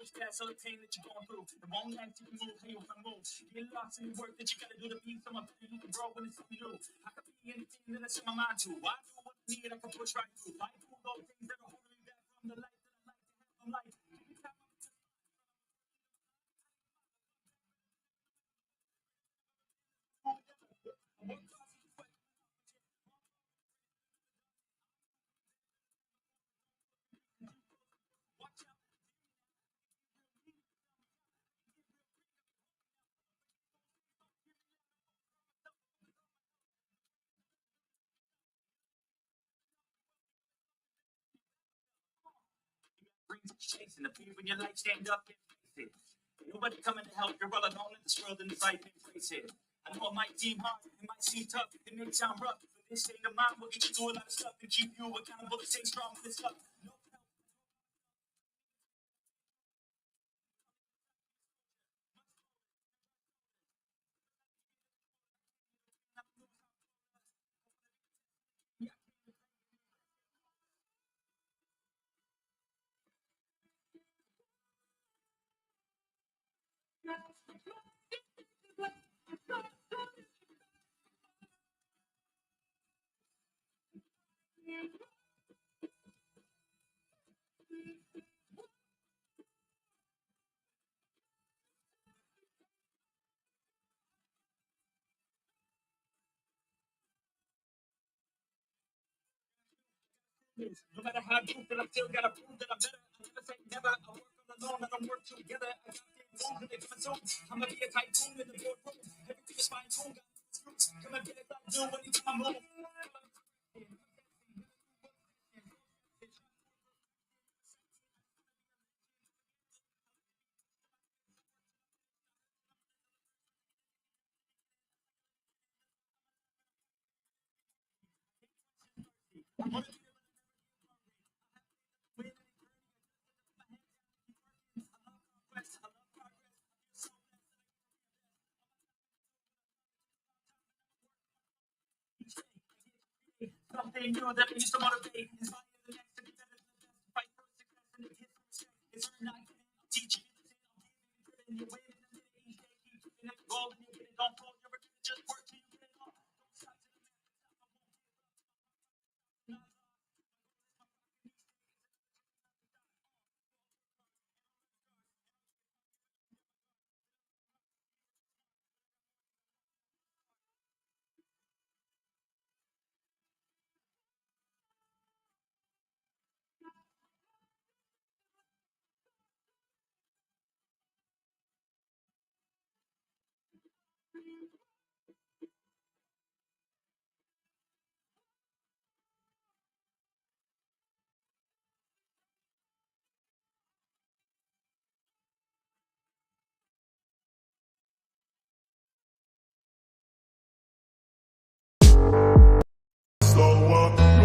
push past all the pain that you're going through. The wrong life you can move, how you want to move. Get lost in the work that you gotta do to be someone better. You can grow when it's something new. I can be anything that I set my mind to. I do what I need, I can push right through. I do those things that are holding me back from the life that I like to have in life. Chasing the fear when your life, stand up and face it. Nobody coming to help, you're all alone in this world and this life, embrace it. I know it might seem hard, it might seem tough, it may sound rough, but this state of mind will get you through a lot of stuff and keep you accountable to stay strong with this stuff. No matter how deep that I still gotta prove that I'm better. I never say never. I work all alone, I don't work together. I got things moves and they coming soon. I'ma be a tycoon in the boardroom. Everything is fine tuned. Come and get it like do anytime I move. Something new that needs to motivate. Inspire the next to be better than the best. Fight for success and it hits respect. It's her night. I'll teach you. And you win and each day keep getting it. Goal and you get it. Don't fold your return. Just work till you get it all. Don't stop to the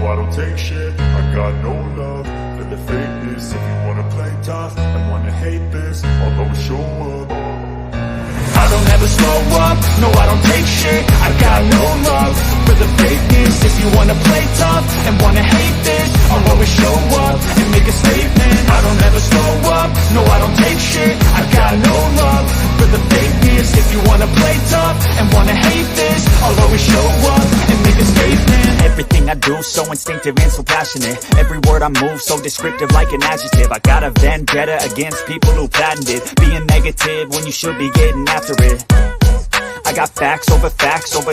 I don't take shit, I got no love for the fakeness. If you wanna play tough and wanna hate this, I'll always show up. I don't ever slow up, no I don't take shit. I got no love for the fakeness. If you wanna play tough and wanna hate this, I'll always show up and make a statement. I don't ever slow up, no I don't take shit. I got no love for the fakeness. If you wanna play tough and wanna hate this, I'll always show up and make a statement. Everything I do so instinctive and so passionate. Every word I move so descriptive like an adjective. I got a vendetta against people who patented being negative when you should be getting after it. I got facts over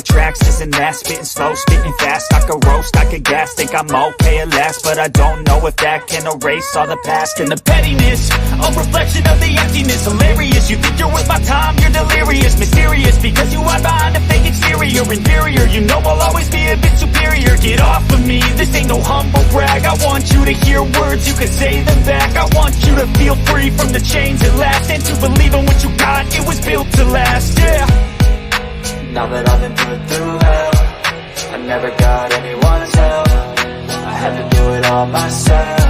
tracks, this and that. Spitting slow, spitting fast. I could roast, I could gas. Think I'm okay at last, but I don't know if that can erase all the past. And the pettiness, a reflection of the emptiness. Hilarious, you think you're worth my time, you're delirious. Mysterious, because you hide behind a fake exterior. Inferior, you know I'll always be a bit superior. Get off of me, this ain't no humble brag. I want you to hear words, you can say them back. I want you to feel free from the chains at last, and to believe in what you got, it was built to last, yeah. Now that I've been put through hell, I never got anyone's help. I had to do it all myself.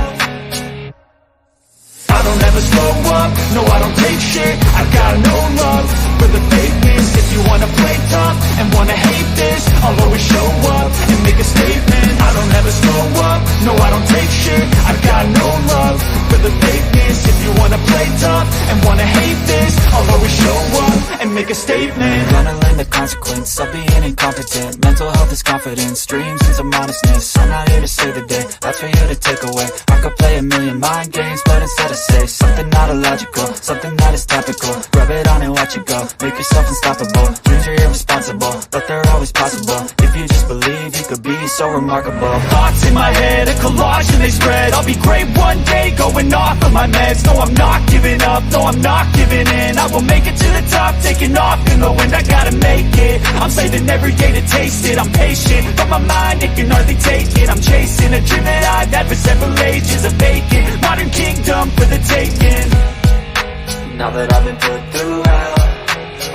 I don't ever slow up, no I don't take shit. I got no love for the fakeness. If you wanna play tough and wanna hate this, I'll always show up and make a statement. I don't ever slow up, no I don't take shit. I got no love for the fakeness. If you wanna play tough and wanna hate this, I'll always show up and make a statement. Gonna learn the consequence of being incompetent. Mental health is confidence, dreams and some honestness. I'm not here to save the day, that's for you to take away. I could play a million mind games, but instead I say something not illogical, something that is topical. Rub it on and watch it go, make yourself unstoppable. Dreams are irresponsible, but they're always possible. If you just believe, you could be so remarkable. Thoughts in my head, a collage and they spread. I'll be great one day, going off of my meds. No, I'm not giving up, no, I'm not giving in. I will make it to the top, taking off in the wind. I gotta make it, I'm saving every day to taste it. I'm patient, but my mind, it can hardly take it. I'm chasing a dream that I've had for several ages. A vacant, modern kingdom for the taking. Now that I've been put through hell,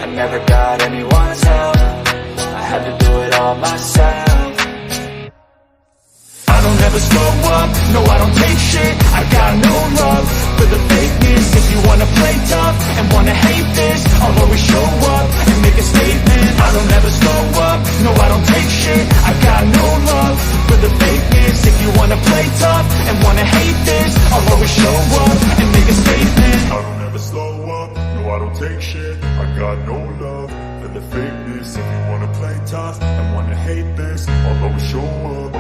I never got anyone's help. I had to do it all myself. I don't ever slow up, no I don't take shit. I got no love for the fakeness. If you wanna play tough and wanna hate this, I'll always show up and make a statement. I don't ever slow up, no I don't take shit. I got no love for the fakeness. If you wanna play tough and wanna hate this, I'll always show up and make a statement. I don't ever slow up, no I don't take shit. I got no love for the fakeness. If you wanna play tough and wanna hate this, I'll always show up.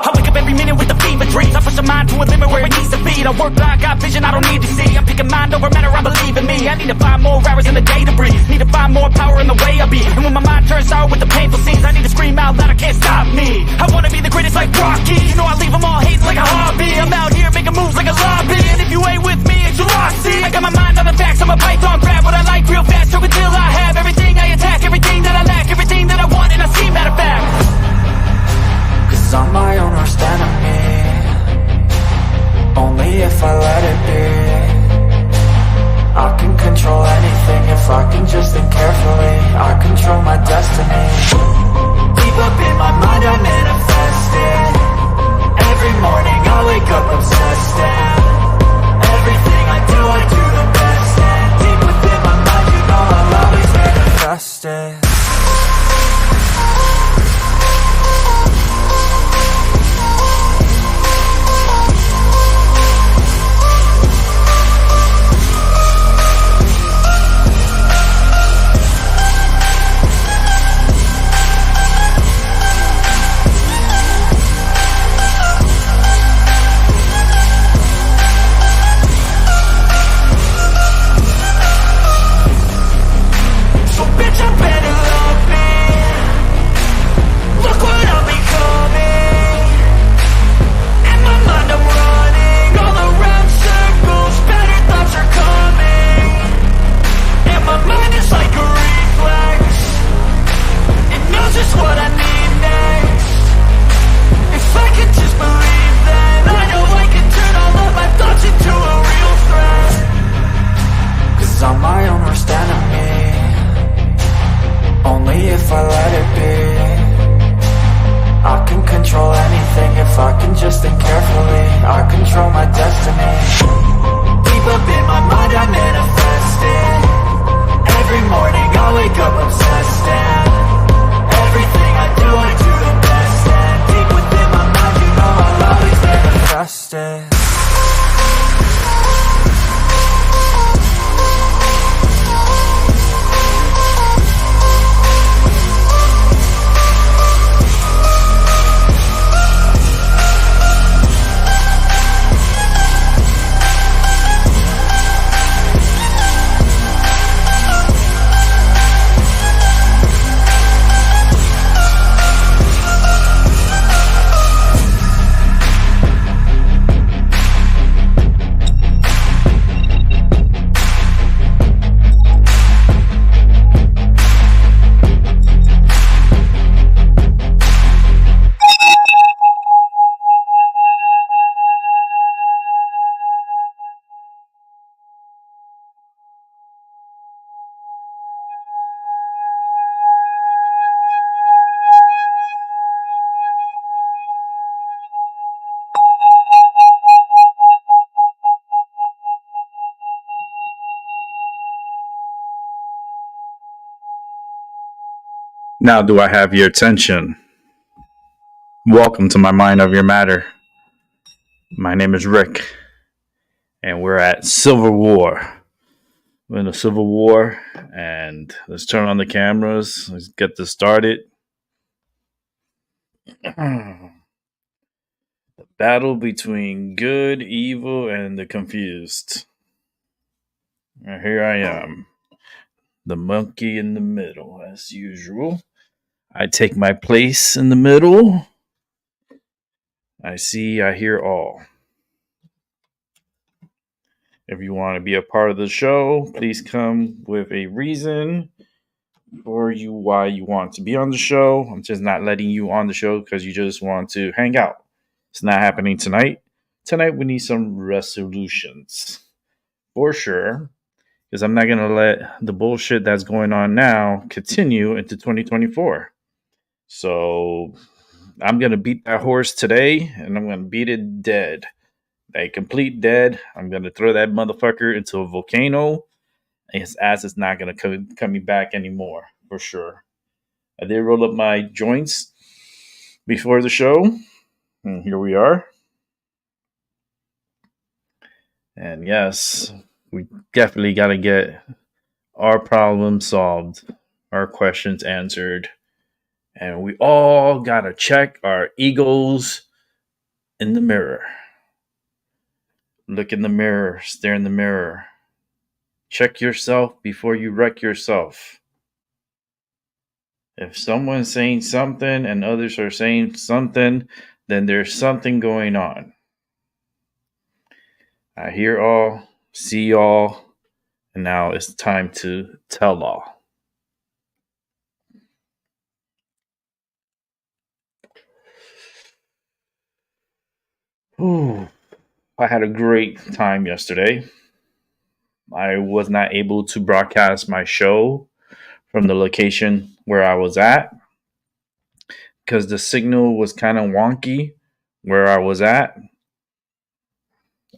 I wake up every minute with the fever dreams. I push my mind to a limit where it needs to be. I work blind, got vision I don't need to see. I'm picking mind over matter, I believe in me. I need to find more hours in the day to breathe. Need to find more power in the way I be. And when my mind turns sour with the painful scenes, I need to scream out loud, I can't stop me. I wanna be the greatest like Rocky. You know I leave them all hating like a hobby. I'm out here making moves like a lobby. And if you ain't with me, it's your loss. See, I got my mind on the facts, I'm a python, grab what I like real fast. So until I have everything I attack, everything that I lack, everything that I want, and I see matter of fact. Cause I'm my own worst enemy. Only if I let it be. I can control anything if I can just think carefully. I control my destiny. Deep up in my mind I manifest it. Every morning I wake up obsessed and everything I do the best. And deep within my mind you know I'll always manifest it. Now, do I have your attention? Welcome to my Mind of Your Matter. My name is Rick, and we're at Civil War. We're in a Civil War, and let's turn on the cameras. Let's get this started. The battle between good, evil, and the confused. And here I am, the monkey in the middle, as usual. I take my place in the middle. I see, I hear all. If you want to be a part of the show, please come with a reason for you why you want to be on the show. I'm just not letting you on the show because you just want to hang out. It's not happening tonight. Tonight we need some resolutions for sure, because I'm not going to let the bullshit that's going on now continue into 2024. So I'm going to beat that horse today, and I'm going to beat it dead. A complete dead. I'm going to throw that motherfucker into a volcano, and his ass is not going to come me back anymore, for sure. I did roll up my joints before the show, and here we are. And yes, we definitely got to get our problem solved, our questions answered, and we all got to check our egos in the mirror. Look in the mirror, stare in the mirror. Check yourself before you wreck yourself. If someone's saying something and others are saying something, then there's something going on. I hear all, see all, and now it's time to tell all. Ooh, I had a great time yesterday. I was not able to broadcast my show from the location where I was at because the signal was kind of wonky where I was at.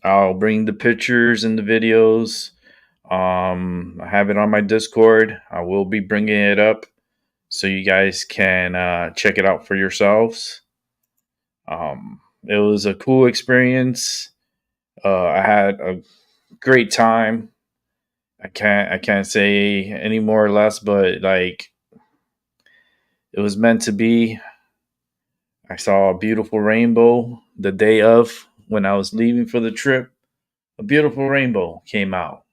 I'll bring the pictures and the videos. I have it on my Discord. I will be bringing it up so you guys can check it out for yourselves. It was a cool experience. I had a great time. I can't say any more or less, but like it was meant to be. I saw a beautiful rainbow the day of when I was leaving for the trip. A beautiful rainbow came out,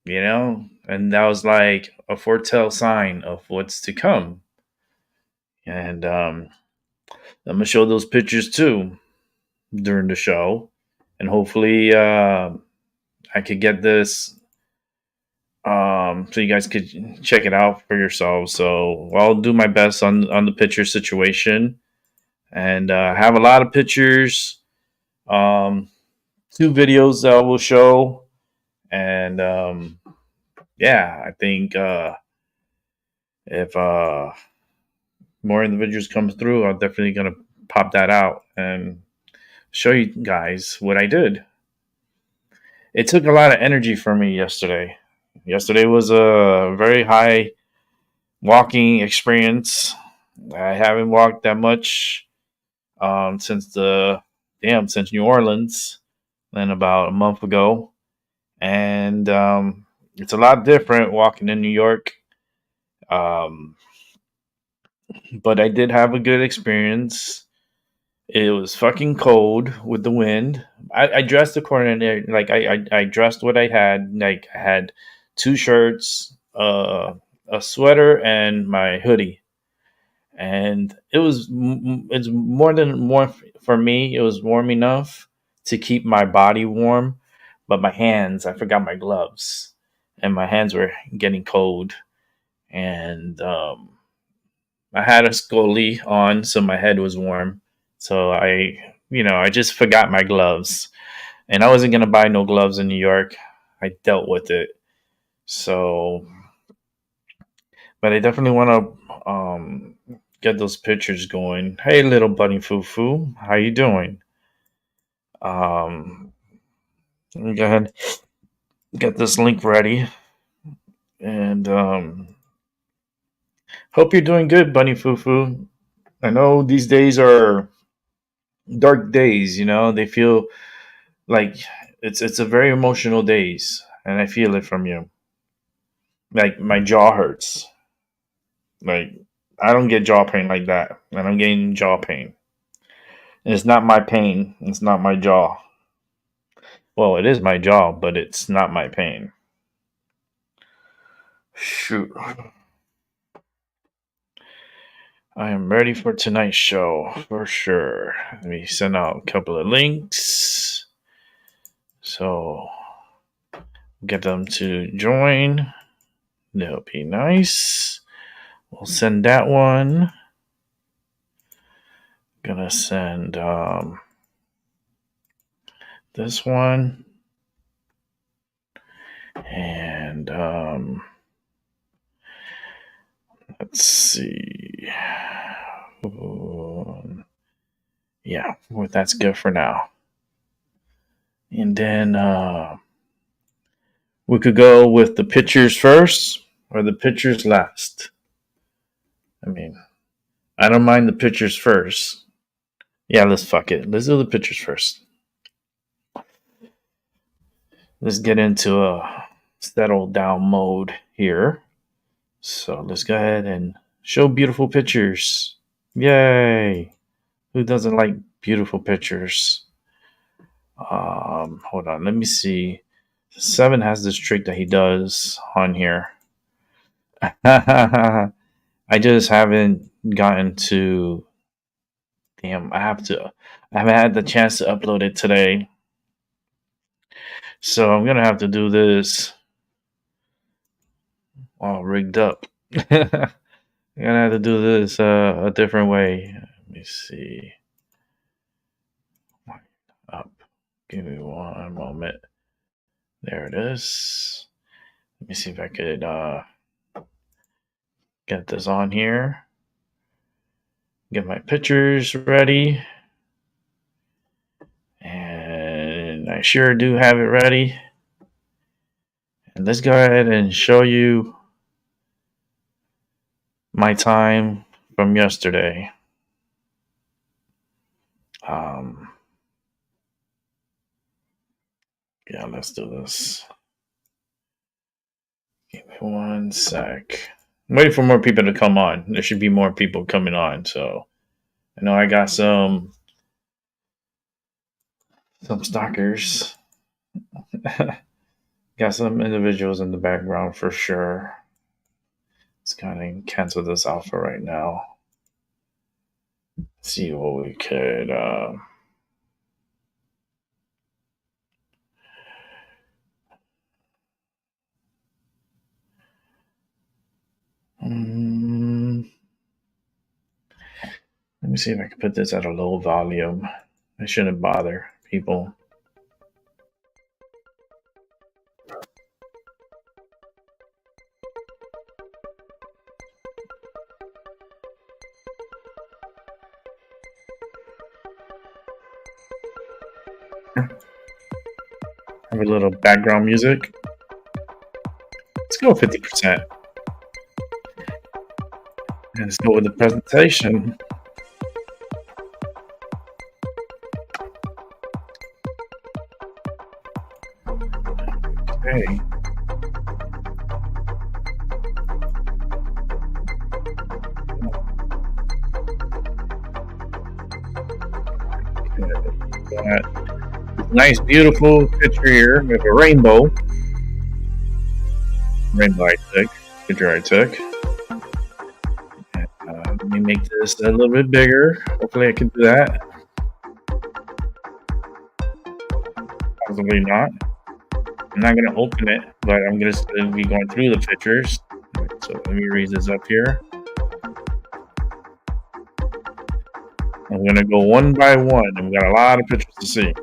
and that was like a foretell sign of what's to come. And I'm gonna show those pictures too during the show, and hopefully I could get this so you guys could check it out for yourselves. So I'll do my best on the picture situation, and have a lot of pictures, 2 videos that I will show, and yeah, I think if more individuals come through, I'm definitely gonna pop that out and show you guys what I did. It took a lot of energy for me yesterday. Yesterday was a very high walking experience. I haven't walked that much since New Orleans, and about a month ago, and it's a lot different walking in New York. But I did have a good experience. It was fucking cold with the wind. I dressed accordingly. Like I dressed what I had. Like I had 2 shirts, a sweater, and my hoodie. And it's more for me. It was warm enough to keep my body warm, but my hands, I forgot my gloves, and my hands were getting cold. And I had a scully on, so my head was warm. So I just forgot my gloves, and I wasn't gonna buy no gloves in New York. I dealt with it. So, but I definitely want to get those pictures going. Hey, little bunny foo foo, how you doing? Let me go ahead, get this link ready, and Hope you're doing good, Bunny Fufu. I know these days are dark days. They feel like it's a very emotional days, and I feel it from you. Like my jaw hurts. Like I don't get jaw pain like that, and I'm getting jaw pain. And it's not my pain. It's not my jaw. Well, it is my jaw, but it's not my pain. Shoot. I am ready for tonight's show for sure. Let me send out a couple of links. So get them to join. That'll be nice. We'll send that one. Gonna send this one. And let's see. Yeah, well, that's good for now. And then we could go with the pictures first or the pictures last. I mean, I don't mind the pictures first. Yeah, let's fuck it. Let's do the pictures first. Let's get into a settle down mode here. So let's go ahead and show beautiful pictures. Yay! Who doesn't like beautiful pictures? Hold on, let me see. 7 has this trick that he does on here. I just haven't gotten to. Damn, I haven't had the chance to upload it today. So I'm gonna have to do this all rigged up. I'm gonna have to do this a different way. Let me see. Up. Give me one moment. There it is. Let me see if I could get this on here. Get my pictures ready. And I sure do have it ready. And let's go ahead and show you my time from yesterday. Yeah, let's do this. Give me one sec. I'm waiting for more people to come on. There should be more people coming on. So I know I got some stalkers. Got some individuals in the background for sure. Let's kind of cancel this out for right now. See what we could. Let me see if I can put this at a low volume. I shouldn't bother people. Have a little background music. Let's go 50%. And let's go with the presentation. Okay. Nice, beautiful picture here with a rainbow. Rainbow I took. Picture I took. And, let me make this a little bit bigger. Hopefully I can do that. Possibly not. I'm not going to open it, but I'm going to be going through the pictures. So let me raise this up here. I'm going to go one by one. I've got a lot of pictures to see.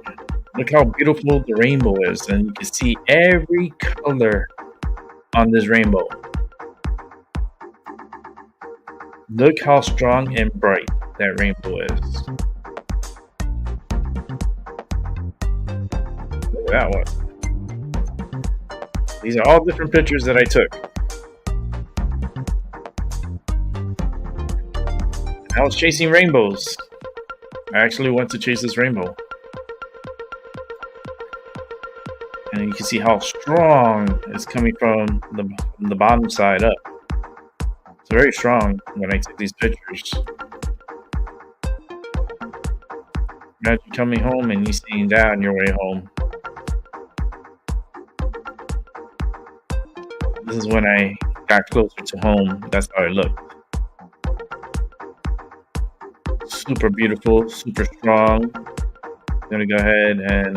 Look how beautiful the rainbow is, and you can see every color on this rainbow. Look how strong and bright that rainbow is. Look at that one. These are all different pictures that I took. I was chasing rainbows. I actually went to chase this rainbow. And you can see how strong it's coming from the bottom side up. It's very strong when I take these pictures. Imagine coming home and you seeing that on your way home. This is when I got closer to home. That's how it looked. Super beautiful, super strong. I'm gonna go ahead and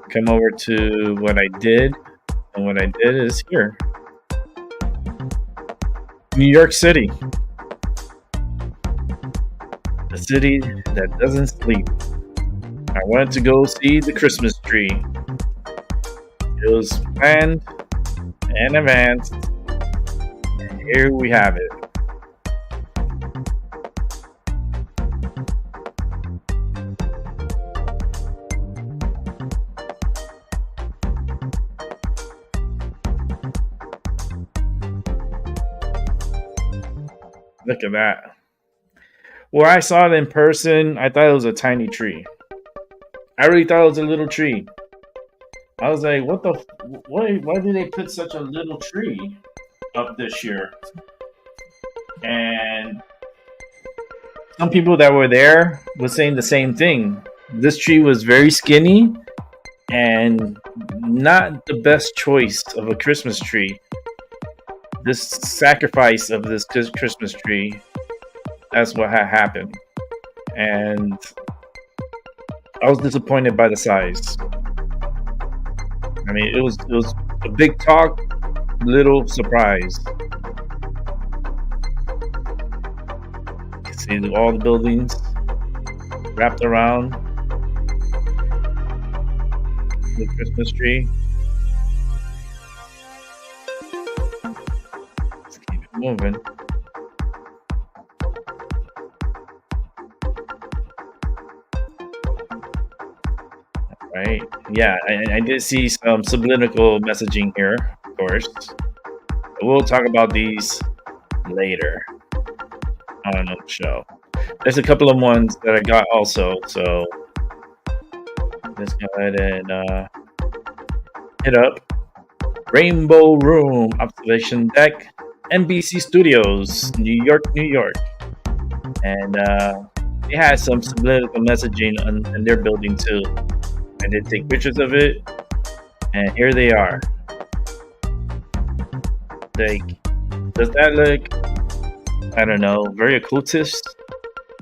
come over to what I did. And what I did is here. New York City. The city that doesn't sleep. I wanted to go see the Christmas tree. It was planned and advanced. And here we have it. Look at that. Where I saw it in person, I thought it was a tiny tree. I really thought it was a little tree. I was like, why did they put such a little tree up this year? And some people that were there were saying the same thing. This tree was very skinny and not the best choice of a Christmas tree. This sacrifice of this Christmas tree, that's what had happened. And I was disappointed by the size. I mean, it was a big talk, little surprise. You can see all the buildings wrapped around the Christmas tree. Let's keep it moving. Right? Yeah, I did see some subliminal messaging here, of course. But we'll talk about these later on the show. There's a couple of ones that I got also, so let's go ahead and hit up Rainbow Room Observation Deck, NBC Studios, New York, New York. And they had some subliminal messaging in their building too. I did take pictures of it, and here they are. Like, does that look, I don't know, very occultist?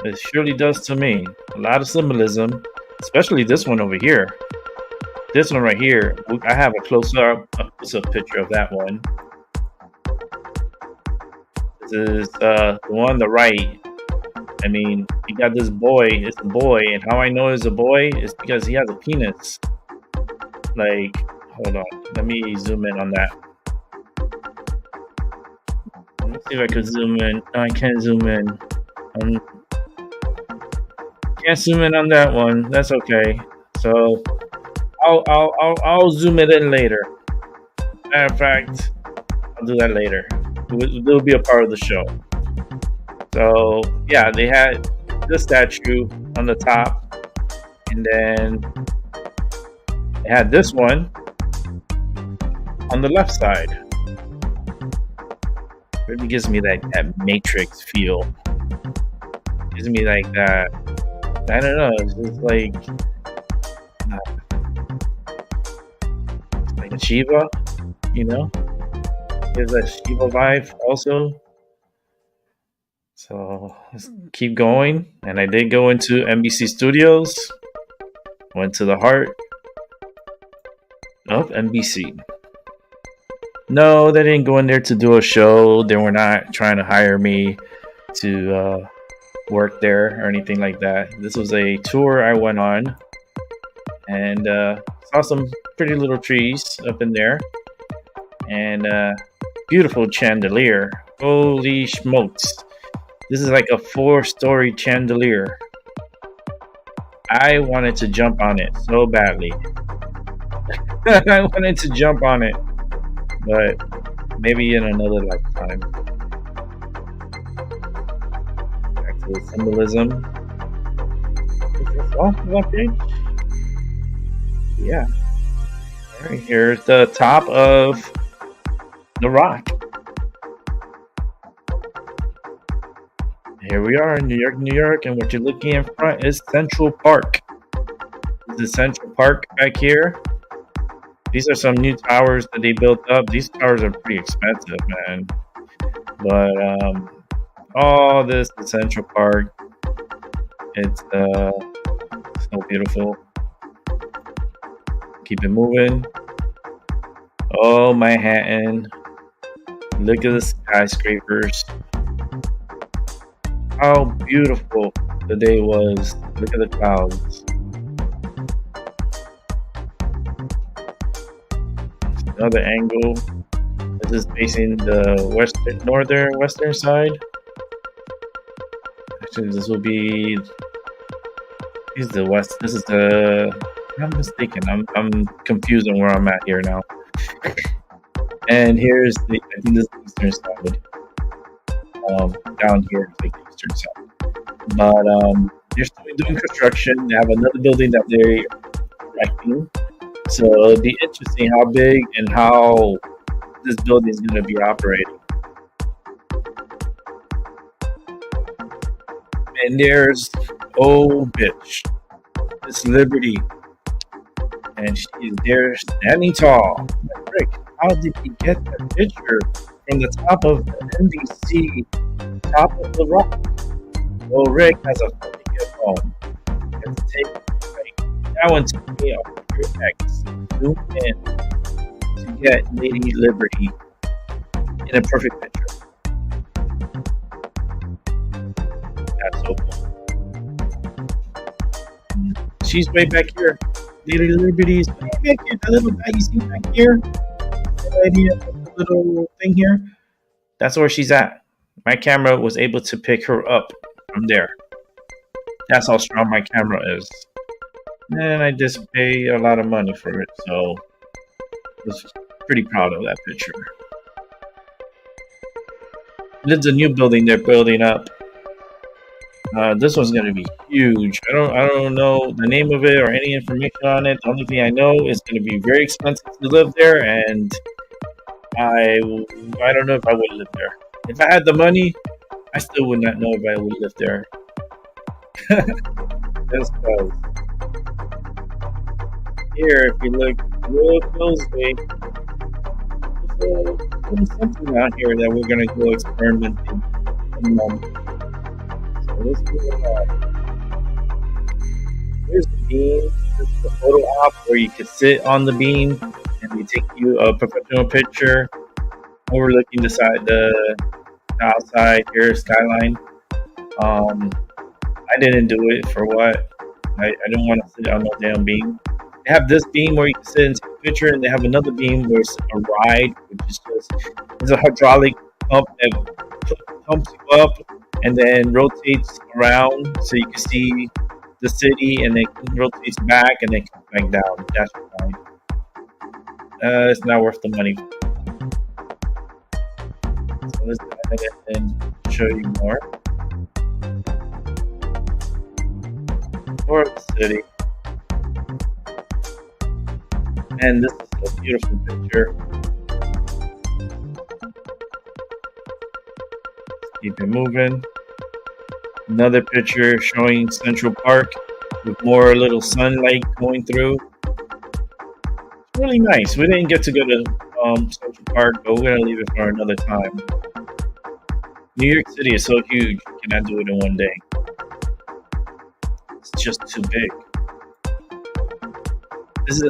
It surely does to me. A lot of symbolism, especially this one over here. This one right here, I have a close-up picture of that one. This is the one on the right. I mean, you got this boy, it's a boy, and how I know it's a boy is because he has a penis. Like, hold on, let me zoom in on that. Let's see if I can zoom in. No, I can't zoom in. Can't zoom in on that one. That's okay. So, I'll zoom it in later. Matter of fact, I'll do that later. It'll be a part of the show. So, yeah, they had the statue on the top, and then they had this one on the left side. Really gives me that Matrix feel. Gives me like that, I don't know, it's just like a Shiva, you know? Gives that Shiva vibe also. So let's keep going. And I did go into NBC Studios. Went to the heart of NBC. No, they didn't go in there to do a show. They were not trying to hire me to work there or anything like that. This was a tour I went on. And saw some pretty little trees up in there. And beautiful chandelier. Holy smokes. This is like a 4-story chandelier. I wanted to jump on it so badly. I wanted to jump on it. But maybe in another lifetime. Back The symbolism. Is this off of that page? Yeah. Alright, here's the top of the rock. Here we are in New York, New York, and what you're looking in front is Central Park. This is Central Park back here. These are some new towers that they built up. These towers are pretty expensive, man. But all this is Central Park. It's so beautiful. Keep it moving. Oh, Manhattan. Look at the skyscrapers. How beautiful the day was. Look at the clouds. Another angle. This is facing the western side. Actually, this will be. This is the west. This is the. I'm mistaken. I'm confused on where I'm at here now. And here's I think this is the eastern side. Down here is like the eastern side. But they're still doing construction. They have another building that they're erecting. So it'll be interesting how big and how this building is going to be operating. And there's bitch, Miss Liberty, and she's there standing tall. Rick, how did he get that picture from the top of the NBC, top of the rock? Well, Rick has a funny gift home. Let's take it. That one took me off your X. Zoom in to get Lady Liberty in a perfect picture. That's so cool. She's way back here. Lady Liberty's way back here. That little guy you see back here. That lady, that little thing here. That's where she's at. My camera was able to pick her up from there. That's how strong my camera is. And I just pay a lot of money for it, so I was pretty proud of that picture. There's a new building they're building up. This one's going to be huge. I don't know the name of it or any information on it. The only thing I know is going to be very expensive to live there, and I don't know if I would live there. If I had the money, I still would not know if I would live there. Just because. Here, if you look real closely, there's something out here that we're going to go experimenting in a moment. So let's do that. Here's the beam. This is the photo op where you can sit on the beam and they take you a professional picture overlooking the outside here skyline. I didn't do it for what? I didn't want to sit on no damn beam. They have this beam where you can sit and take a picture, and they have another beam where it's a ride, which is it's a hydraulic pump that pumps you up and then rotates around so you can see the city, and then rotates back and then comes back down. That's fine. It's not worth the money. So let's go ahead and show you more. More of the city. And this is a beautiful picture. Keep it moving. Another picture showing Central Park with more little sunlight going through. It's really nice. We didn't get to go to Central Park, but we're going to leave it for another time. New York City is so huge, you cannot do it in one day. It's just too big.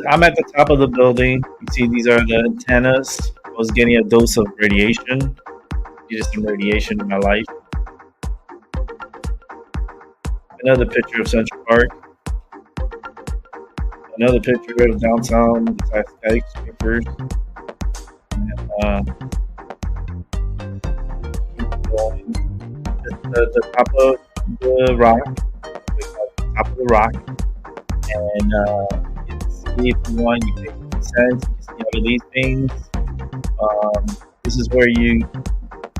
I'm at the top of the building. You see these are the antennas. I was getting a dose of radiation. Needed some radiation in my life. Another picture of Central Park. Another picture of downtown skyscrapers. And, keep going. The top of the rock. Top of the rock. And if you want, you can sense, you can see all of these things. This is where you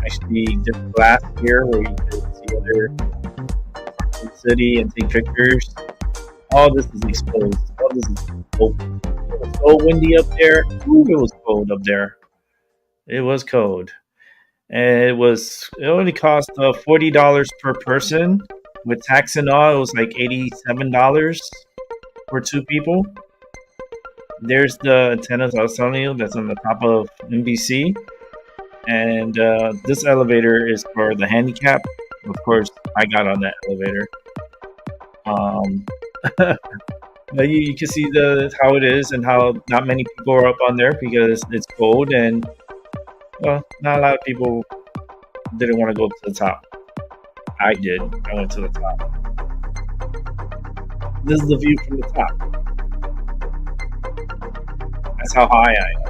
actually just glass here, where you can see other city and take pictures. All this is exposed. All this is open. It was so windy up there. Ooh, it was cold up there. It was cold. And it only cost $40 per person. With tax and all, it was like $87 for 2 people. There's the antennas I was telling you that's on the top of NBC. And this elevator is for the handicap. Of course, I got on that elevator. But you can see how it is and how not many people are up on there because it's cold and, well, not a lot of people didn't want to go to the top. I did. I went to the top. This is the view from the top. That's how high I am.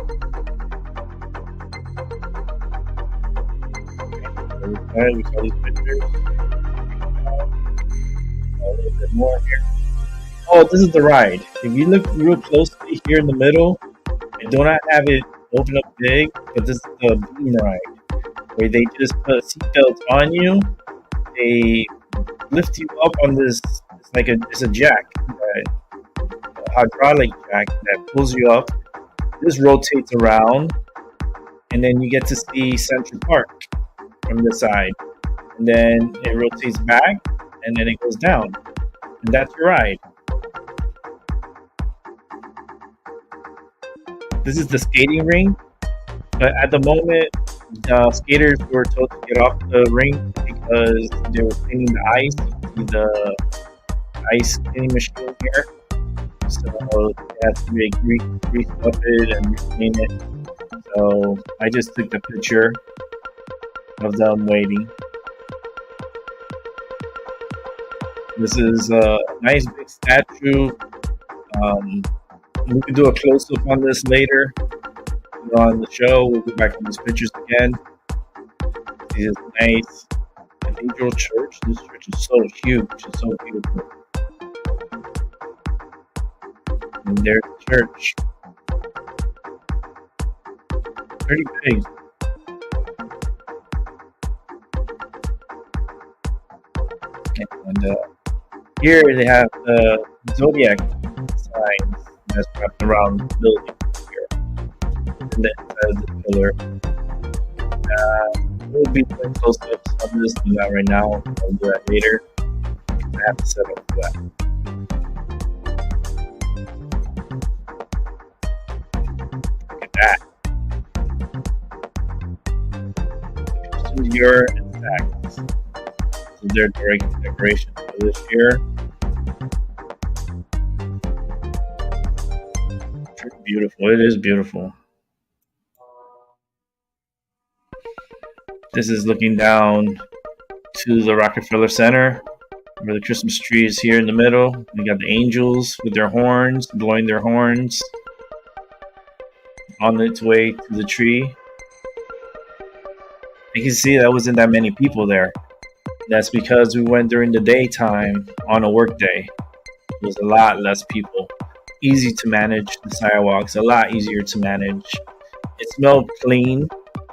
Okay, we saw these pictures. A little bit more here. Oh, this is the ride. If you look real closely here in the middle, I do not have it open up big, but this is the beam ride, where they just put seatbelts on you. They lift you up on this. It's a jack, a hydraulic jack that pulls you up. This rotates around, and then you get to see Central Park from the side. And then it rotates back, and then it goes down. And that's your ride. This is the skating ring, but at the moment, the skaters were told to get off the ring because they were cleaning the ice. You see the ice cleaning machine here. So it has to be re-stuff it and re-clean it. So I just took the picture of them waiting. This is a nice big statue. We can do a close-up on this later on the show. We'll go back on these pictures again. See this nice cathedral church. This church is so huge. It's so beautiful. And there's the church. Pretty big. And here they have the zodiac signs that's wrapped around the building here. And then the pillar. We'll be doing close-ups on this. Do that right now. I'll do that later. I have to set up for that. Look at that. Year and facts. So their decorations for this year. Pretty beautiful. It is beautiful. This is looking down to the Rockefeller Center, where the Christmas tree is here in the middle. We got the angels with their horns, blowing their horns on its way to the tree. You can see that wasn't that many people there. That's because we went during the daytime on a work day. There was a lot less people. Easy to manage the sidewalks, a lot easier to manage. It smelled clean.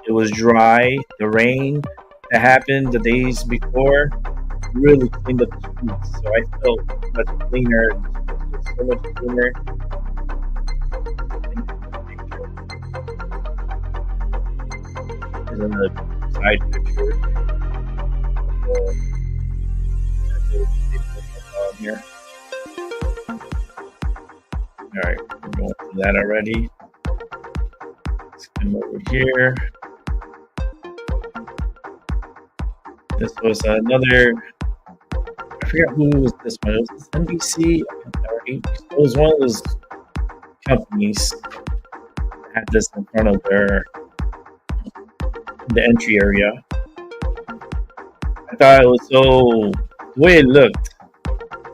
It was dry. The rain that happened the days before really cleaned up the streets. So I felt much cleaner. It was so much cleaner. There's another side picture. Here. Alright, we're going through that already. Let's come over here. This was another, I forget who was this one. It was NBC. It was one of those companies that had this in front of the entry area. I thought it was so, the way it looked,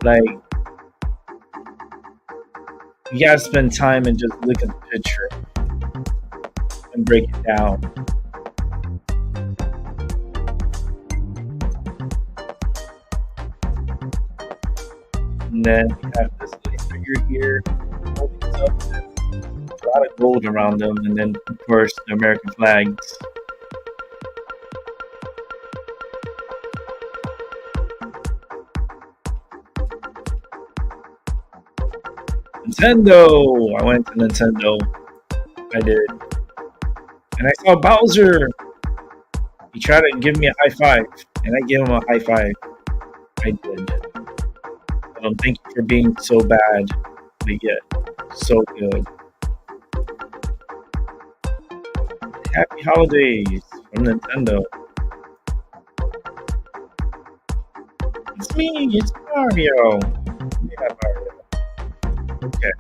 like, you gotta spend time and just look at the picture and break it down. And then you have this little figure here holding something, a lot of gold around them, and then of course the American flags. Nintendo. I went to Nintendo. I did. And I saw Bowser. He tried to give me a high five, and I gave him a high five. I did. Thank you for being so bad, but yet so good. Happy holidays from Nintendo. It's me, it's Mario. Yeah, Mario. Okay.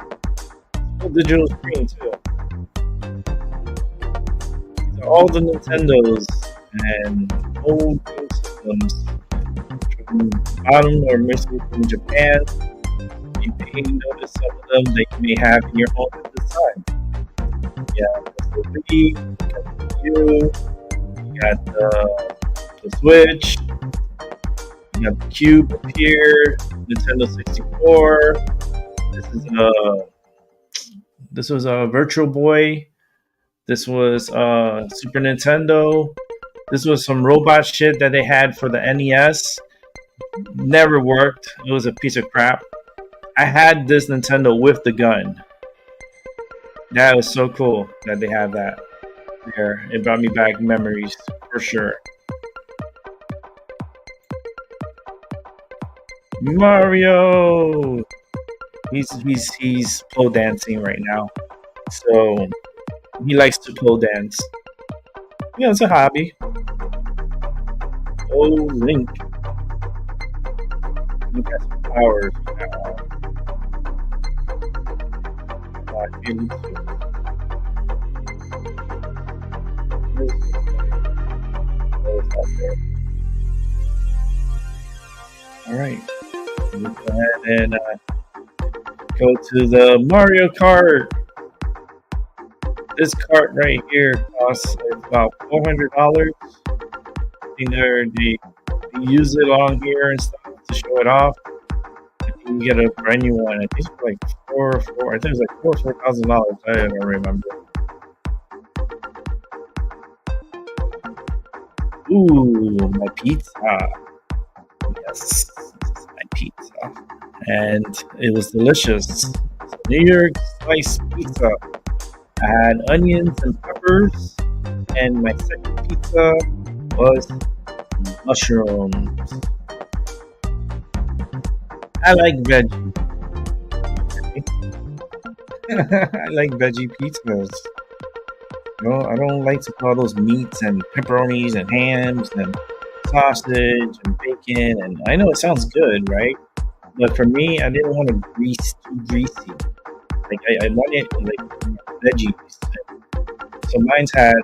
Full digital screen too. These are all the Nintendos and old game systems from bottom or mostly from Japan. You may notice some of them that you may have in your home at this time. Yeah, the Wii, you got the Wii U, you got the Switch, you got the Cube up here, Nintendo 64. This was a Virtual Boy. This was Super Nintendo. This was some robot shit that they had for the NES. Never worked. It was a piece of crap. I had this Nintendo with the gun. That was so cool that they had that there. It brought me back memories for sure. Mario. He's pole dancing right now, so he likes to pole dance. Yeah, it's a hobby. Oh, Link. Link has some powers now. Alright. Go ahead and go to the Mario Kart. This cart right here costs about $400. I think they use it on here and stuff to show it off. I think you get a brand new one. I think it's like I think it's like $4,000. I don't remember. Ooh, my pizza. Yes, this is my pizza. And it was delicious. New York slice pizza. I had onions and peppers, and my second pizza was mushrooms. I like veggie. I like veggie pizzas. No, I don't like to put all those meats and pepperonis and hams and sausage and bacon. And I know it sounds good, right? But for me, I didn't want to too greasy. Like I wanted like veggies. So mine's had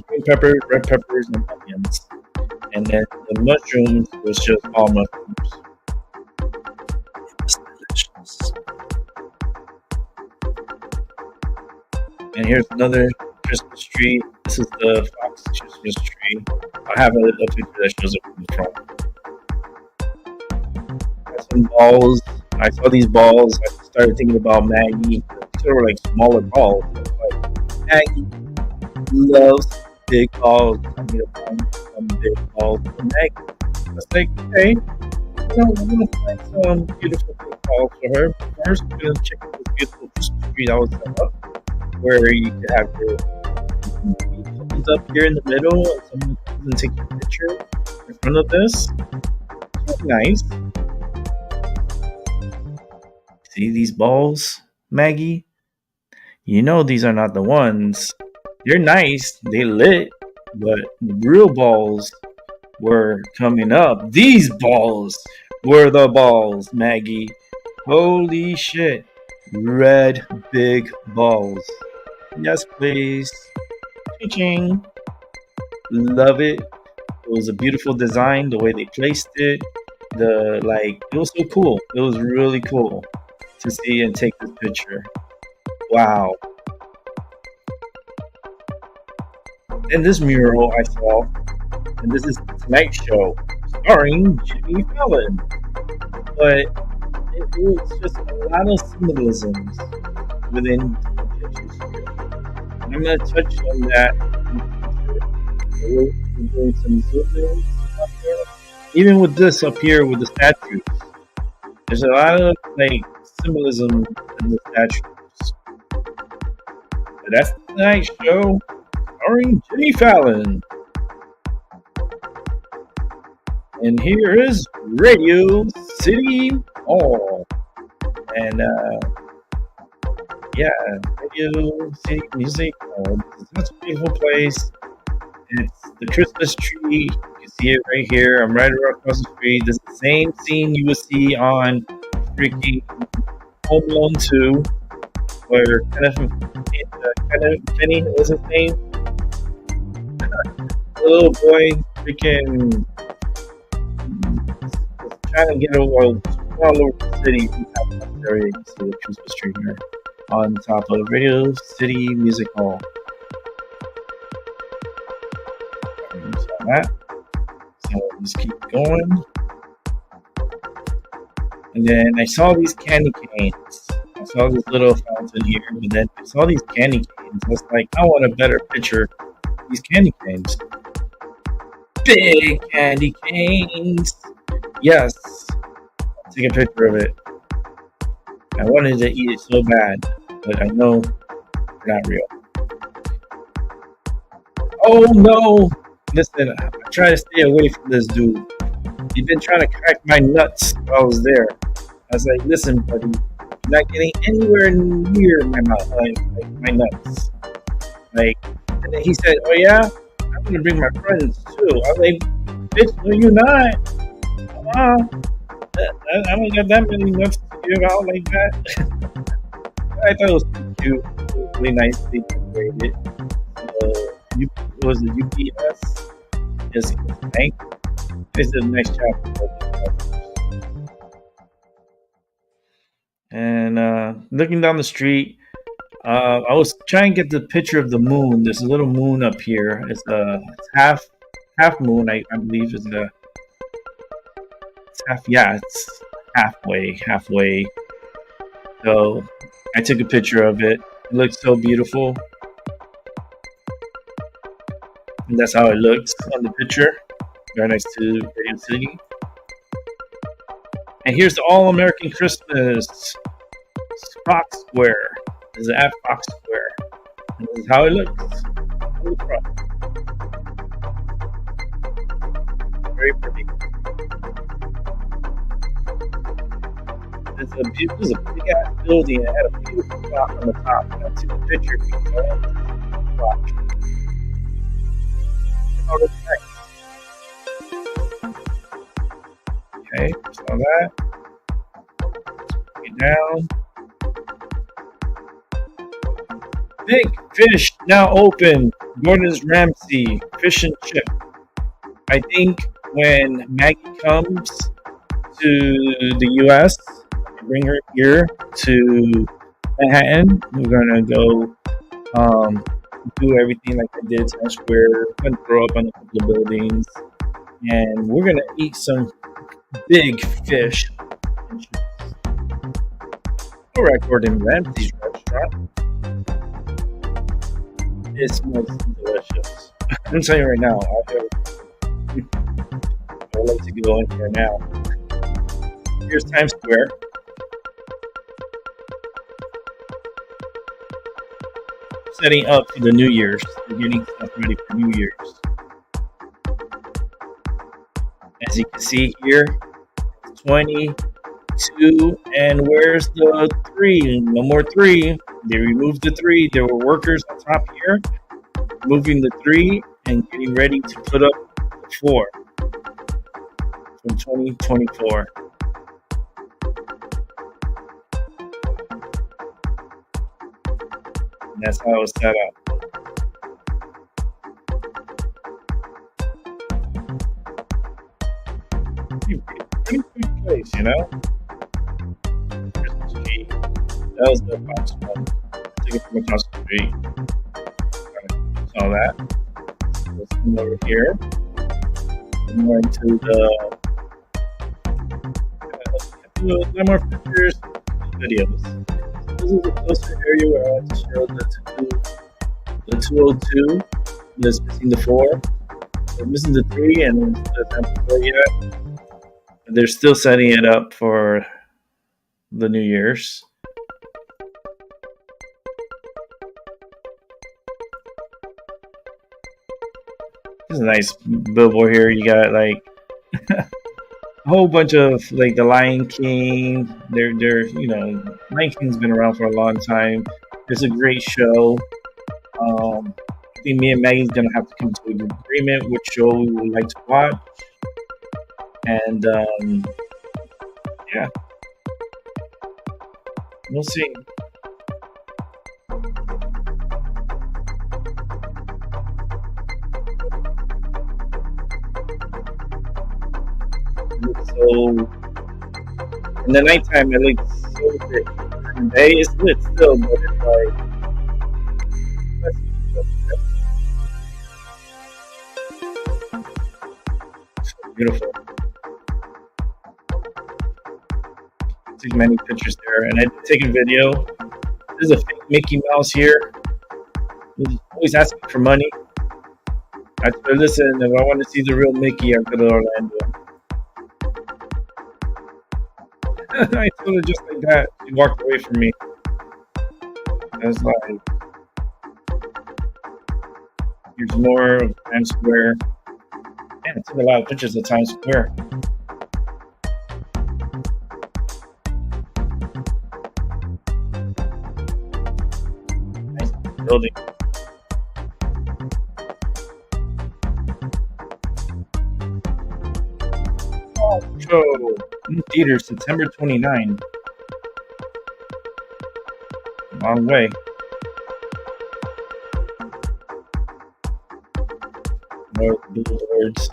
green peppers, red peppers, and onions. And then the mushrooms was just all mushrooms. It was delicious. And here's another Christmas tree. This is the Fox Christmas tree. I have a picture that shows it from the front. Some balls. I saw these balls. I started thinking about Maggie. These were like smaller balls. Like Maggie loves big balls. I need to find some big balls for Maggie. I was like, okay, I'm gonna find some beautiful big balls for her. First, we're gonna check out this beautiful Christmas tree that was set up, where you could have your comes up here in the middle, and someone comes and takes a picture in front of this. It's nice. See these balls, Maggie? You know these are not the ones. They're nice, they lit, but the real balls were coming up. These balls were the balls, Maggie. Holy shit. Red big balls. Yes, please. Ching. Love it. It was a beautiful design, the way they placed it. It was so cool. It was really cool to see and take this picture. Wow. And this mural I saw, and this is The Tonight Show, starring Jimmy Fallon. But it was just a lot of symbolisms within the pictures here. And I'm going to touch on that in the future. We're doing some zoom up here. Even with this up here with the statues, there's a lot of symbolism in the statues. But that's the Tonight Show, starring Jimmy Fallon. And here is Radio City Hall. And yeah, Radio City Music Hall. It's such a beautiful place. It's the Christmas tree. You can see it right here. I'm right across the street. This is the same scene you would see on freaking Home Alone 2, where Kenneth Penny was his name. The little boy freaking trying to get all over the city. There you can see the Christmas tree here on top of Radio City Music Hall. Saw that. So just keep going. And then I saw these candy canes. I saw this little fountain here, but then I saw these candy canes. I was like, I want a better picture of these candy canes. Big candy canes. Yes. I'll take a picture of it. I wanted to eat it so bad, but I know they're not real. Oh no! Listen, I try to stay away from this dude. He's been trying to crack my nuts while I was there. I was like, listen, buddy, you're not getting anywhere near my mouth, like my nuts. Like, and then he said, oh yeah? I'm gonna bring my friends too. I was like, bitch, no, you're not. I don't got that many nuts to give out like that. I thought it was cute. It was really nicely decorated. It was the UPS. It's a bank. This is the next chapter. And looking down the street, I was trying to get the picture of the moon. There's a little moon up here. It's half moon. I believe it's half. Yeah, it's halfway. So I took a picture of it. It looks so beautiful. And that's how it looks on the picture, right next to Radio City. And here's the All-American Christmas, Fox Square. This is at Fox Square. And this is how it looks on the front. Very pretty. There's a big ass building. It had a beautiful clock on the top. And I took a picture of the clock. Oh, that's nice. Okay, saw that. Get down. Big Fish now open. Gordon's Ramsay Fish and Chip. I think when Maggie comes to the U.S., bring her here to Manhattan. We're gonna go do everything like I did Times Square. We're gonna throw up on a couple of buildings, and we're gonna eat some big fish and chips. We're at Gordon Ramsay's restaurant. It smells delicious. I'm telling you right now, I would like to go in here now. Here's Times Square. Setting up for the New Year's. They're getting stuff ready for New Year's. As you can see here, 22, and where's the 3? No more 3. They removed the 3. There were workers on top here, moving the 3 and getting ready to put up the 4 from 2024. And that's how it was set up. Pretty good place, you know? Christmas tree. That was the Fox one. Took it from across the street. Saw that. Let's come over here. More into the. No more pictures, videos. This is a closer area where I want to show the 202. That's missing the 4. We're missing the 3, and it's not the 4 yet. They're still setting it up for the New Year's. This is a nice billboard here. You got like a whole bunch of like the Lion King. They're Lion King's been around for a long time. It's a great show. I think me and Maggie's gonna have to come to an agreement which show we would like to watch. And yeah, we'll see. So in the nighttime it looks so lit. In the day it's lit still, but it's like so beautiful. Took many pictures there, and I did take a video. There's a fake Mickey Mouse here. He's always asking for money. I said, listen, if I want to see the real Mickey, I go to Orlando. I told her just like that. She walked away from me. I was like, here's more of Times Square. Man, I took a lot of pictures of Times Square. Nice building. Show in theaters September 29. Long way. More billboards.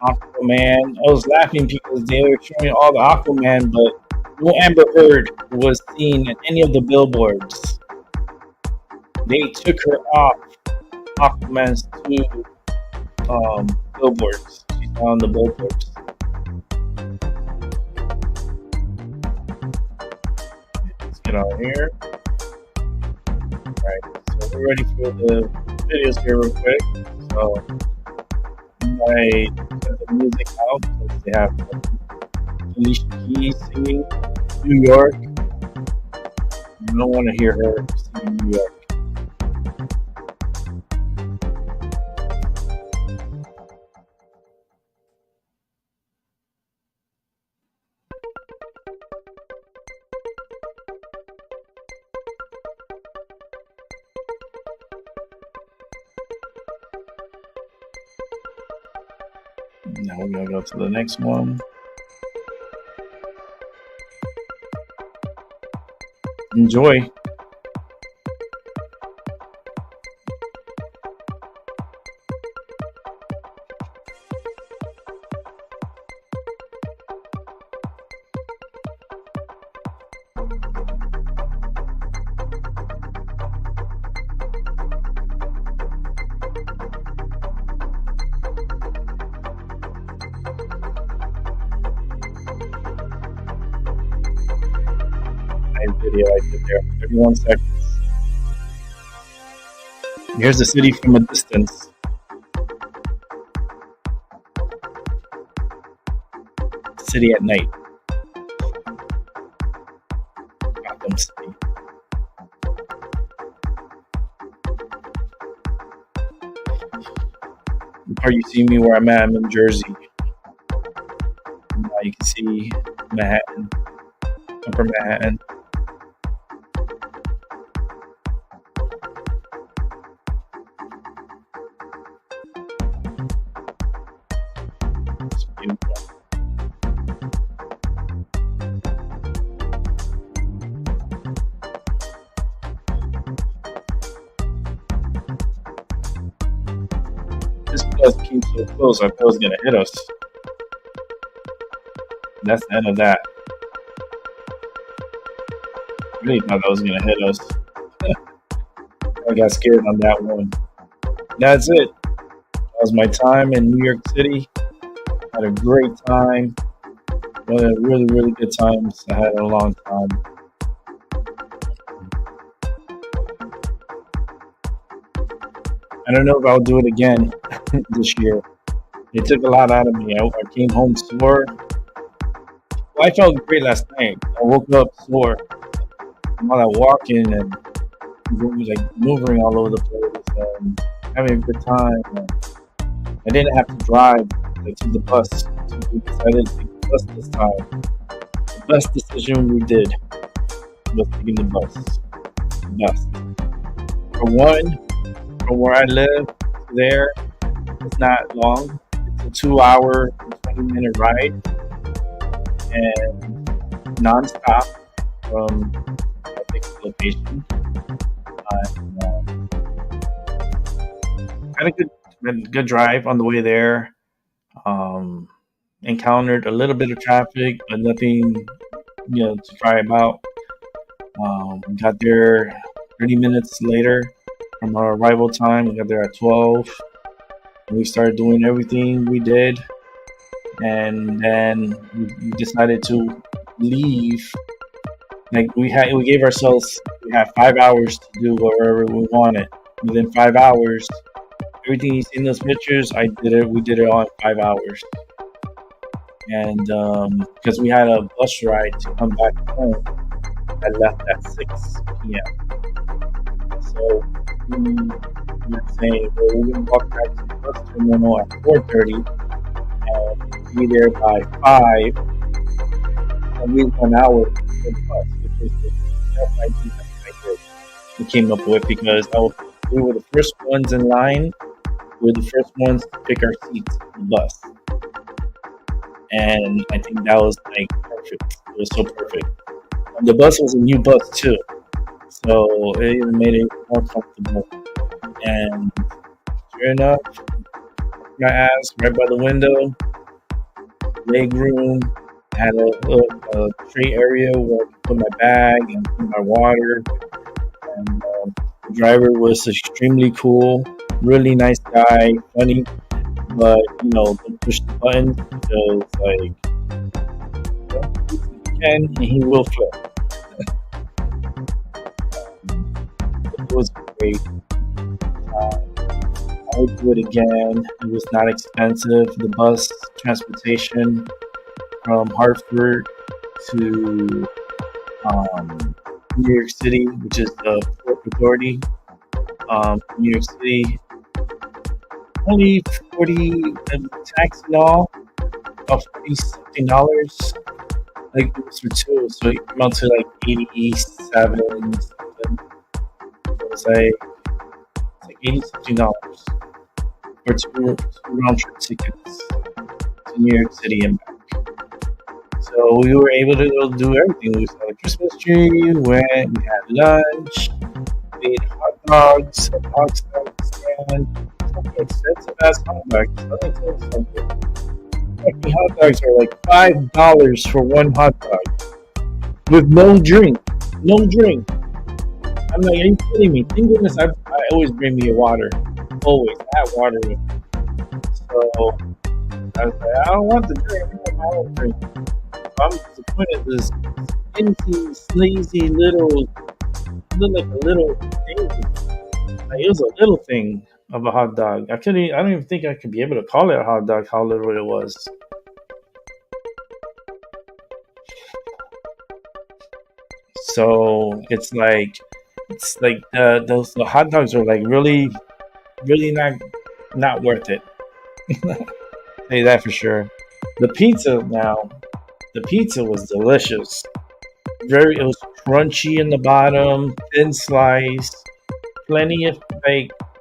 Aquaman. I was laughing because they were showing all the Aquaman, but no Amber Heard was seen in any of the billboards. They took her off Aquaman's two billboards. She's on the billboards. Let's get on here. Alright, so we're ready for the videos here real quick. So I put the music out because they have Alicia Keys singing New York. You don't want to hear her singing New York. Now we're going to go to the next one. Enjoy. Video I did there. Every 1 second. Here's the city from a distance. City at night. Gotham City. The part you see me where I'm at, I'm in Jersey. Now you can see Manhattan. Upper Manhattan. This bus came so close, I thought it was gonna hit us. That's the end of that. I really thought that was gonna hit us. I got scared on that one. That's it. That was my time in New York City. Had a great time. one of the really, really good times I had in a long time. I don't know if I'll do it again this year. It took a lot out of me. I came home sore. Well, I felt great last night. I woke up sore while I walking and like moving all over the place and having a good time. And I didn't have to drive like to the bus because I didn't take the bus this time. The best decision we did was taking the bus. The best. For one, from where I live to there, it's not long. It's a 2-hour, 20-minute ride, and non-stop from a fixed location. Had a good drive on the way there. Encountered a little bit of traffic, but nothing, to cry about. Got there 30 minutes later from our arrival time. We got there at 12. And we started doing everything we did, and then we decided to leave. Like we gave ourselves 5 hours to do whatever we wanted. Within 5 hours, everything you see in those pictures, I did it. We did it all in 5 hours. And because we had a bus ride to come back home, I left at 6 p.m. So we were saying, well, we're going to walk back to the bus terminal at 4:30 and be there by 5 and leave 1 hour for the bus, which was the best idea I did. We came up with because we were the first ones in line. We were the first ones to pick our seats on the bus. And I think that was like perfect. It was so perfect. And the bus was a new bus too. So it even made it more comfortable. And sure enough, my ass right by the window, leg room, had a tray area where I could put my bag and put my water. And the driver was extremely cool, really nice guy, funny, but don't push the button because he can and he will flip. It was great. I would do it again. It was not expensive. The bus transportation from Hartford to New York City, which is the Port Authority, New York City, only 40 tax and all, about $40-something. Like it was for two, so it came out to like 87 something. So it's like $80-something for two round trip tickets to New York City and back. So we were able to do everything. We saw the Christmas tree, we went, we had lunch, we ate hot dogs, a hot dog stand, something expensive ass hot dogs. Let me tell you something. Fucking hot dogs are like $5 for one hot dog with no drink. No drink. I'm like, are you kidding me? Thank goodness I always bring me a water. Always. I have water with me. So I was like, I don't want the drink. I don't drink. I'm disappointed this empty, sleazy little, looked like a little thing. Like, it was a little thing of a hot dog. I don't even think I could be able to call it a hot dog, how little it was. So it's like the hot dogs are like really, really not worth it. Say that for sure. The pizza was delicious. It was crunchy in the bottom, thin slice, plenty of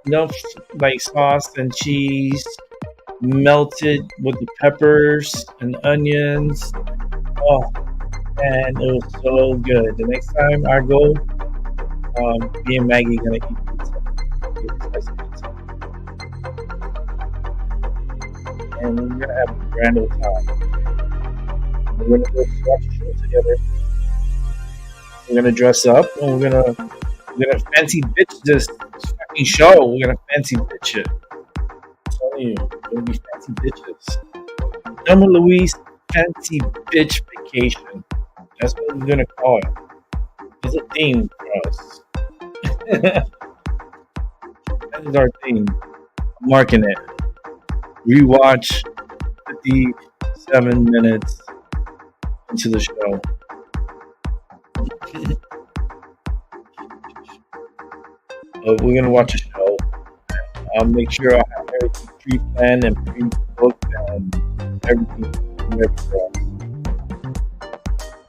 enough sauce and cheese, melted with the peppers and onions. Oh, and it was so good. The next time I go, me and Maggie gonna eat pizza. Spicy pizza. And we're gonna have a grand old time. We're gonna go watch a show together. We're gonna dress up and we're gonna fancy bitch this fucking show. We're gonna fancy bitch it. I'm telling you, we're gonna be fancy bitches. Thelma Louise Fancy bitch vacation. That's what we're gonna call it. It's a theme for us. That is our theme. I'm marking it. Rewatch 57 minutes into the show. We're gonna watch a show. I'll make sure I have everything pre-planned and pre-booked and everything ready for us.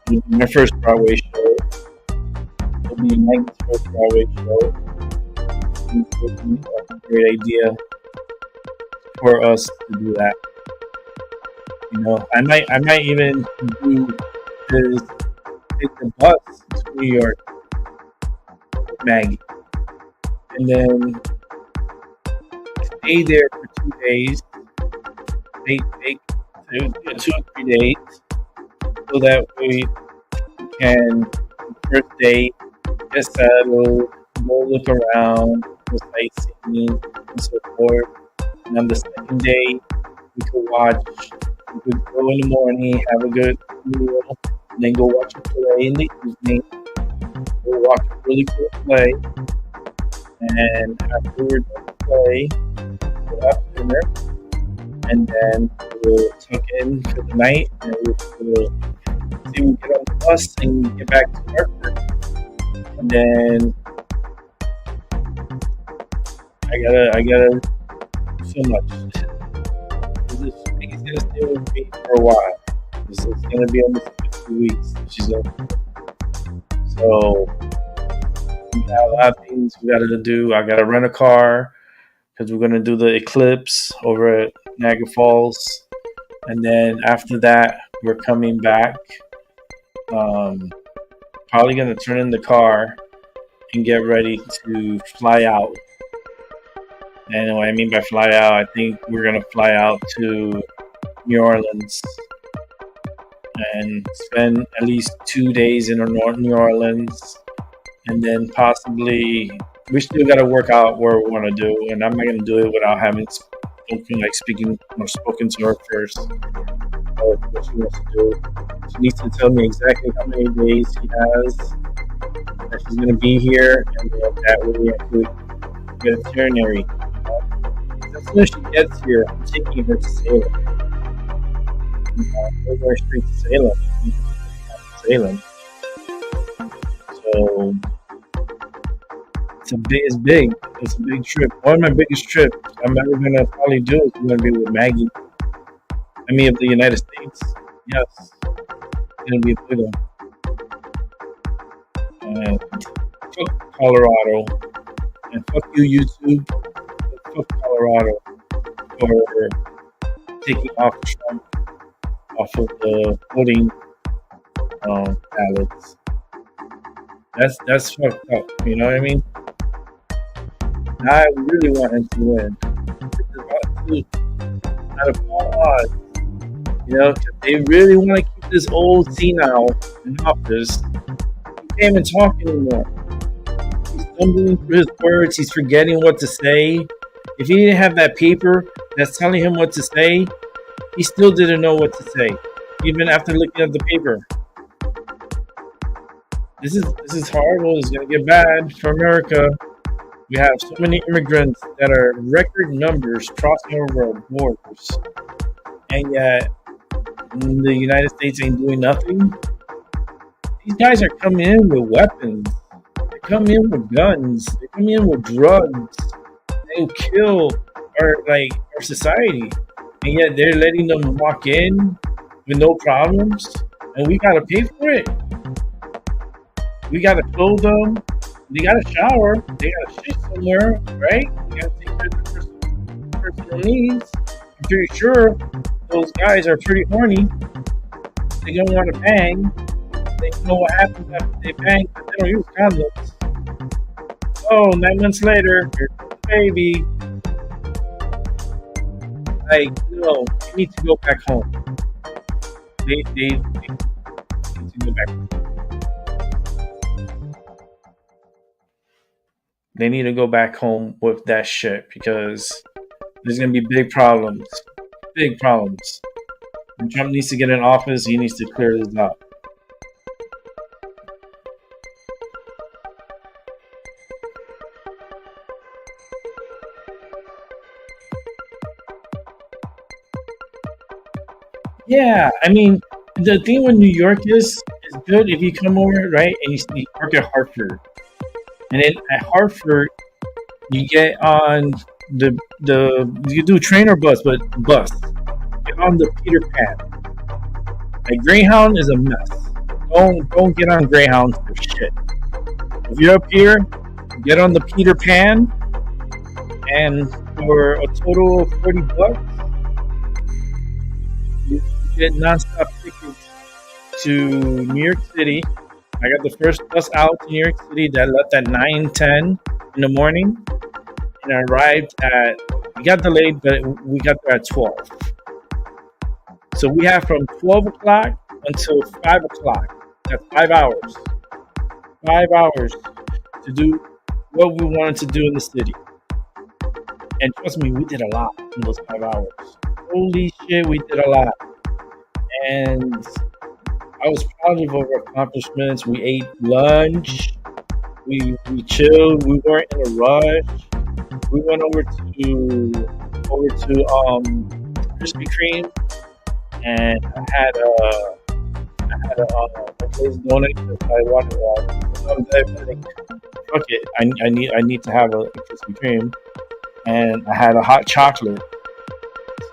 It'll be my first Broadway show. It'll be Mike's first Broadway show. It'll be a great idea for us to do that. You know, I might even do is take the bus to New York with Maggie, and then stay there for 2 days. Take 2 or 3 days, so that we can first day get settled, go look around, go sightseeing, and so forth. And on the second day, we could watch. We could go in the morning, have a good meal, and then go watch a play in the evening. Go watch a really cool play, and after we're done the play, we'll have dinner, and then we'll tuck in for the night, and we'll see we get on the bus and get back to Hartford. And then I gotta do so much. He's gonna stay with me for a while. It's gonna be almost 2 weeks. She's over. So we got a lot of things we gotta do. I gotta rent a car because we're gonna do the eclipse over at Niagara Falls, and then after that we're coming back. Probably gonna turn in the car and get ready to fly out. And what I mean by fly out, I think we're gonna fly out to New Orleans and spend at least 2 days in New Orleans, and then possibly we still gotta work out what we want to do, and I'm not gonna do it without having spoken to her first. What she wants to do. She needs to tell me exactly how many days she has that she's gonna be here, and then that way I could get a itinerary. As soon as she gets here, I'm taking her to Salem. We're going straight to Salem. So it's big. It's a big trip. One of my biggest trips I'm ever gonna probably do is gonna be with Maggie. I mean, of the United States. Yes, it's gonna be a big one. And fuck Colorado, and fuck you, YouTube. Fuck Colorado for taking off Trump off of the voting ballots. That's fucked up. You know what I mean? I really want him to win. Out of all odds, you know, if they really want to keep this old senile in office, he can't even talk anymore. He's stumbling through his words. He's forgetting what to say. If he didn't have that paper that's telling him what to say, he still didn't know what to say, even after looking at the paper. This is horrible. It's gonna get bad for America. We have so many immigrants that are record numbers crossing over our borders, and yet the United States ain't doing nothing. These guys are coming in with weapons. They're coming in with guns. They're coming in with drugs. They will kill our society, and yet they're letting them walk in with no problems, and we gotta pay for it. We gotta clothe them. They gotta shower. They gotta shit somewhere, right? We gotta take care of their personal needs. I'm pretty sure those guys are pretty horny. They don't want to bang. They know what happens after they bang, but they don't use condoms. Oh, 9 months later, here's the baby. No, they need to go back home. They need to go back home. They need to go back home with that shit, because there's gonna be big problems. Big problems. When Trump needs to get in office, he needs to clear this up. Yeah, I mean, the thing with New York is good if you come over, right, and you park at Hartford. And then at Hartford, you get on the you do train or bus, but bus. Get on the Peter Pan. Like Greyhound is a mess. Don't get on Greyhound for shit. If you're up here, get on the Peter Pan, and for a total of $40, you get nonstop tickets to New York City. I got the first bus out to New York City that left at 9:10 in the morning, and I arrived at. We got delayed, but we got there at 12. So we have from 12 o'clock until 5 o'clock. That's 5 hours. 5 hours to do what we wanted to do in the city. And trust me, we did a lot in those 5 hours. Holy shit, we did a lot. And I was proud of our accomplishments. We ate lunch. We chilled. We weren't in a rush. We went over to Krispy Kreme, and I had a glazed donut because I wanted one. Fuck it, I need to have a Krispy Kreme, and I had a hot chocolate.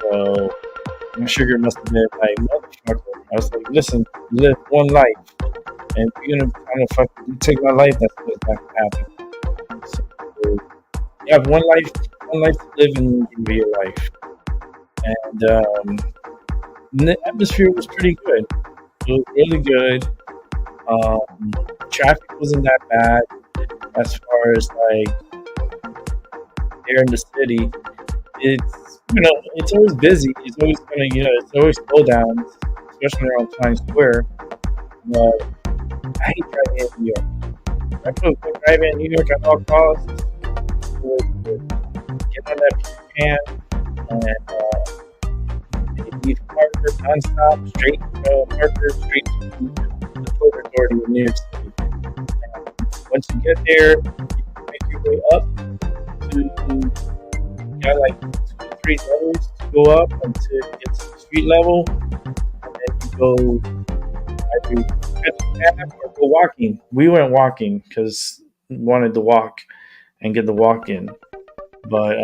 So my sugar must have been like motherfucker. I was like, listen, live one life, and if you're gonna kind of fucking take my life, that's what's not gonna happen. So you have one life to live, and give your life. And the atmosphere was pretty good. It was really good. Traffic wasn't that bad as far as like here in the city. It's always busy. It's always it's always slow down, especially around Times Square. But I hate driving in New York. I put driving in New York at all costs. Get on that pan and leave Hartford nonstop, straight Hartford, straight to the Port Authority of New York City. And once you get there, you make your way up to you got like 2 or 3 levels to go up until you get to the street level, and then you go either get the cab or go walking. We went walking because we wanted to walk and get the walk in, but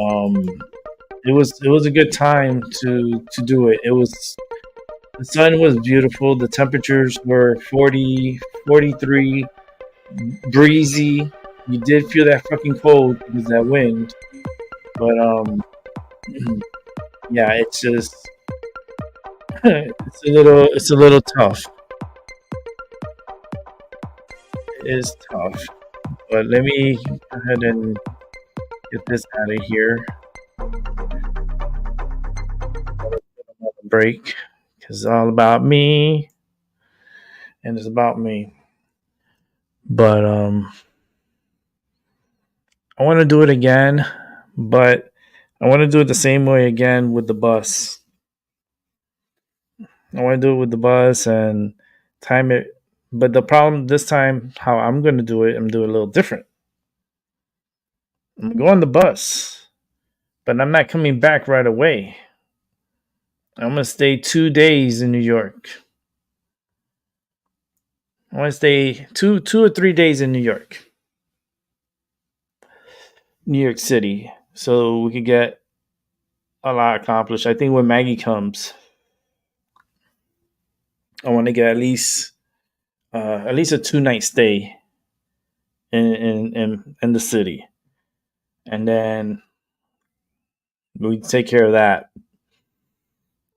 it was a good time to do it. The sun was beautiful. The temperatures were 40, 43, breezy. You did feel that fucking cold because of that wind, but yeah, it's just it's a little tough. It is tough, but let me go ahead and get this out of here. Break, because it's all about me, and it's about me. But I want to do it again, but I want to do it the same way again with the bus. I want to do it with the bus and time it. But the problem this time, how I'm going to do it, I'm doing it a little different. I'm going on the bus, but I'm not coming back right away. I'm going to stay 2 days in New York. I want to stay two or 3 days in New York City, so we could get a lot accomplished. I think when Maggie comes, I want to get at least a 2-night stay in the city, and then we take care of that.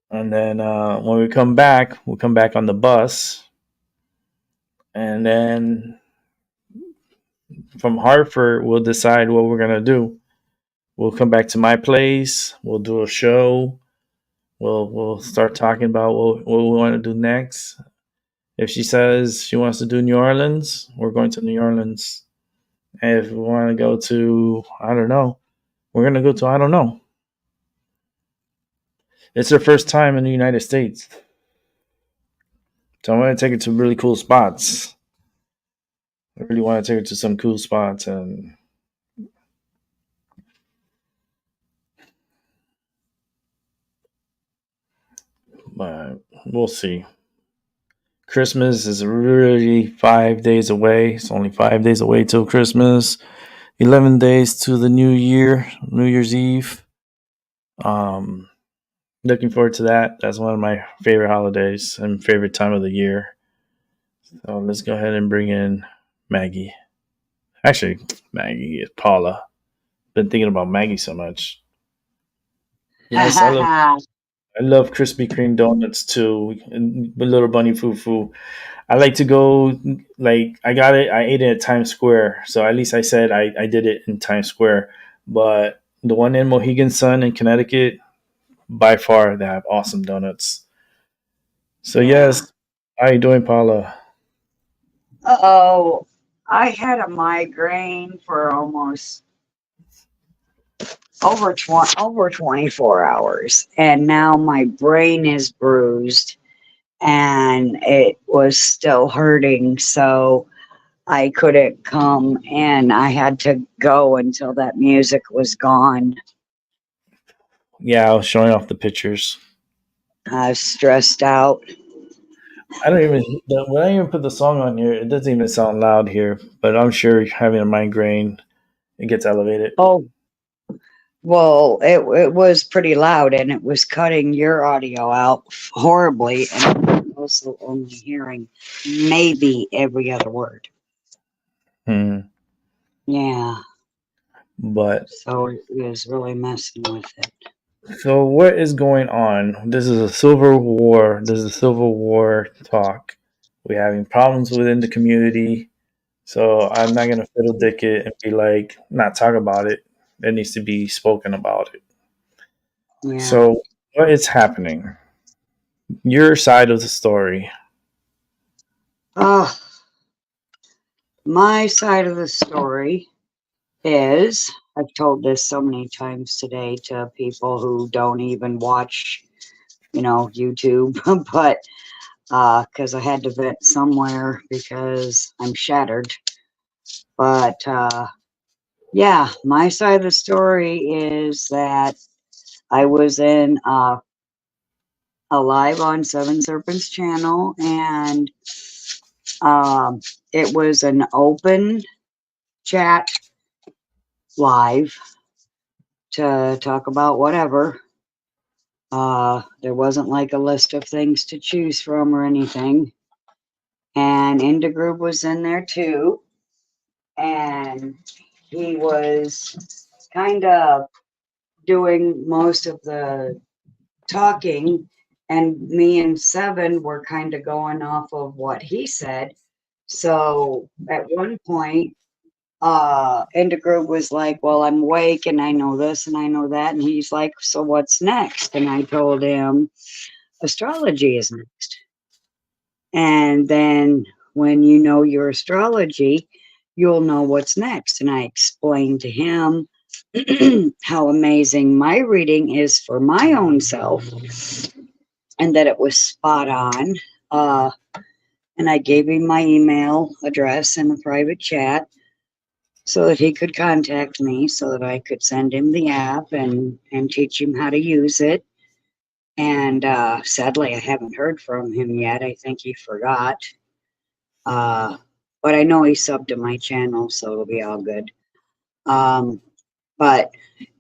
And then when we come back, we'll come back on the bus, and then from Hartford, we'll decide what we're gonna do. We'll come back to my place. We'll do a show. We'll start talking about what we want to do next. If she says she wants to do New Orleans, we're going to New Orleans. And if we want to go to, I don't know, we're going to go to, I don't know. It's her first time in the United States. So I want to take her to really cool spots. I really want to take her to some cool spots, and but we'll see. Christmas is really 5 days away. It's only 5 days away till Christmas. 11 days to the New Year, New Year's Eve. Um, Looking forward to that. That's one of my favorite holidays and favorite time of the year. So let's go ahead and bring in Maggie. Actually, Maggie is Paula. Been thinking about Maggie so much. Yes, I love Krispy Kreme donuts too. And Little Bunny Fufu. I like to go, like, I got it. I ate it at Times Square. So at least I said I did it in Times Square. But the one in Mohegan Sun in Connecticut, by far, they have awesome donuts. So, yes, how you doing, Paula? Oh, I had a migraine for almost over 24 hours, and now my brain is bruised and it was still hurting, so I couldn't come, and I had to go until that music was gone. Yeah, I was showing off the pictures. I was stressed out. I don't even, when I even put the song on here, it doesn't even sound loud here, but I'm sure having a migraine, it gets elevated. Oh, well, it was pretty loud, and it was cutting your audio out horribly, and I'm also only hearing maybe every other word. Hmm. Yeah, But so it was really messing with it. so what is going on? This is a civil war. This is a civil war talk. We're having problems within the community. So I'm not gonna fiddle dick it and be like, not talk about it. It needs to be spoken about it. Yeah. So what is happening? Your side of the story. My side of the story is, I've told this so many times today to people who don't even watch, YouTube, but because I had to vent somewhere because I'm shattered. But yeah, my side of the story is that I was in a live on Seven Serpents channel, and it was an open chat live to talk about whatever. There wasn't like a list of things to choose from or anything. And Indagroup was in there too. And he was kind of doing most of the talking. And me and Seven were kind of going off of what he said. So at one point, Indagroup was like, well, I'm awake and I know this and I know that. And he's like, so what's next? And I told him astrology is next. And then when you know your astrology, you'll know what's next. And I explained to him how amazing my reading is for my own self and that it was spot on. And I gave him my email address in the private chat so that he could contact me so that I could send him the app and teach him how to use it. And sadly, I haven't heard from him yet. I think he forgot. But I know he subbed to my channel, so it'll be all good. But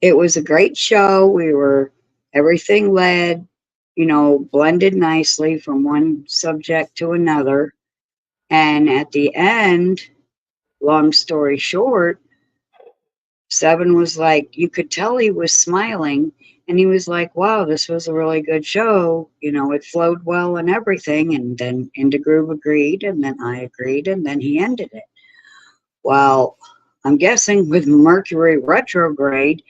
it was a great show. Everything led, blended nicely from one subject to another. And at the end, long story short, Seven was like, you could tell he was smiling, and he was like, wow, this was a really good show. It flowed well and everything. And then Indagroup agreed, and then I agreed, and then he ended it. Well, I'm guessing with Mercury retrograde,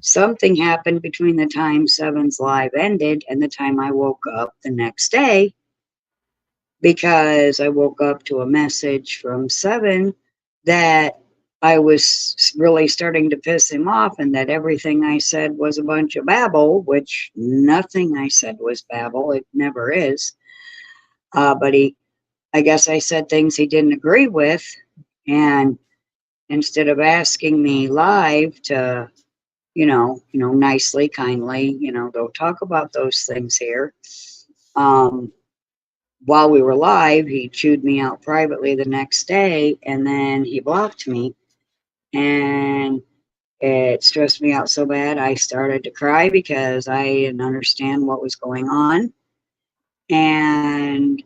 something happened between the time Seven's live ended and the time I woke up the next day, because I woke up to a message from Seven that I was really starting to piss him off and that everything I said was a bunch of babble, which nothing I said was babble. It never is. But I guess I said things he didn't agree with. And instead of asking me live to, nicely, kindly, don't talk about those things here. While we were live, he chewed me out privately the next day, and then he blocked me. And it stressed me out so bad, I started to cry because I didn't understand what was going on. And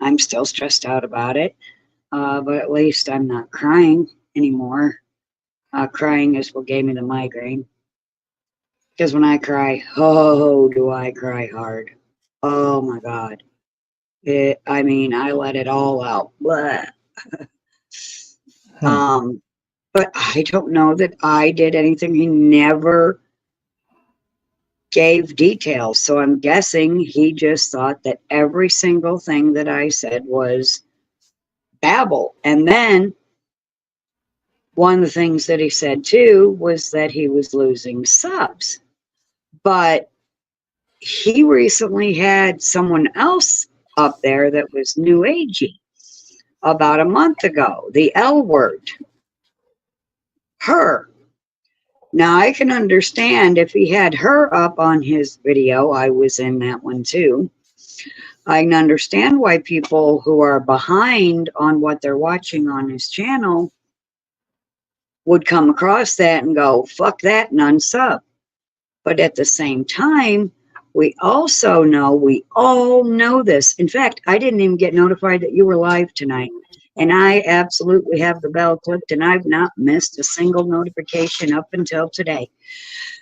I'm still stressed out about it. But at least I'm not crying anymore. Crying is what gave me the migraine. Because when I cry, oh, do I cry hard. Oh my God. I let it all out. Blah. But I don't know that I did anything. He never gave details. So I'm guessing he just thought that every single thing that I said was babble. And then one of the things that he said too was that he was losing subs. But he recently had someone else up there that was new agey about a month ago, the L word. Her. Now I can understand if he had her up on his video, I was in that one too. I can understand why people who are behind on what they're watching on his channel would come across that and go, fuck that and unsub. But at the same time, we all know this. In fact, I didn't even get notified that you were live tonight. And I absolutely have the bell clicked, and I've not missed a single notification up until today.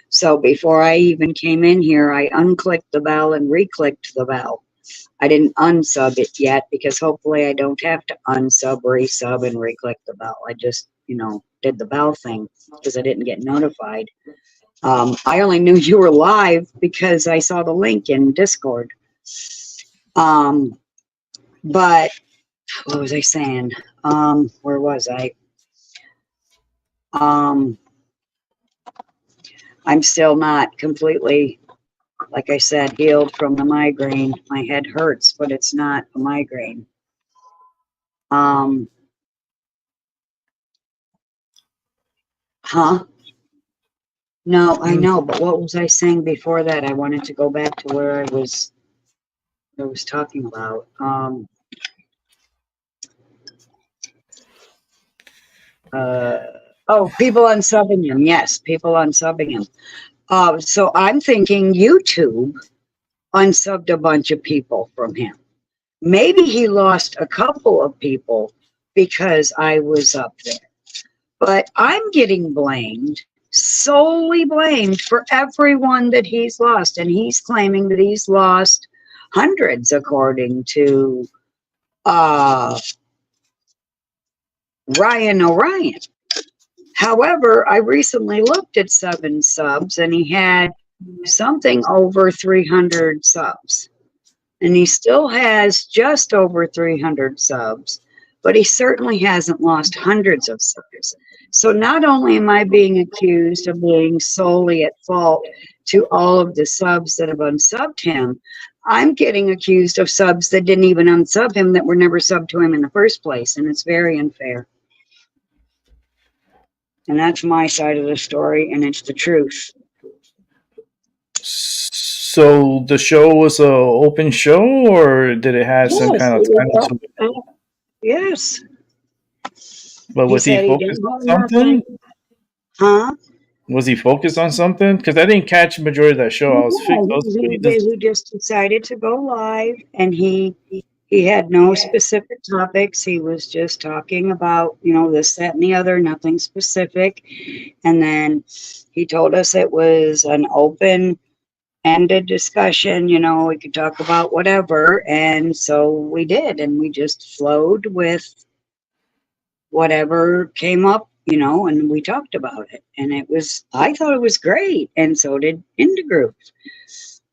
So before I even came in here, I unclicked the bell and re-clicked the bell. I didn't unsub it yet because hopefully I don't have to unsub, resub, and re-click the bell. I just, did the bell thing because I didn't get notified. I only knew you were live because I saw the link in Discord. But what was I saying? Where was I? I'm still not completely, like I said, healed from the migraine. My head hurts, but it's not a migraine. No, I know, but what was I saying before that? I wanted to go back to where I was talking about. People unsubbing him. Yes, people unsubbing him. So I'm thinking YouTube unsubbed a bunch of people from him. Maybe he lost a couple of people because I was up there. But I'm getting blamed, solely blamed for everyone that he's lost. And he's claiming that he's lost hundreds, according to Ryan Orion. However, I recently looked at 7 subs and he had something over 300 subs. And he still has just over 300 subs, but he certainly hasn't lost hundreds of subs. So not only am I being accused of being solely at fault to all of the subs that have unsubbed him, I'm getting accused of subs that didn't even unsub him, that were never subbed to him in the first place. And it's very unfair. And that's my side of the story, and it's the truth. So the show was an open show, or did it have some kind of time to it? Yes. But was he focused on something? Huh? Was he focused on something? Because I didn't catch the majority of that show. He just decided to go live, and he had no specific topics. He was just talking about, this, that, and the other, nothing specific. And then he told us it was an open-ended discussion. We could talk about whatever. And so we did, and we just flowed with whatever came up, and we talked about it. And I thought it was great. And so did Indie Group.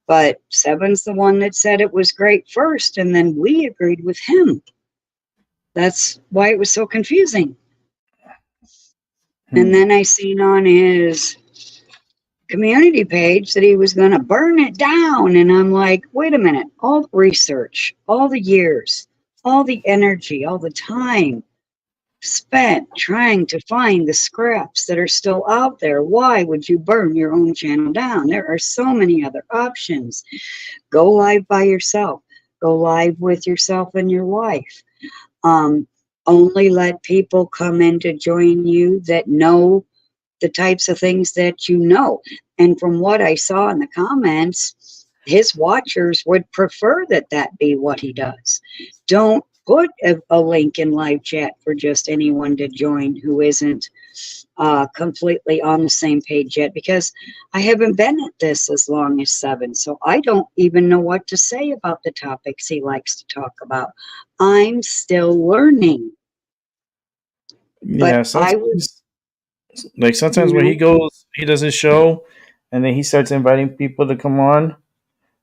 But Seven's the one that said it was great first, and then we agreed with him. That's why it was so confusing. And then I seen on his community page that he was going to burn it down. And I'm like, wait a minute, all the research, all the years, all the energy, all the time spent trying to find the scraps that are still out there. Why would you burn your own channel down? There are so many other options. Go live by yourself, go live with yourself and your wife. Only let people come in to join you that know the types of things that you know. And from what I saw in the comments, his watchers would prefer that that be what he does. Don't put a link in live chat for just anyone to join who isn't completely on the same page yet, because I haven't been at this as long as 7, so I don't even know what to say about the topics he likes to talk about. I'm still learning. Yeah, But I was, sometimes when he goes, he does his show, and then he starts inviting people to come on.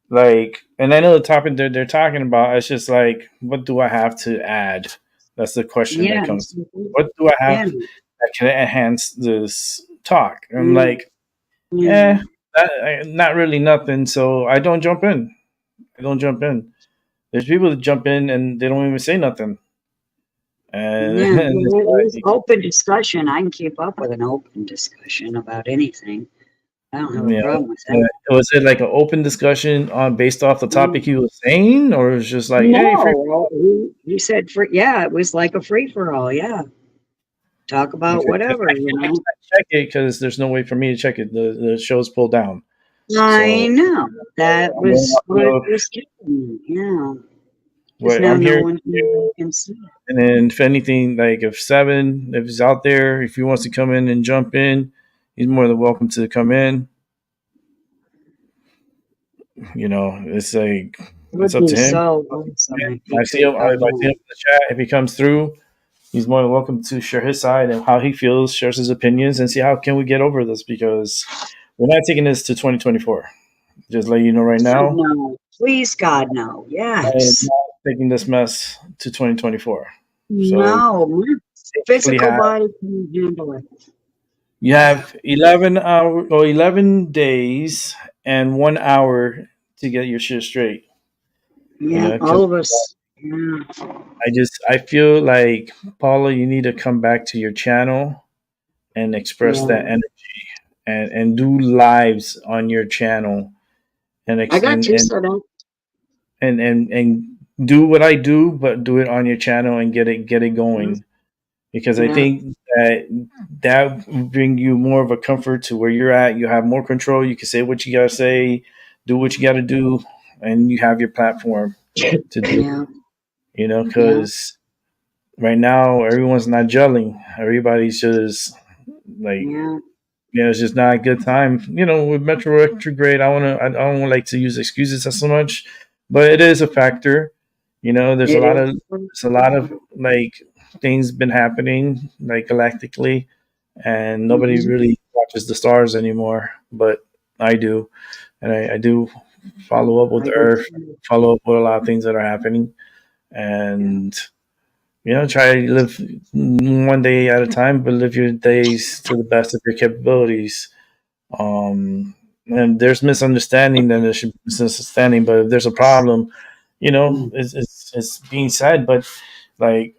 Like, and I know the topic they're talking about. It's just like, what do I have to add? That's the question that comes. What do I yeah, have that can enhance this talk? And I'm Mm. like, yeah. not really nothing. So I don't jump in. There's people that jump in and they don't even say nothing. And, Yeah, and it's there's like, open discussion. I can keep up with an open discussion about anything. I don't have a yeah. problem with that. Was it like an open discussion on based off the topic he was saying, or it was just like, hey, No, he said for yeah, it was like a free for all. Yeah, talk about whatever, I can't check it because there's no way for me to check it. The show's pulled down. I So know that I'm going was off what of was getting. Yeah, because what now I'm no hearing, one can see it. and then if anything, like if he's out there, if he wants to come in and jump in, he's more than welcome to come in. It's like It it's would up be to him. so awesome if he I see him. could If come I see him in. in the chat, if he comes through, he's more than welcome to share his side and how he feels, shares his opinions, and see how can we get over this, because we're not taking this to 2024. Just let you know right God now, no, please God no. I am Yes, not taking this mess to 2024. So no. My basically, physical body can handle it. you have 11 days and 1 hour to get your shit straight. Yeah, 'Cause all of us. Yeah, I feel like, Paula, you need to come back to your channel and express that yeah. energy, and do lives on your channel, and I ex- got you set up. and do what I do, but do it on your channel and get it going, because I Yeah, think that will bring you more of a comfort to where you're at. You have more control. You can say what you gotta say, do what you gotta do, and you have your platform to do. yeah, yeah, Because right now everyone's not gelling. Everybody's just like, yeah. it's just not a good time. With Metro retrograde, I don't like to use excuses so much, but it is a factor. There's a It lot is. of like things been happening like galactically, and nobody Mhm. really watches the stars anymore. But I do, and I do follow up with I the do Earth, too. follow up with a lot of things that are happening, Yeah, and try to live one day at a time, but live your days to the best of your capabilities. And there's misunderstanding, then there should be misunderstanding. But if there's a problem, mm, it's being said. But like,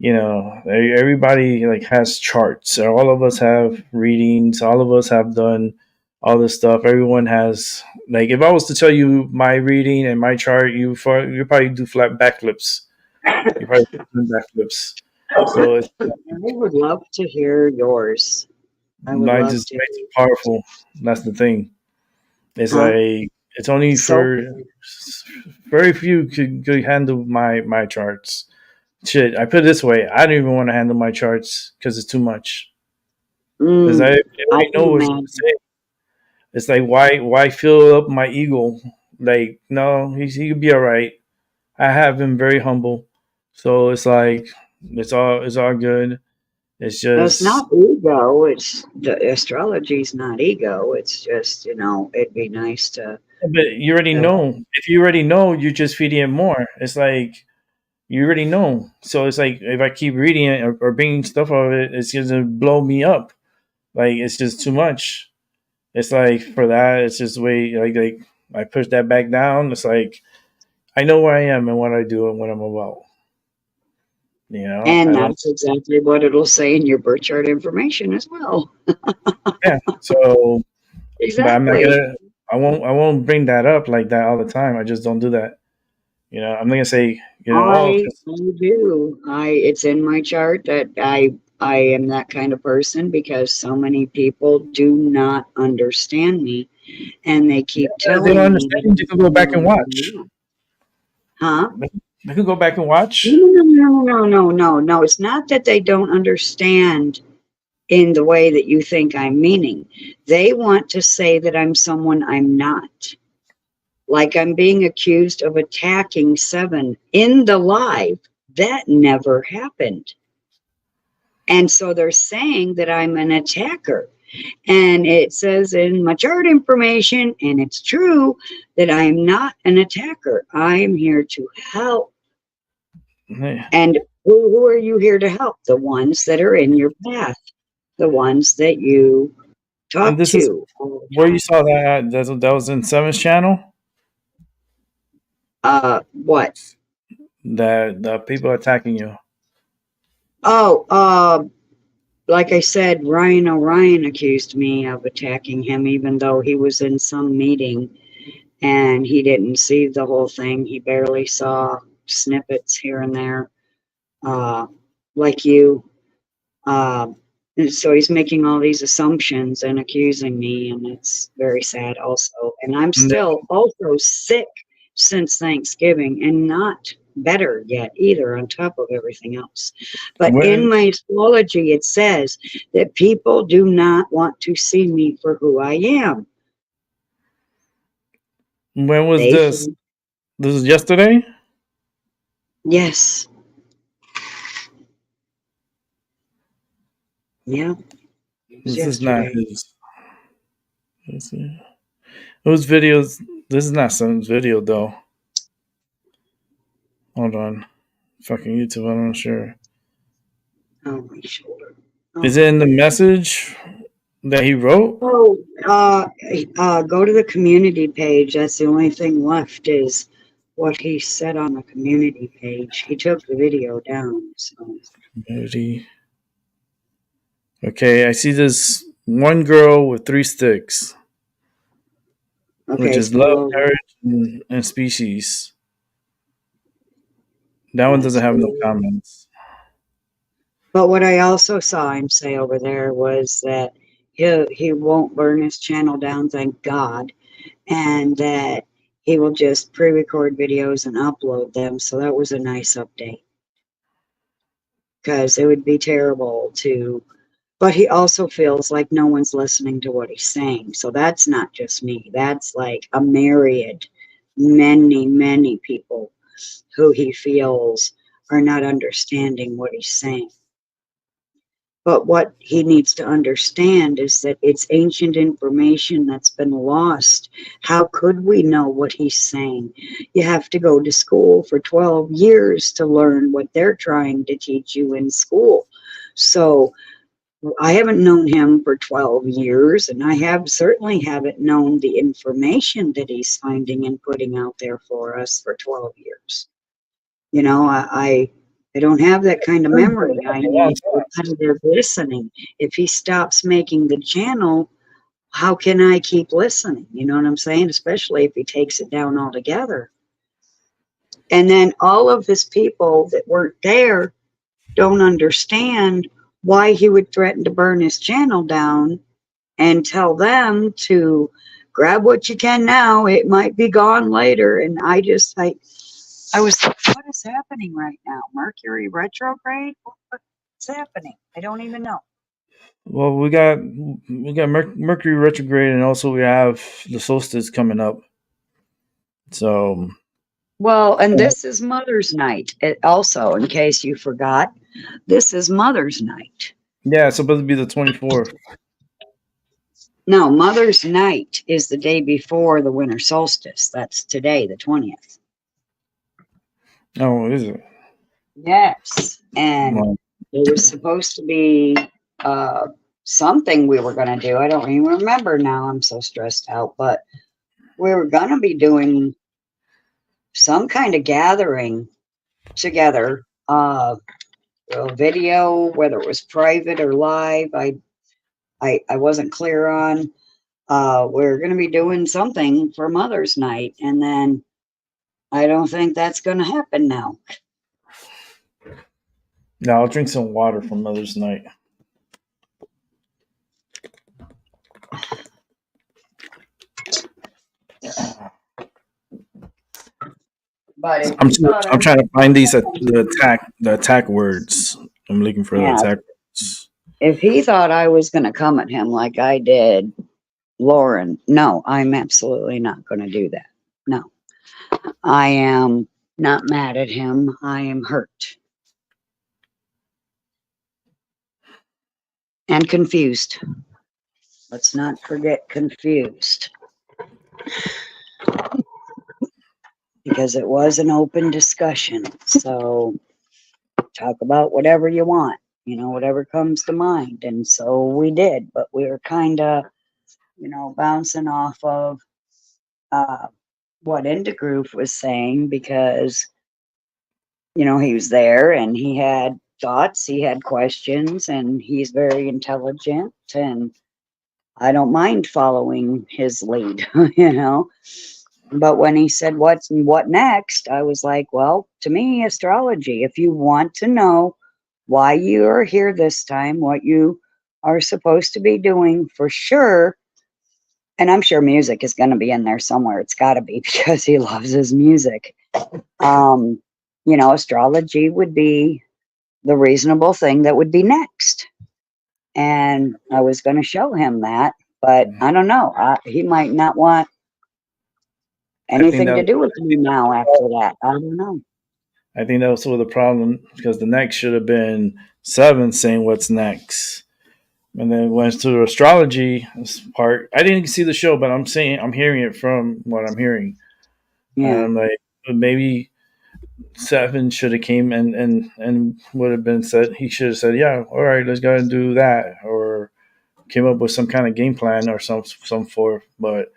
everybody like has charts. All of us have readings. All of us have done all this stuff. Everyone has, like, if I was to tell you my reading and my chart, you probably do flat backflips. You probably do backflips. So it's I would love to hear yours. I would not love just to makes hear it powerful. That's the thing. It's Huh? like it's only So, for very few could handle my charts. Shit, I put it this way: I don't even want to handle my charts because it's too much. Because I I already can know what it's going to imagine. say. It's like, why fill up my ego? Like, no, he could be all right. I have him very humble, so it's like it's all good. It's It's just, not ego. It's the astrology's not ego. It's just, it'd be nice but you already to know. If you already know, you're just feeding it more. It's like you already know. So it's like if I keep reading it or bringing stuff of it, it's gonna blow me up. Like it's just too much. it's like for that, it's just way like I push that back down. It's like I know where I am and what I do and what I'm about. You know, And I don't. that's exactly what it'll say in your birth chart information as well. Yeah. So, but I'm not Exactly. gonna. I won't bring that up like that all the time. I just don't do that. You know, I'm not gonna say. You know, oh, I do. It's in my chart that I am that kind of person because so many people do not understand me, and they keep they don't telling me that understand. You can go back and watch. I'm huh? They can go back and watch. No. It's not that they don't understand in the way that you think I'm meaning. They want to say that I'm someone I'm not. Like I'm being accused of attacking Seven in the live. That never happened. And so they're saying that I'm an attacker. And it says in my chart information, and it's true, that I am not an attacker. I am here to help. Yeah. And who are you here to help? The ones that are in your path, the ones that you And talk this is to. where you saw that at. That was in Seven's channel. What? That the people attacking you. Oh, like I said, Ryan O'Ryan accused me of attacking him, even though he was in some meeting and he didn't see the whole thing. He barely saw snippets here and there, like you. And so he's making all these assumptions and accusing me, and it's very sad also. And I'm still also sick since Thanksgiving and not better yet either, on top of everything else. But in When my astrology, it says that people do not want to see me for who I am. when was They this? think, This is yesterday. yes, yeah, it was This is not yesterday. his. Let's see. Whose videos? This is not Seven's video though. Hold on. Fucking YouTube. I'm not sure. Oh, my shoulder. Is it in the message that he wrote? Oh, go to the community page. That's the only thing left is what he said on the community page. He took the video down. So Community. Okay, I see this one girl with 3 sticks, which okay, is love, below that. courage, and species. That one doesn't Yes. have no comments. But what I also saw him say over there was that he won't burn his channel down, thank God, and that he will just pre-record videos and upload them. So that was a nice update because it would be terrible to. But he also feels like no one's listening to what he's saying. So that's not just me. That's like a myriad, many people who he feels are not understanding what he's saying. But what he needs to understand is that it's ancient information that's been lost. How could we know what he's saying? You have to go to school for 12 years to learn what they're trying to teach you in school. So I haven't known him for 12 years, and I certainly haven't known the information that he's finding and putting out there for us for 12 years. You know, I don't have that kind of memory. I need repetitive listening. If he stops making the channel, how can I keep listening? You know what I'm saying? Especially if he takes it down altogether. And then all of his people that weren't there don't understand why he would threaten to burn his channel down and tell them to grab what you can now. It might be gone later. And I was like, what is happening right now? Mercury retrograde? What's happening? I don't even know. Well, we got Mercury retrograde, and also we have the solstice coming up. So, Well, and this is Mother's Night. Also, in case you forgot, this is Mother's Night. yeah, it's supposed to be the 24th. No, Mother's Night is the day before the winter solstice. That's today, the 20th. Oh, is it? Yes. And Well, it was supposed to be something we were going to do. I don't even remember now. I'm so stressed out, but we were going to be doing some kind of gathering together, a video, whether it was private or live. I wasn't clear on. We're going to be doing something for Mother's Night, and then I don't think that's going to happen now. No, I'll drink some water for Mother's Night. But if I'm he thought I I'm was trying to find these gonna the attack words. I'm looking for the Yeah. attack words. if he thought I was going to come at him like I did Lauren, no, I'm absolutely not going to do that. No, I am not mad at him. I am hurt and confused. Let's not forget confused. Because it was an open discussion. So talk about whatever you want, you know, whatever comes to mind. And so we did, but we were kind of, you know, bouncing off of what Indagroove was saying, because, you know, he was there and he had thoughts, he had questions, and he's very intelligent, and I don't mind following his lead, you know. But when he said, what next? I was like, well, to me, astrology, if you want to know why you are here this time, what you are supposed to be doing for sure, and I'm sure music is going to be in there somewhere. It's got to be, because he loves his music. You know, astrology would be the reasonable thing that would be next. And I was going to show him that, but I don't know. He might not want anything to do with me now after that. I don't know. I think that was sort of the problem, because the next should have been 7 saying what's next. And then went to the astrology part. I didn't see the show, but I'm hearing it from what I'm hearing. Yeah. And I'm like, maybe 7 should have came and would have been said. He should have said, yeah, all right, let's go and do that, or came up with some kind of game plan or some forth. But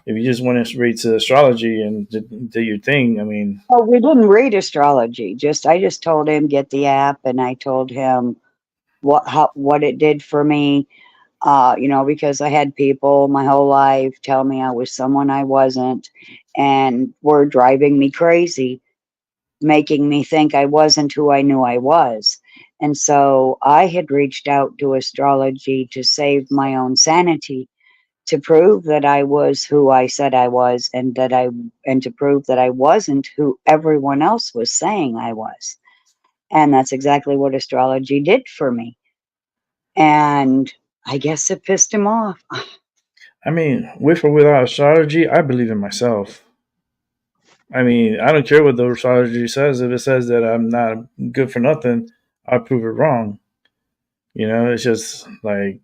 if you just went straight to astrology and did your thing, I mean, Oh, we didn't read astrology. I just told him get the app, and I told him what it did for me. You know, because I had people my whole life tell me I was someone I wasn't, and were driving me crazy, making me think I wasn't who I knew I was. And so I had reached out to astrology to save my own sanity, to prove that I was who I said I was, and to prove that I wasn't who everyone else was saying I was. And that's exactly what astrology did for me. And I guess it pissed him off. I mean, with or without astrology, I believe in myself. I mean, I don't care what the astrology says. If it says that I'm not good for nothing, I'll prove it wrong. You know, it's just like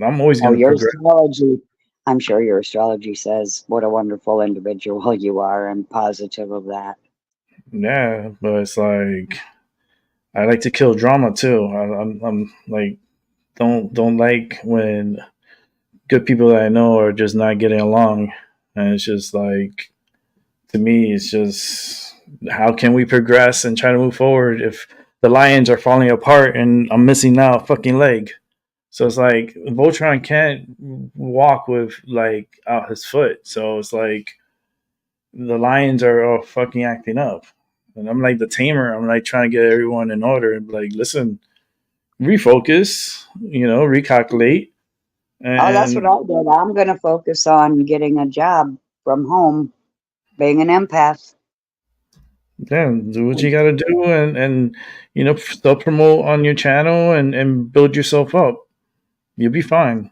I'm always Oh, going to your progress. astrology, I'm sure your astrology says what a wonderful individual you are. I'm positive of that. Yeah, but it's like I like to kill drama too. I'm like don't like when good people that I know are just not getting along, and it's just like, to me, it's just, how can we progress and try to move forward if the Lions are falling apart and I'm missing now a fucking leg? So it's like Voltron can't walk with like out his foot. So it's like the Lions are all fucking acting up. And I'm like the tamer. I'm like trying to get everyone in order and be like, listen, refocus, you know, recalculate. Oh, that's what And I did. I'm going to focus on getting a job from home, being an empath. yeah, do what you got to do, and you know, self promote on your channel and build yourself up. You'll be fine.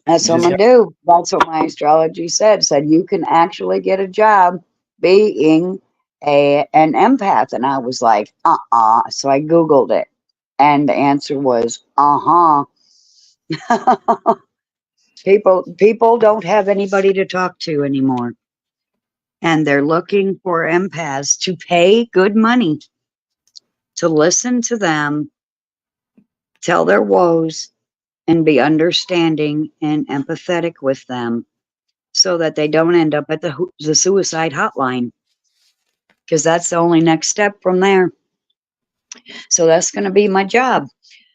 That's You what I'm just going to do. That's what my astrology said. Said you can actually get a job being an empath. And I was like, So I Googled it. And the answer was, People don't have anybody to talk to anymore. And they're looking for empaths to pay good money to listen to them tell their woes and be understanding and empathetic with them so that they don't end up at the suicide hotline, because that's the only next step from there. So that's going to be my job.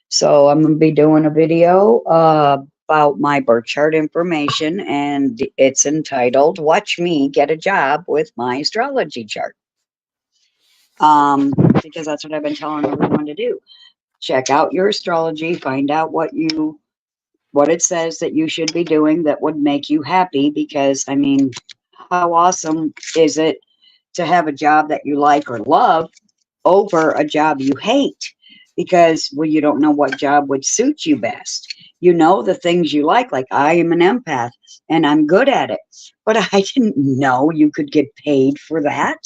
So I'm going to be doing a video about my birth chart information, and it's entitled "Watch Me Get a Job with My Astrology Chart." Because that's what I've been telling everyone to do. Check out your astrology, find out what it says that you should be doing that would make you happy. Because I mean, how awesome is it to have a job that you like or love over a job you hate? Because, well, you don't know what job would suit you best. You know the things you like I am an empath and I'm good at it, but I didn't know you could get paid for that.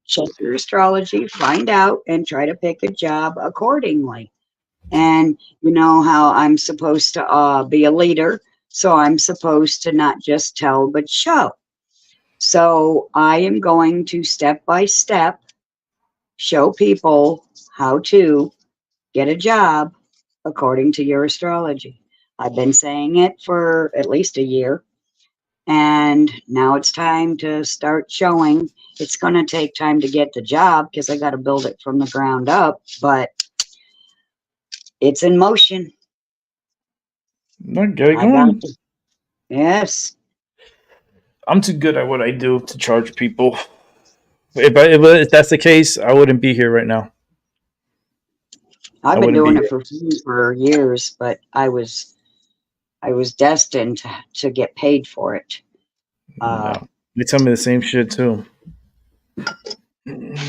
Check your astrology, find out, and try to pick a job accordingly. And you know how I'm supposed to be a leader, so I'm supposed to not just tell but show. So I am going to step by step show people how to get a job according to your astrology. I've been saying it for at least a year, and now it's time to start showing. It's going to take time to get the job because I got to build it from the ground up, but it's in motion. Not good. Yes. I'm too good at what I do to charge people. If that's the case, I wouldn't be here right now. I've been doing it for years, but I was destined to get paid for it. No. They tell me the same shit too.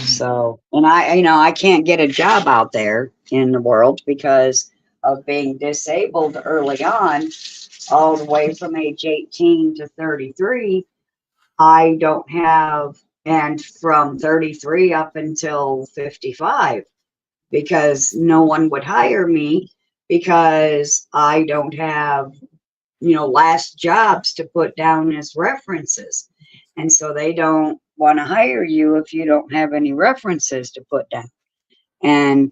So, and I can't get a job out there in the world because of being disabled early on, all the way from age 18 to 33. I don't have, and from 33 up until 55, because no one would hire me because I don't have, last jobs to put down as references. And so they don't want to hire you if you don't have any references to put down. And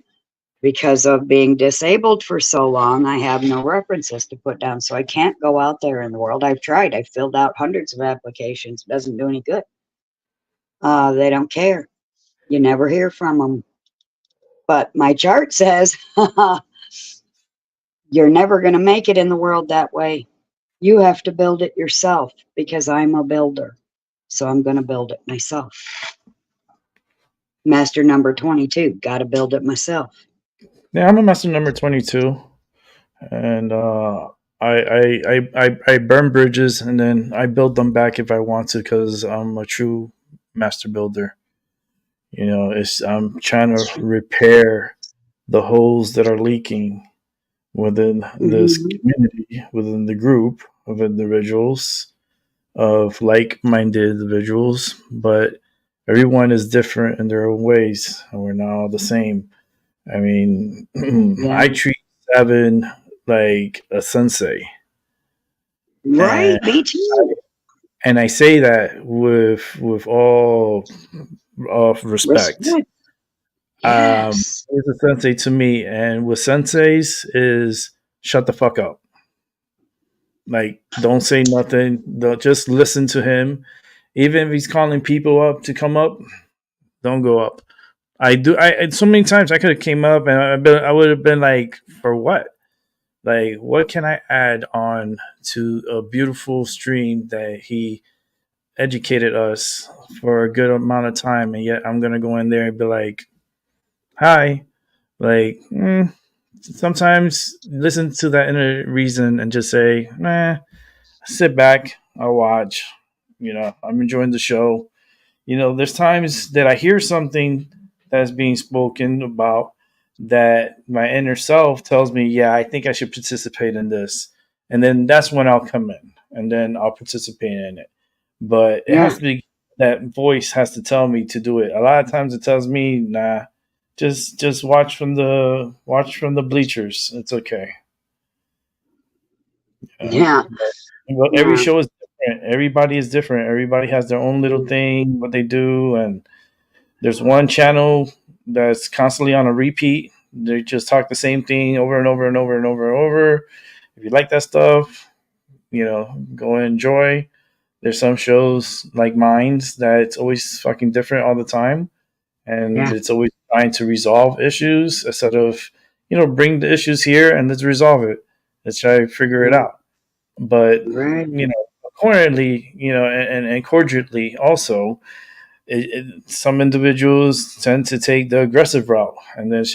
because of being disabled for so long, I have no references to put down. So I can't go out there in the world. I've tried. I've filled out hundreds of applications. It doesn't do any good. They don't care. You never hear from them. But my chart says you're never going to make it in the world that way. You have to build it yourself, because I'm a builder. So I'm going to build it myself. Master number 22. Got to build it myself. Yeah, I'm a master number 22. And I burn bridges and then I build them back if I want to, because I'm a true master builder. I'm trying to repair the holes that are leaking within this community, within the group of individuals, of like-minded individuals, but everyone is different in their own ways, and we're not all the same. I mean, I treat Seven like a sensei. Right, me too. And I say that with all of respect. Yes. He's a sensei to me, and with senseis is shut the fuck up. Like, don't say nothing. Just listen to him. Even if he's calling people up to come up, don't go up. So many times I could have came up and I would have been like, for what? Like, what can I add on to a beautiful stream that he educated us for a good amount of time, and yet I'm gonna go in there and be like, hi. Like, sometimes listen to that inner reason and just say, sit back, I'll watch. I'm enjoying the show. There's times that I hear something that's being spoken about that my inner self tells me, yeah, I think I should participate in this. And then that's when I'll come in and then I'll participate in it. But it has to be, that voice has to tell me to do it. A lot of times it tells me, nah, just watch from the bleachers. It's okay. Yeah. But every show is different. Everybody is different. Everybody has their own little thing, what they do. And there's one channel that's constantly on a repeat They just talk the same thing over and over and over and over and over. If you like that stuff, go and enjoy. There's some shows like Minds that it's always fucking different all the time, and Yeah. it's always trying to resolve issues instead of bring the issues here and let's resolve it. Let's try to figure it out. But Right. accordingly, and cordially also, some individuals tend to take the aggressive route, and it's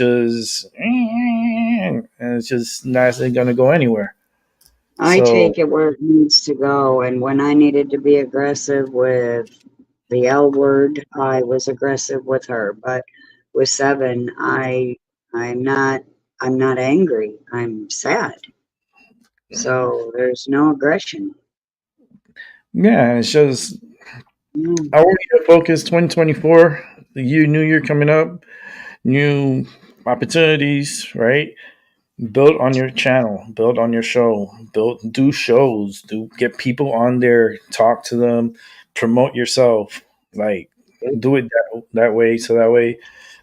just not going to go anywhere. I So take it where it needs to go. And when I needed to be aggressive with the L word, I was aggressive with her. But with Seven, I'm not angry. I'm sad. So there's no aggression. yeah, it's just Mm. I want you to focus 2024, the new year coming up, new opportunities, right? Build on your channel, build on your show, do shows, get people on there, talk to them, promote yourself, like do it that way. So that way,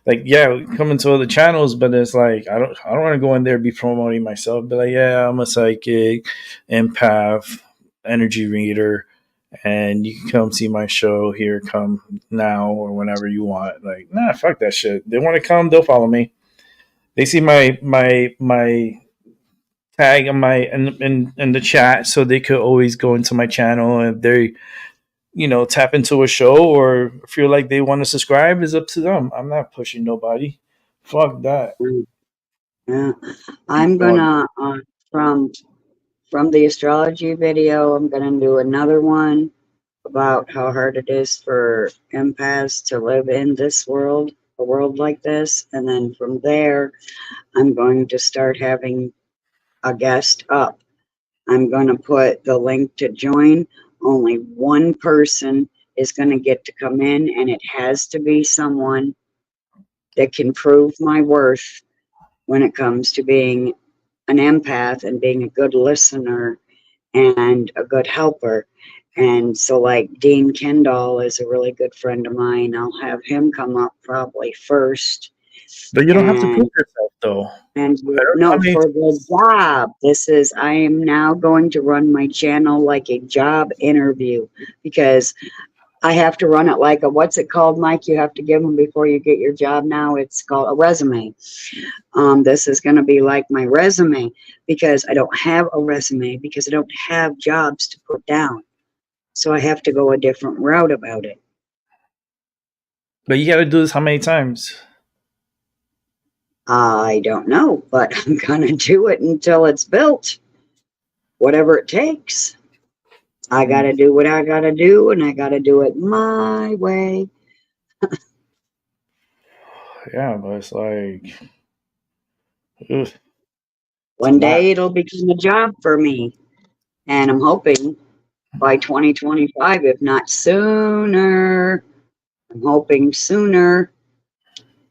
like, yeah, come into other channels, but it's like I don't want to go in there and be promoting myself. Be like, yeah, I'm a psychic, empath, energy reader, and you can come see my show here, come now or whenever you want. Like, nah, fuck that shit. They want to come, they'll follow me. They see my tag on my in the chat, so they could always go into my channel, and if they tap into a show or feel like they want to subscribe, is up to them. I'm not pushing nobody. Fuck that. Yeah. I'm Fuck. gonna from the astrology video, I'm gonna do another one about how hard it is for empaths to live in this world, a world like this. And then from there, I'm going to start having a guest up. I'm going to put the link to join. Only one person is going to get to come in, and it has to be someone that can prove my worth when it comes to being an empath and being a good listener and a good helper. And so, like, Dean Kendall is a really good friend of mine. I'll have him come up probably first. But you don't have to prove yourself, though. And I no, mean, for the job. I am now going to run my channel like a job interview, because I have to run it like a, what's it called, Mike? You have to give them before you get your job now. It's called a resume. This is going to be like my resume, because I don't have a resume, because I don't have jobs to put down. So I have to go a different route about it. But you got to do this how many times? I don't know, but I'm going to do it until it's built. Whatever it takes. I got to do what I got to do, and I got to do it my way. Yeah, but it's like, ugh. One day it'll become a job for me. And I'm hoping by 2025, if not sooner. I'm hoping sooner,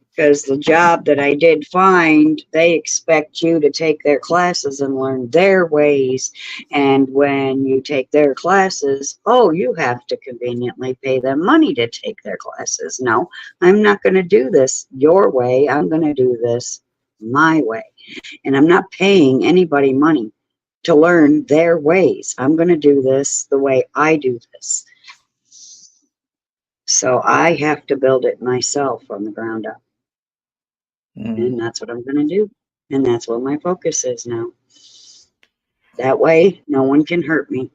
because the job that I did find, they expect you to take their classes and learn their ways. And when you take their classes, oh, you have to conveniently pay them money to take their classes. No, I'm not going to do this your way. I'm going to do this my way. And I'm not paying anybody money to learn their ways. I'm going to do this the way I do this. So I have to build it myself from the ground up. And that's what I'm going to do. And that's what my focus is now. That way, no one can hurt me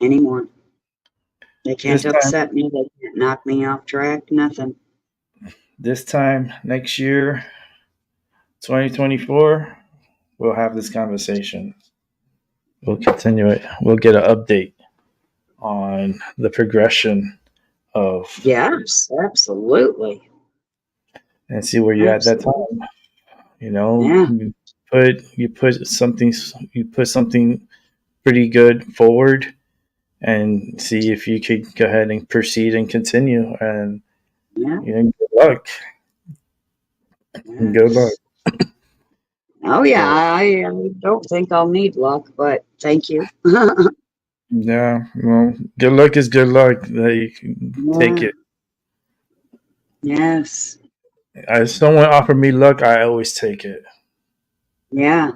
anymore. They can't upset me. They can't knock me off track. Nothing. This time next year, 2024, we'll have this conversation. We'll continue it. We'll get an update on the progression of. Yes, absolutely. And see where you're at that time. Yeah. You put something pretty good forward, and see if you could go ahead and proceed and continue. And good luck. Yeah. Good luck. Oh yeah, I don't think I'll need luck, but thank you. Yeah, well, good luck is good luck. You can take it. Yes. If someone offered me luck, I always take it. Yeah.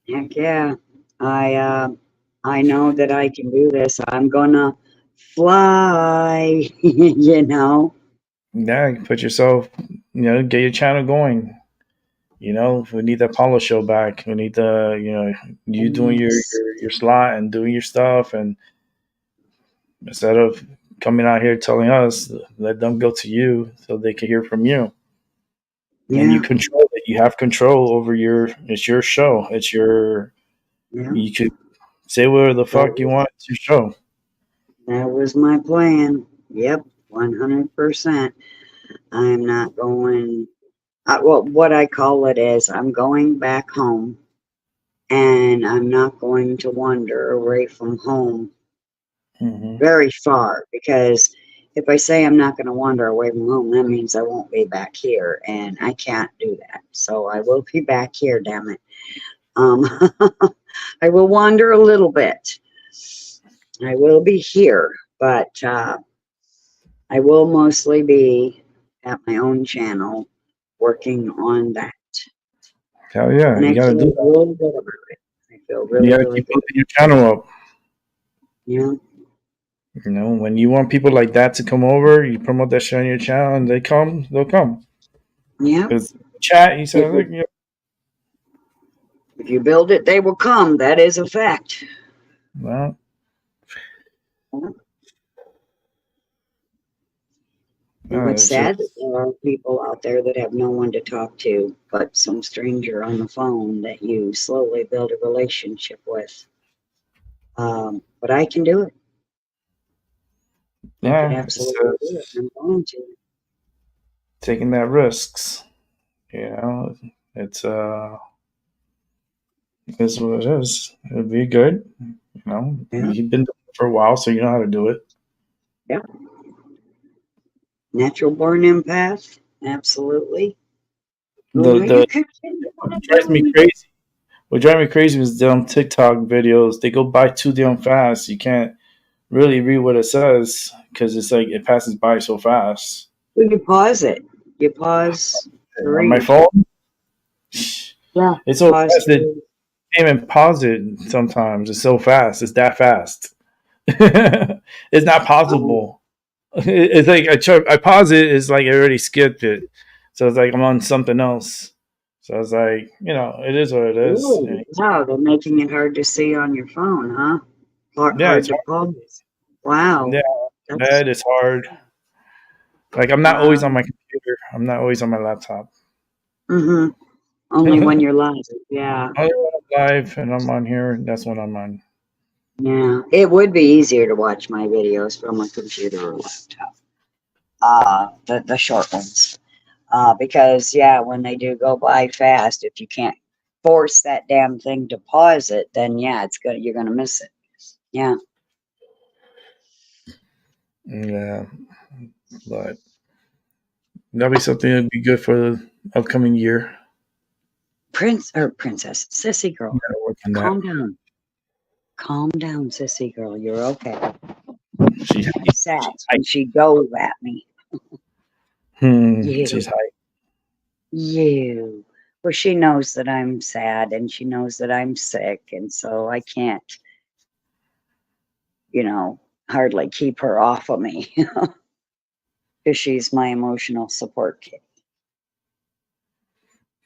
Heck yeah. I know that I can do this. I'm gonna fly, you know. Yeah, put yourself, get your channel going. We need the Apollo show back. We need you doing Yes. your slot and doing your stuff, and instead of coming out here telling us, let them go to you so they can hear from you. And you Yeah. control it. You have control over it's your show. Yeah. You could say whatever the That fuck you want. It's your show. was my plan. Yep. 100%. I'm not going, well, what I call it is I'm going back home, and I'm not going to wander away from home Hmm. very far, because if I say I'm not going to wander away from home, that means I won't be back here, and I can't do that. So I will be back here, damn it. Um, I will wander a little bit. I will be here, but I will mostly be at my own channel working on that. Hell yeah, And you I got to do feel that. really good about it. I feel You really, got to really keep good. building your channel up. Yeah. When you want people like that to come over, you promote that shit on your channel, and they'll come. Yeah. Because chat, he said, look, If you build it, they will come. That is a fact. well, It's it's sad that just, there are people out there that have no one to talk to but some stranger on the phone that you slowly build a relationship with. But I can do it. I can yeah, it's absolutely do it. I'm going to. taking that risks. It's is what it is. It'll be good. Yeah. You've been doing it for a while, so you know how to do it. Yeah. Natural born empath. Absolutely. Oh, The you the can what drives me crazy. What drives me crazy is them TikTok videos. They go by too damn fast. You can't really read what it says because it's like it passes by so fast. You pause it. You pause to On my read. phone, Yeah. it's so Pause fast to that read. I can't even pause it sometimes. It's so fast. It's that fast. It's not pausable. It's like I pause it. It's like I already skipped it. So it's like I'm on something else. So it's like, it is what it is. Really? Wow, they're making it hard to see on your phone, huh? Yeah, Hard it's to hard. pause. Wow. Yeah, That's that is hard. Like I'm not always on wow. my computer. I'm not always on my laptop. Mm-hmm. Only when you're live. Yeah. Only when I'm live and I'm on here, that's when I'm on. Yeah. It would be easier to watch my videos from a computer or laptop. The short ones. Because yeah, when they do go by fast, if you can't force that damn thing to pause it, then yeah, you're gonna miss it. Yeah. Yeah, but that'll be something that'd be good for the upcoming year. Princess, sissy girl, Gotta work on that. calm down. Calm down, sissy girl. You're okay. She, She's sad she's and she goes at me. You, She's hype. you. Well, she knows that I'm sad and she knows that I'm sick, and so I can't, hardly keep her off of me because she's my emotional support kit.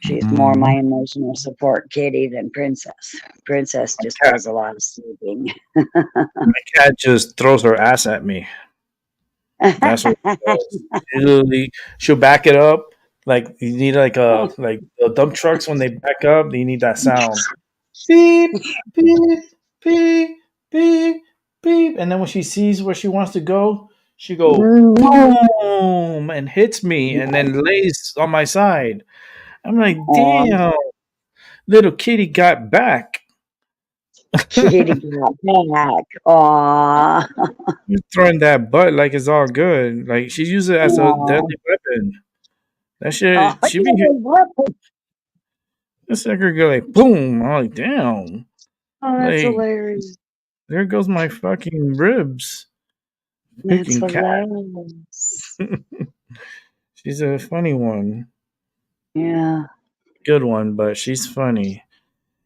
She's more my Mhm. emotional support kitty than Princess. Princess My just cat, does a lot of sleeping. my cat just throws her ass at me. That's what she does. She'll back it up. Like you need like the dump trucks when they back up, you need that sound. Beep, beep, beep, beep, beep. And then when she sees where she wants to go, she go boom and hits me and then lays on my side. I'm like, Aw, damn, little kitty got back. kitty got back. Aw. You're throwing that butt like it's all good. Like she uses it as a Aw. deadly weapon. That Oh, shit, she be yeah, what? this sucker go like boom. I'm like, damn. Oh, that's Like, hilarious. there goes my fucking ribs. That's Freaking cat. hilarious. She's a funny one. Yeah. Good one, but she's funny.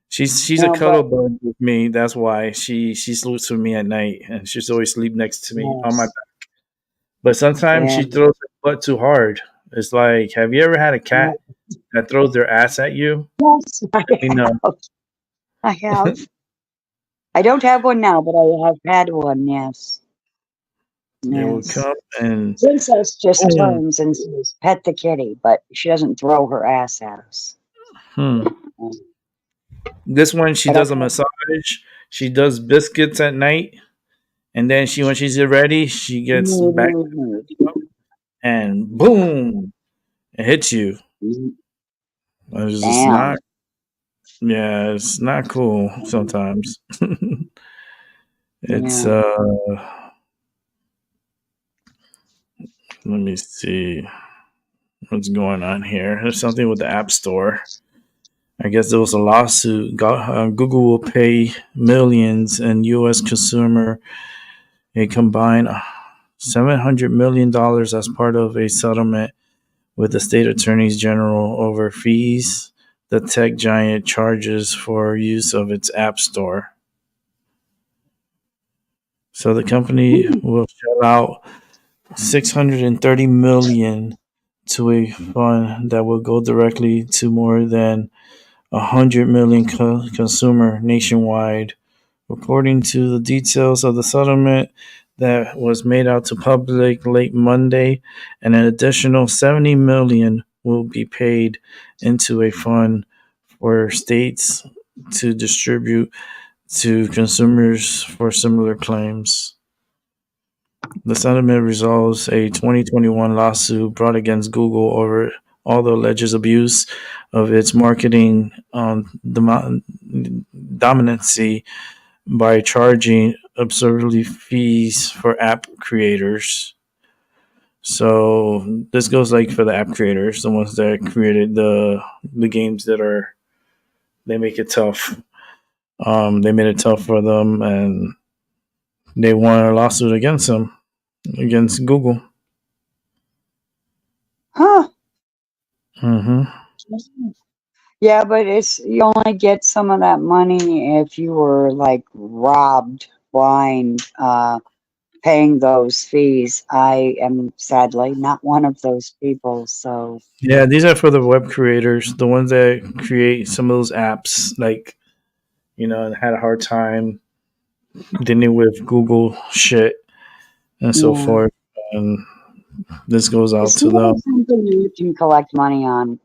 She's a No, cuddle but bud with me. That's why she sleeps with me at night, and she's always sleep next to me on my yes. back. But sometimes Yeah. she throws her butt too hard. It's like, have you ever had a Yeah. cat that throws their ass at you? Yes, Let me know. I have. I don't have one now, but I have had one. Yes. They will Yes. come and Princess just boom. turns and says, "Pet the kitty," but she doesn't throw her ass at us. Hmm. This one, she But I've does a had. massage. She does biscuits at night, and then when she's ready, she gets back and boom, it hits you. It's just Damn. not. Yeah, it's not cool sometimes. It's Yeah. let me see what's going on here. There's something with the App Store. I guess there was a lawsuit. Google will pay millions and U.S. consumer a combined $700 million as part of a settlement with the state attorneys general over fees the tech giant charges for use of its App Store. So the company will shell out $630 million to a fund that will go directly to more than 100 million consumer nationwide. According to the details of the settlement that was made out to public late Monday, and an additional 70 million will be paid into a fund for states to distribute to consumers for similar claims. The settlement resolves a 2021 lawsuit brought against Google over all the alleged abuse of its marketing dominancy by charging absurdly fees for app creators. So this goes like for the app creators, the ones that created the games that are they make it tough. They made it tough for them, and they won a lawsuit against them, against Google. Huh. Hmm. Yeah, but it's you only get some of that money if you were like robbed blind paying those fees. I am sadly not one of those people, so Yeah, these are for the web creators, the ones that create some of those apps, like and had a hard time dealing with Google shit and so yeah. forth. And this goes out It's to not them. something you can collect money on.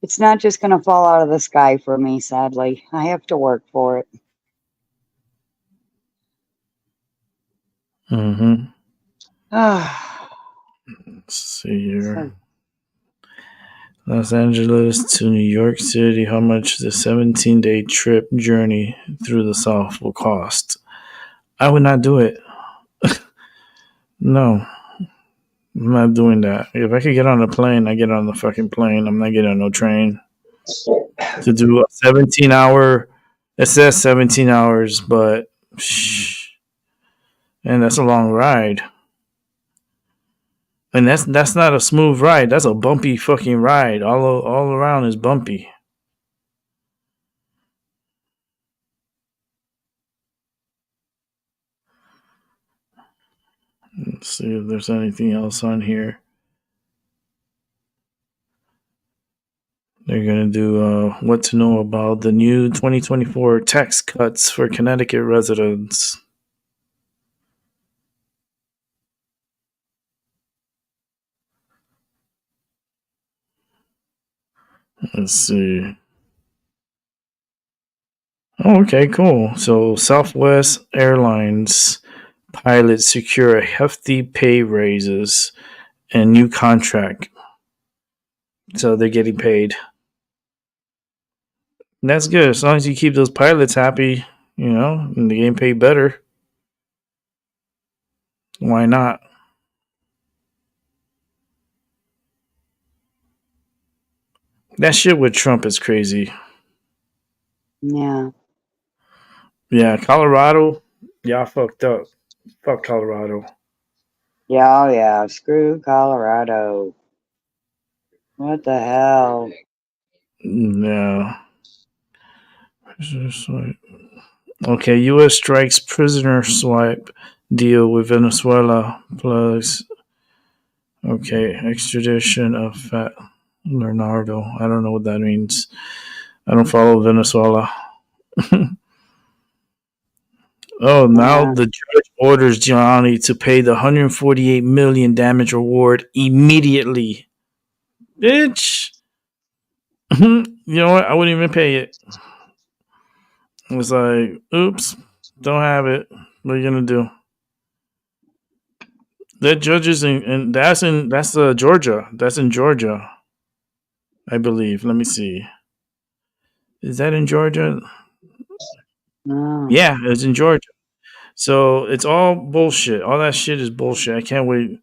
It's not just going to fall out of the sky for me, sadly. I have to work for it. Hmm. Ah, Let's see here. so Los Angeles to New York City, how much the 17-day trip journey through the South will cost. I would not do it. No, I'm not doing that. If I could get on a plane, I get on the fucking plane. I'm not getting on no train. To do a 17-hour, it says 17 hours, but and that's a long ride. And that's not a smooth ride. That's a bumpy fucking ride. All around is bumpy. Let's see if there's anything else on here. They're gonna do what to know about the new 2024 tax cuts for Connecticut residents. Let's see. Oh, okay, cool. So Southwest Airlines pilots secure a hefty pay raises and new contract. So they're getting paid. And that's good. As long as you keep those pilots happy, and they getting paid better. Why not? That shit with Trump is crazy. yeah. Yeah, Colorado, y'all fucked up. Fuck Colorado. Yeah, oh yeah. Screw Colorado. What the hell? Yeah. Okay, U.S. strikes prisoner swipe deal with Venezuela plus. Okay, extradition of Fat Leonardo. I don't know what that means. I don't follow Venezuela. Oh, now Yeah. the judge orders Giuliani to pay the 148 million damage award immediately. Bitch. You know what? I wouldn't even pay it. It was like, oops, don't have it. What are you gonna do? That judge is and that's Georgia. That's in Georgia, I believe. Let me see. Is that in Georgia? Oh. Yeah, it's in Georgia. So it's all bullshit. All that shit is bullshit. I can't wait.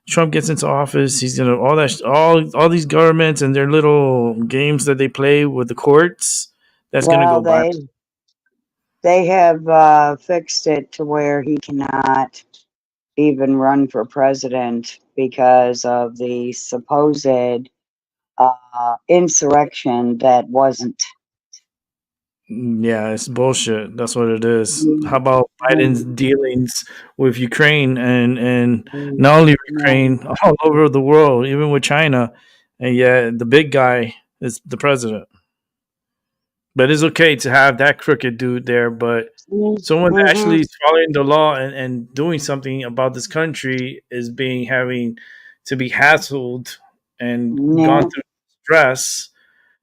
Trump gets into office. He's gonna all these governments and their little games that they play with the courts. That's gonna Well, go by. they have fixed it to where he cannot even run for president because of the supposed insurrection that wasn't. Yeah, it's bullshit. That's what it is. How Mm, about Biden's mm, dealings with Ukraine and mm, not only yeah, Ukraine, all over the world, even with China, and yet the big guy is the president. But it's okay to have that crooked dude there, but someone that mhm, actually is following the law and doing something about this country is being having to be hassled and gone yeah, through stress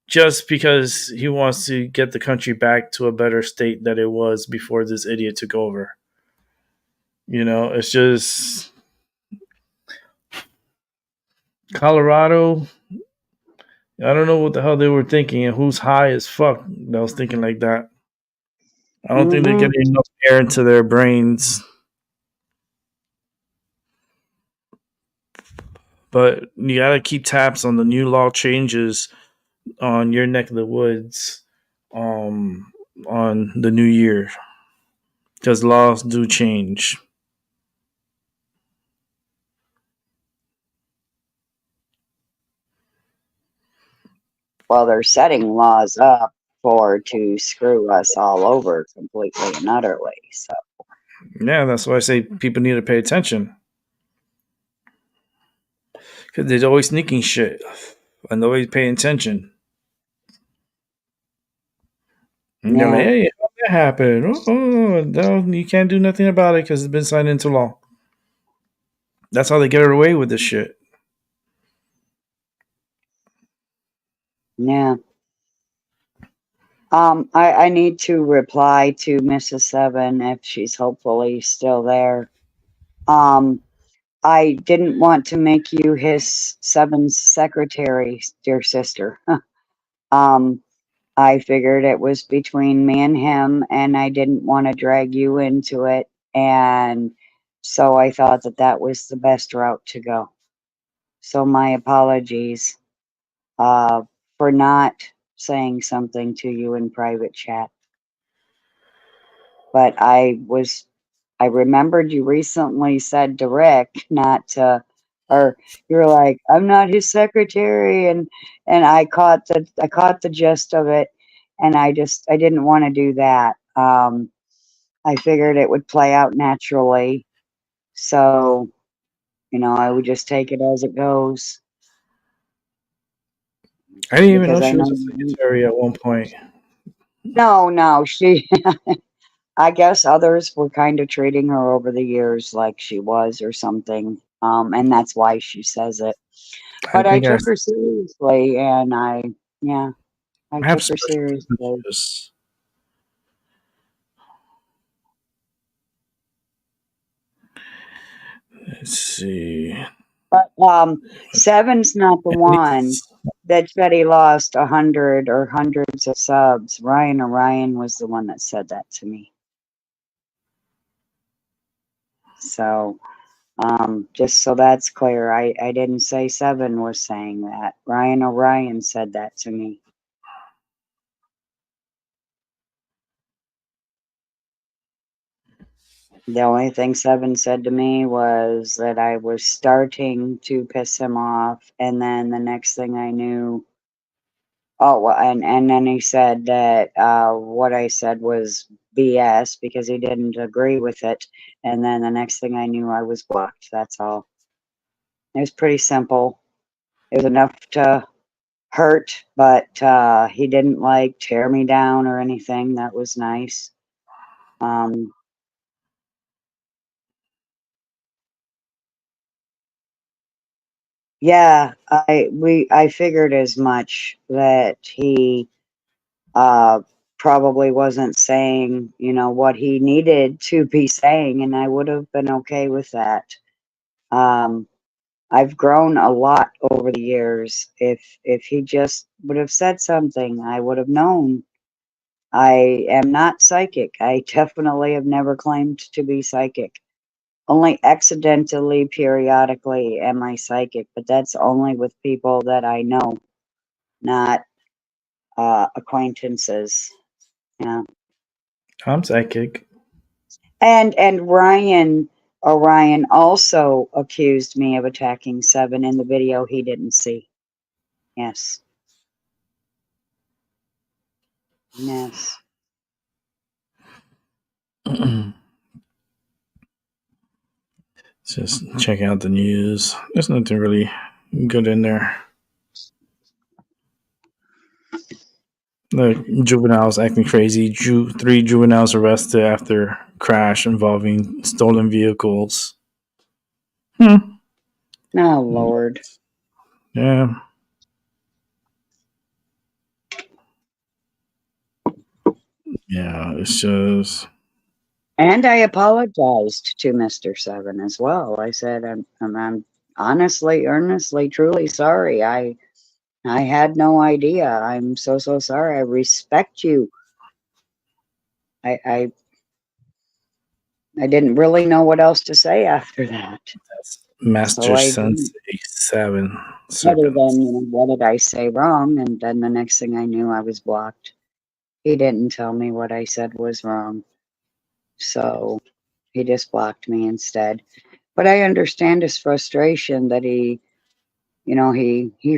just because he wants to get the country back to a better state that it was before this idiot took over. You know, it's just Colorado. I don't know what the hell they were thinking and who's high as fuck that was thinking like that. I don't think they're mhm. getting enough air into their brains. But you gotta keep tabs on the new law changes on your neck of the woods um, on the new year because laws do change. Well, they're setting laws up for to screw us all over completely and utterly. So, Yeah, that's why I say people need to pay attention because they're always sneaking shit and they're always paying attention. And they're like, yeah, hey, how that happen? Oh, no, you can't do nothing about it because it's been signed into law. That's how they get away with this shit. yeah. I need to reply to Mrs. Seven if she's hopefully still there. Um, I didn't want to make you his Seven's secretary, dear sister. um, I figured it was between me and him, and I didn't want to drag you into it. And so I thought that that was the best route to go. So my apologies uh, for not saying something to you in private chat. But I remembered you recently said to Rick not to, or you're like, I'm not his secretary, and I caught the gist of it, and I didn't want to do that. I figured it would play out naturally, so I would just take it as it goes I didn't even know because I she know. was a secretary at one point. No, she. I guess others were kind of treating her over the years like she was or something. And that's why she says it. I But I think I took her seriously, and yeah, I have took her special seriously. privileges. Let's see. But Seven's not the one that said he lost 100 or hundreds of subs. Ryan Orion was the one that said that to me. So just so that's clear, I didn't say Seven was saying that. Ryan Orion said that to me. The only thing Seven said to me was that I was starting to piss him off, and then the next thing I knew, and then he said that what I said was BS because he didn't agree with it, and then the next thing I knew, I was blocked. That's all. It was pretty simple. It was enough to hurt, but he didn't like tear me down or anything. That was nice. Yeah, I figured as much that he probably wasn't saying, what he needed to be saying, and I would have been okay with that. I've grown a lot over the years. If he just would have said something, I would have known. I am not psychic. I definitely have never claimed to be psychic. Only accidentally, periodically am I psychic, but that's only with people that I know, not acquaintances. Yeah. I'm psychic. And Orion also accused me of attacking Seven in the video he didn't see. Yes. Yes. Just checking out the news. There's nothing really good in there. The juveniles acting crazy. 3 juveniles arrested after crash involving stolen vehicles. Oh, Lord. Yeah. Yeah, it's just... And I apologized to Mr. Seven as well. I said, I'm honestly, earnestly, truly sorry. I had no idea. I'm so sorry. I respect you. I didn't really know what else to say after that. That's Master Sensei 7. Other than, what did I say wrong? And then the next thing I knew, I was blocked. He didn't tell me what I said was wrong. So he just blocked me instead. But I understand his frustration that he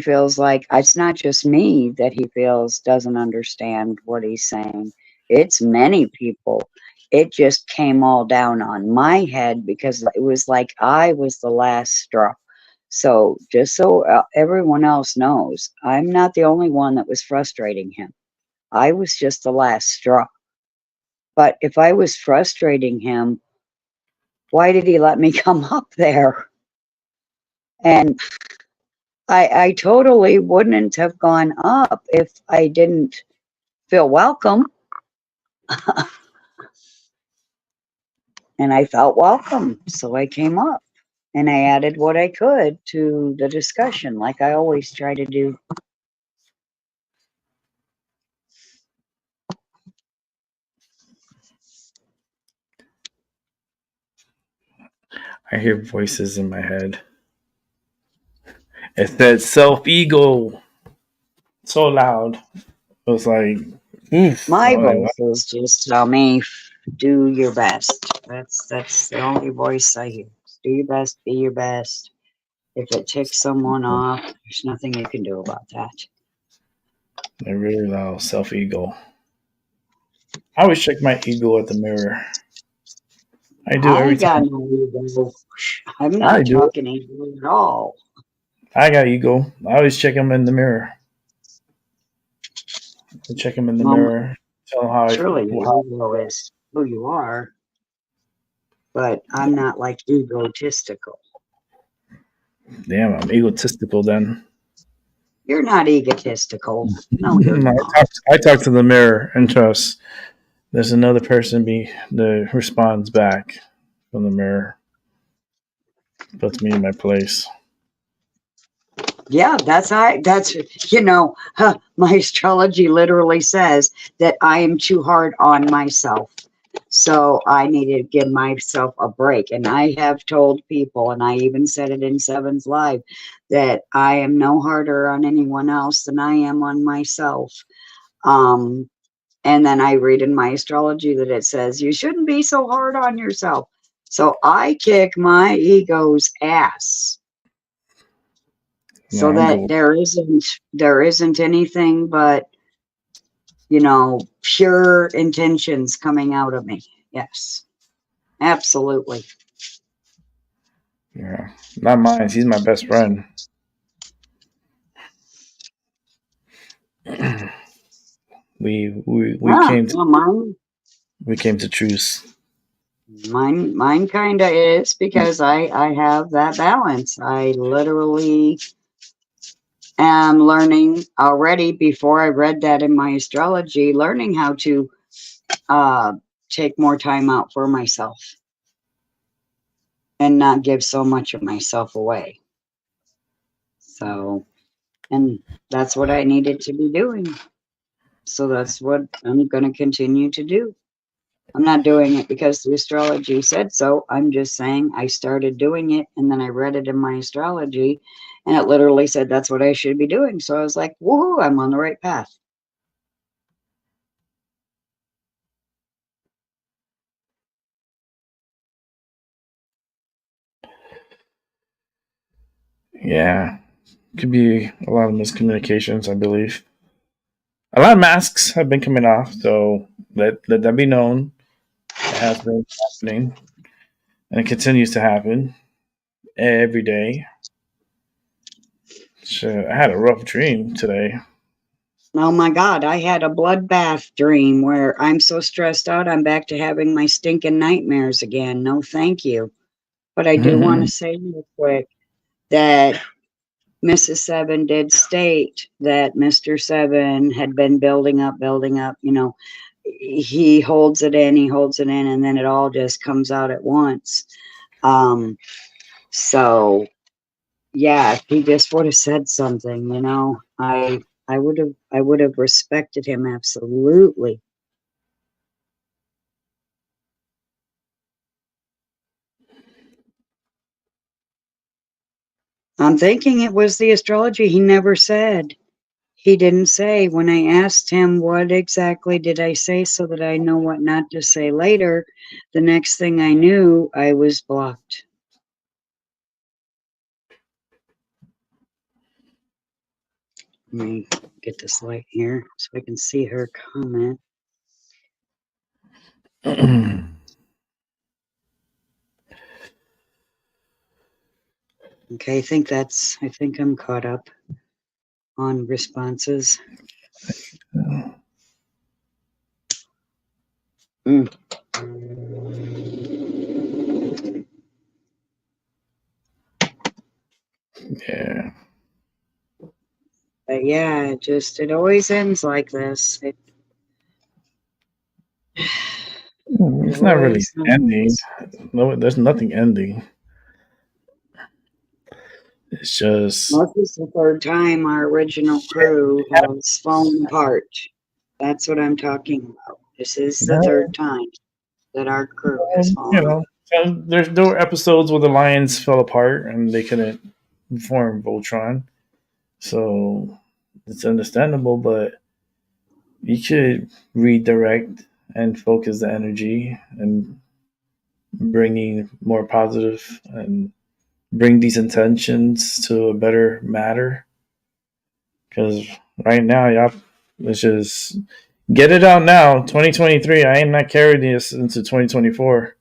feels like it's not just me that he feels doesn't understand what he's saying. It's many people. It just came all down on my head because it was like I was the last straw. So just so everyone else knows, I'm not the only one that was frustrating him. I was just the last straw. But if I was frustrating him, why did he let me come up there? And I totally wouldn't have gone up if I didn't feel welcome. And I felt welcome, so I came up. And I added what I could to the discussion, like I always try to do. I hear voices in my head. It said self-ego. So loud. It was like... My voices just tell me, do your best. That's the only voice I hear. Do your best, be your best. If it ticks someone off, there's nothing you can do about that. They're really loud. Self-ego. I always check my ego at the mirror. I do every time. No ego. I'm not talking ego at all. I got ego. I always check them in the mirror. I check them in the mirror. Tell them how surely your ego is who you are. But I'm not like egotistical. Damn, I'm egotistical then. You're not egotistical. No, you're not. I talk to the mirror and trust there's another person that responds back from the mirror. Puts me in my place. Yeah, that's my astrology literally says that I am too hard on myself. So I need to give myself a break. And I have told people, and I even said it in Seven's Live, that I am no harder on anyone else than I am on myself. And then I read in my astrology that it says, you shouldn't be so hard on yourself. So I kick my ego's ass so I'm that good. there isn't anything but, you know, pure intentions coming out of me. Yes, absolutely. Yeah, not mine. He's my best friend. We Yeah, came to well, truce. mine kind of is because I have that balance. I literally am learning already before I read that in my astrology, learning how to take more time out for myself and not give so much of myself away. So, and that's what I needed to be doing. So that's what I'm going to continue to do. I'm not doing it because the astrology said so. I'm just saying I started doing it and then I read it in my astrology and it literally said that's what I should be doing. So I was like, woohoo, I'm on the right path. Yeah, could be a lot of miscommunications, I believe. A lot of masks have been coming off, so let that be known. It has been happening, and it continues to happen every day. So I had a rough dream today. Oh my God, I had a bloodbath dream where I'm so stressed out, I'm back to having my stinking nightmares again. No, thank you. But I do want to say real quick that Mrs. Seven did state that Mr. Seven had been building up, you know, he holds it in, and then it all just comes out at once. So yeah, if he just would have said something, you know, I would have respected him absolutely. I'm thinking it was the astrology. He never said. He didn't say. When I asked him what exactly did I say so that I know what not to say later, the next thing I knew, I was blocked. Let me get this light here so I can see her comment. Okay, I think I'm caught up on responses. Mm. Yeah. But yeah, it always ends like this. It's not really ending. No, there's nothing ending. It's just Well, this is the third time our original crew has fallen apart. That's what I'm talking about. This is the third time that our crew has you fallen apart. know, so there were episodes where the Lions fell apart and they couldn't form Voltron. So it's understandable, but you should redirect and focus the energy and bringing more positive and bring these intentions to a better matter. Because right now, y'all, let's just get it out now. 2023. I am not carrying this into 2024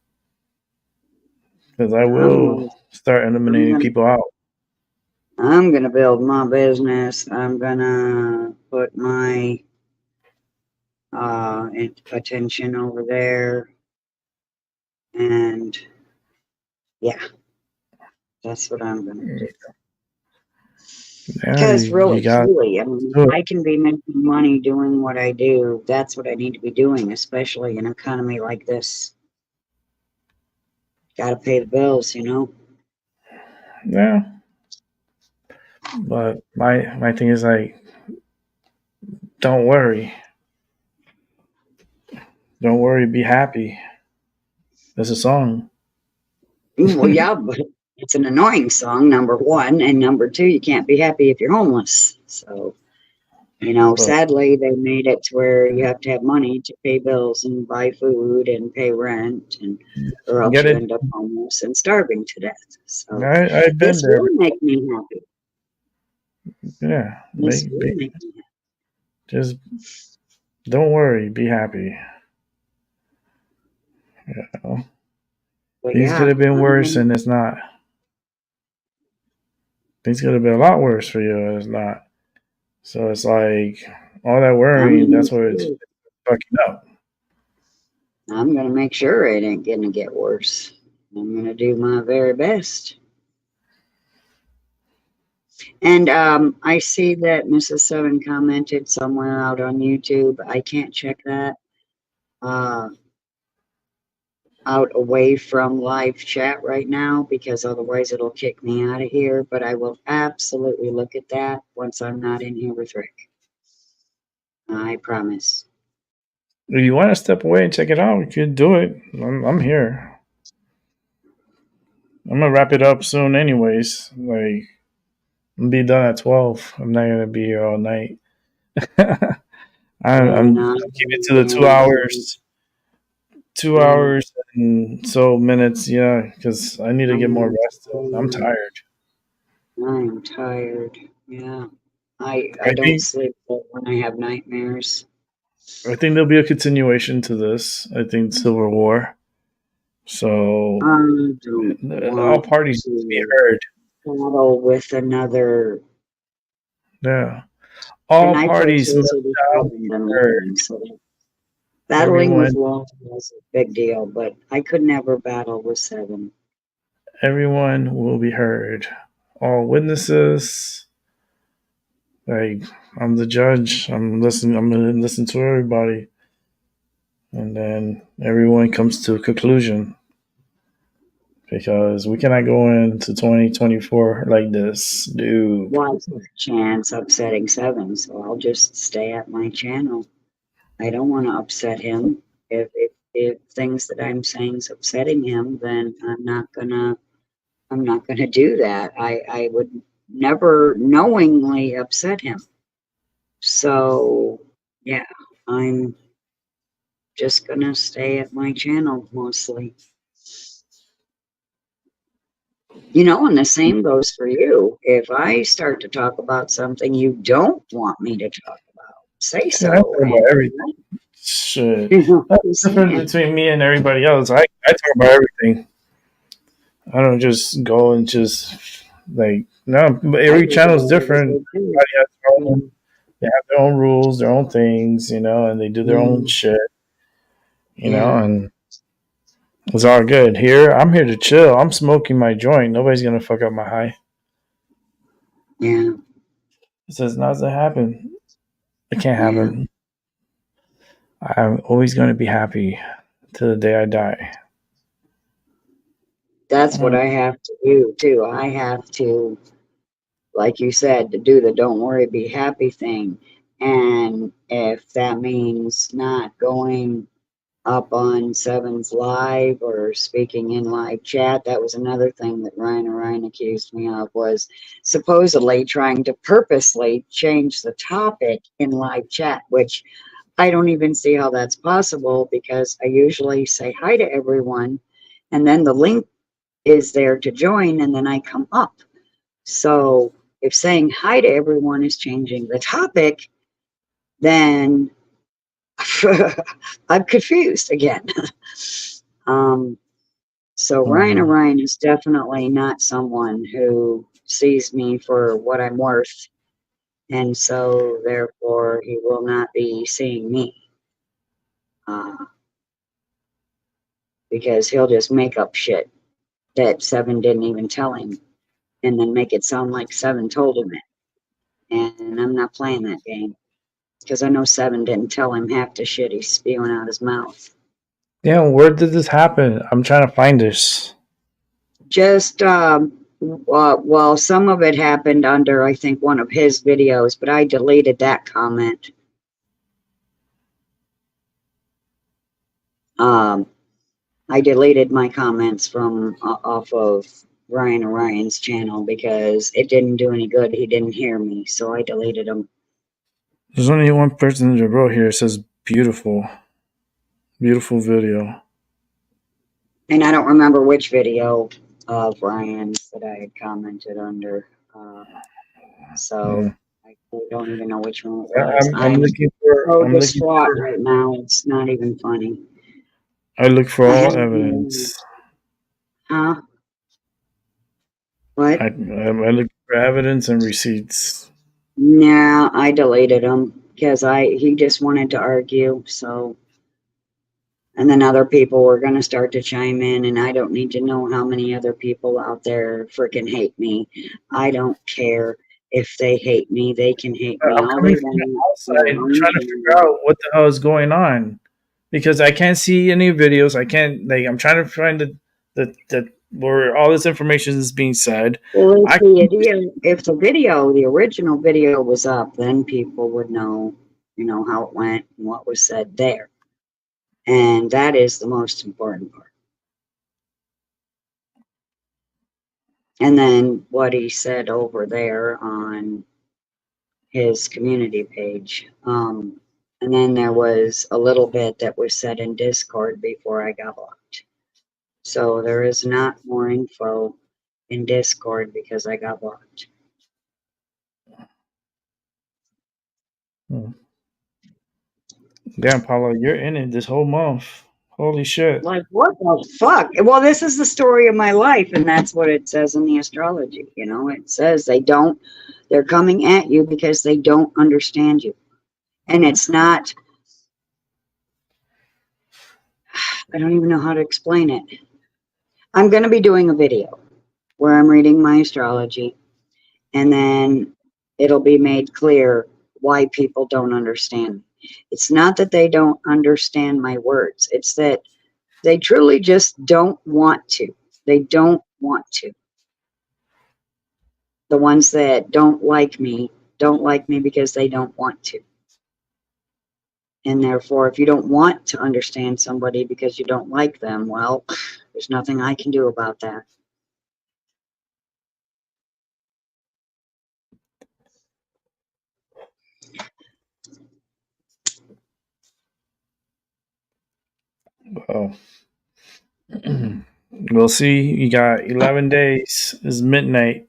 because I will start eliminating people out. I'm gonna build my business. I'm gonna put my attention over there, and yeah, that's what I'm gonna do. Yeah, Because you got truly, I mean, I can be making money doing what I do. That's what I need to be doing, especially in an economy like this. Got to pay the bills, you know. yeah. But my thing is like, don't worry. Don't worry, be happy. That's a song. Well, yeah, but it's an annoying song, number one, and number two, you can't be happy if you're homeless. So You know, But sadly, they made it to where you have to have money to pay bills and buy food and pay rent, and or else get you it? end up homeless and starving to death. So I've been this there. will make me happy. Yeah, This will make me happy. just don't worry, be happy. You know? But Things could yeah, have been I worse, mean, and it's not. Things could have been a lot worse for you, and it's not. So it's like all that worrying. I'm That's what it's fucking up. gonna make sure it ain't gonna get worse. I'm gonna do my very best. And I see that Mrs. Seven commented somewhere out on YouTube. I can't check that. Out away from live chat right now because otherwise it'll kick me out of here. But I will absolutely look at that once I'm not in here with Rick. I promise. If you want to step away and check it out, you can do it. I'm here. I'm gonna wrap it up soon, anyways. Like I'm be done at 12. I'm not gonna be here all night. I'm And keeping it to the 2 hours, 2 hours and so minutes. Yeah, because I need to get more rest. I'm tired. I'm tired. Yeah. I I don't think sleep when I have nightmares. I think there'll be a continuation to this. I think Civil War. So I don't all want parties need to be to heard. battle with another. Yeah, And all I play parties must Suicide shall be heard. Squad, so battling with Everyone, Walter was a big deal, but I could never battle with Seven. everyone will be heard. All witnesses. Like I'm the judge. I'm listening. I'm gonna listen to everybody, and then everyone comes to a conclusion. Because we cannot go into 2024 like this, dude. Was a chance upsetting Seven, so I'll just stay at my channel. I don't want to upset him. If things that I'm saying is upsetting him, then I'm not gonna do that. I would never knowingly upset him. So yeah, I'm just gonna stay at my channel mostly. You know, and the same goes for you. If I start to talk about something you don't want me to talk about, say Yeah, I talk so. about And everything. Shit. you know, That's the difference between me and everybody else. I talk about everything. I don't just go and just like no. But every channel is different. Everybody has their own. They have their own rules, their own things, and they do their own shit, Yeah. and it's all good. Here, I'm here to chill. I'm smoking my joint. Nobody's gonna fuck up my high. Yeah. It says not to happen. It can't happen. I'm always going to be happy till the day I die. That's what I have to do too. I have to, like you said, to do the don't worry, be happy thing. And if that means not going up on Seven's live or speaking in live chat, that was another thing that Ryan accused me of, was supposedly trying to purposely change the topic in live chat, which I don't even see how that's possible, because I usually say hi to everyone and then the link is there to join and then I come up. So if saying hi to everyone is changing the topic, then I'm confused again. So Ryan is definitely not someone who sees me for what I'm worth, and so therefore he will not be seeing me, because he'll just make up shit that Seven didn't even tell him and then make it sound like Seven told him it. And I'm not playing that game, because I know Seven didn't tell him half the shit he's spewing out his mouth. Damn, where did this happen? I'm trying to find this. Just well, some of it happened under, I think, one of his videos, but I deleted that comment. I deleted my comments from off of Ryan's channel because it didn't do any good. He didn't hear me, so I deleted them. There's only one person that wrote here. It says beautiful, beautiful video. And I don't remember which video of Ryan's that I had commented under. So Mm. I don't even know which one it was. I'm looking for. so I'm looking distraught for. right now. It's not even funny. I look for I all haven't even- evidence. Huh? What? I look for evidence and receipts. Nah, I deleted him because he just wanted to argue. So, and then other people were going to start to chime in, and I don't need to know how many other people out there freaking hate me. I don't care if they hate me; they can hate me I'm all coming they from the want. outside, trying to figure out what the hell is going on, because I can't see any videos. I can't like. I'm trying to find the where all this information is being said. Well, I if the original video was up, then people would know, how it went and what was said there. And that is the most important part. And then what he said over there on his community page. And then there was a little bit that was said in Discord before I got blocked. So there is not more info in Discord because I got blocked. Damn, Paulo, you're in it this whole month. Holy shit. Like, what the fuck? Well, this is the story of my life, and that's what it says in the astrology. It says they're coming at you because they don't understand you. And it's not, I don't even know how to explain it. I'm going to be doing a video where I'm reading my astrology, and then it'll be made clear why people don't understand me. It's not that they don't understand my words. It's that they truly just don't want to. They don't want to. The ones that don't like me because they don't want to. And therefore, if you don't want to understand somebody because you don't like them, well, there's nothing I can do about that. Well, we'll see. You got 11 days. It's midnight.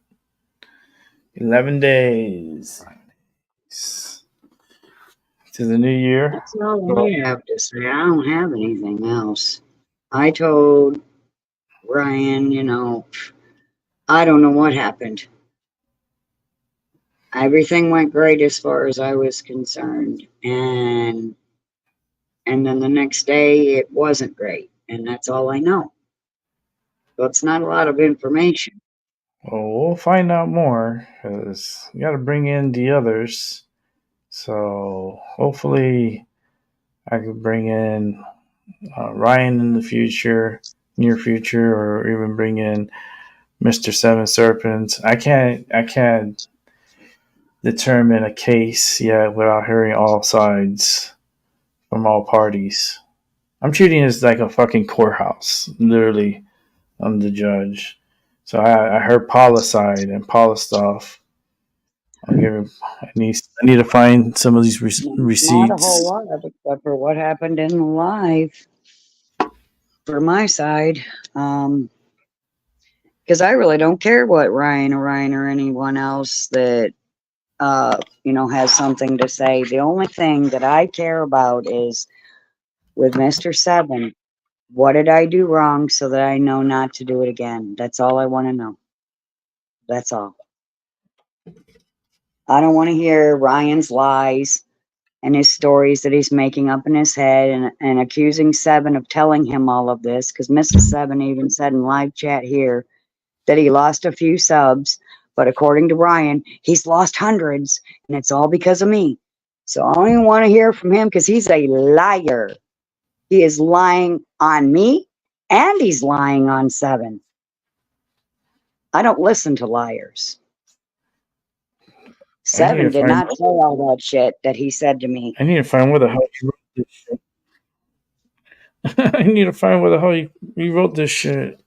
11 days to the new year. That's all I have to say. I don't have anything else. I told Ryan, I don't know what happened. Everything went great as far as I was concerned. And then the next day it wasn't great. And that's all I know. So it's not a lot of information. Well, we'll find out more because you got to bring in the others. So hopefully I could bring in Ryan in the future, near future, or even bring in Mr. Seven Serpents. I can't determine a case yet without hearing all sides from all parties. I'm treating this like a fucking courthouse. Literally, I'm the judge. So I heard Paula's side and Paula's stuff. I need to find some of these receipts. Not a whole lot, except for what happened in the live for my side. Because I really don't care what Ryan or anyone else that has something to say. The only thing that I care about is with Mr. Seven. What did I do wrong so that I know not to do it again? That's all I want to know. That's all. I don't want to hear Ryan's lies and his stories that he's making up in his head and accusing Seven of telling him all of this, because Mrs. Seven even said in live chat here that he lost a few subs, but according to Ryan, he's lost hundreds, and it's all because of me. So I don't even want to hear from him because he's a liar. He is lying on me, and he's lying on Seven. I don't listen to liars. Seven did not say all that shit that he said to me. I need to find where the hell he wrote this shit. I need to find where the hell he wrote this shit.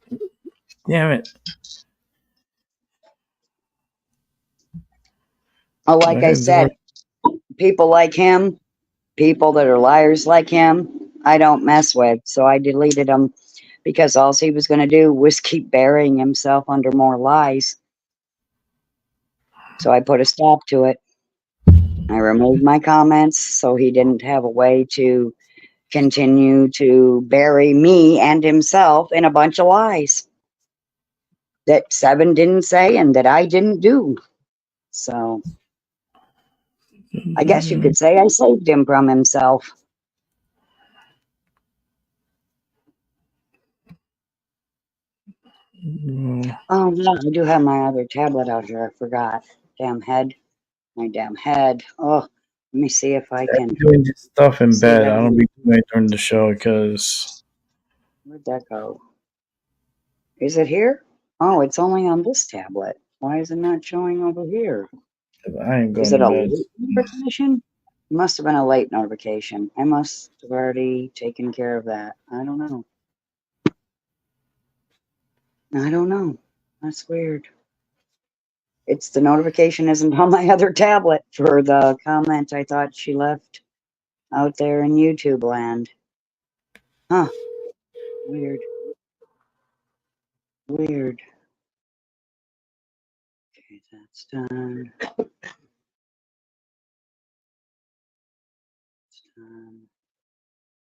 Damn it. Like I said, people like him, people that are liars like him, I don't mess with. So I deleted him because all he was going to do was keep burying himself under more lies. So I put a stop to it. I removed my comments so he didn't have a way to continue to bury me and himself in a bunch of lies that Seven didn't say and that I didn't do. So I guess you could say I saved him from himself. Oh, no, I do have my other tablet out here. I forgot. Damn head. My damn head. Oh, let me see if I can. Doing this stuff in See bed. that I don't be doing it during the show because Where'd that go? Is it here? Oh, it's only on this tablet. Why is it not showing over here? I ain't Is going it to a bed. late notification? It must have been a late notification. I must have already taken care of that. I don't know. I don't know. That's weird. It's the notification isn't on my other tablet for the comment I thought she left out there in YouTube land. Huh. Weird. Weird. Okay, that's done. That's done.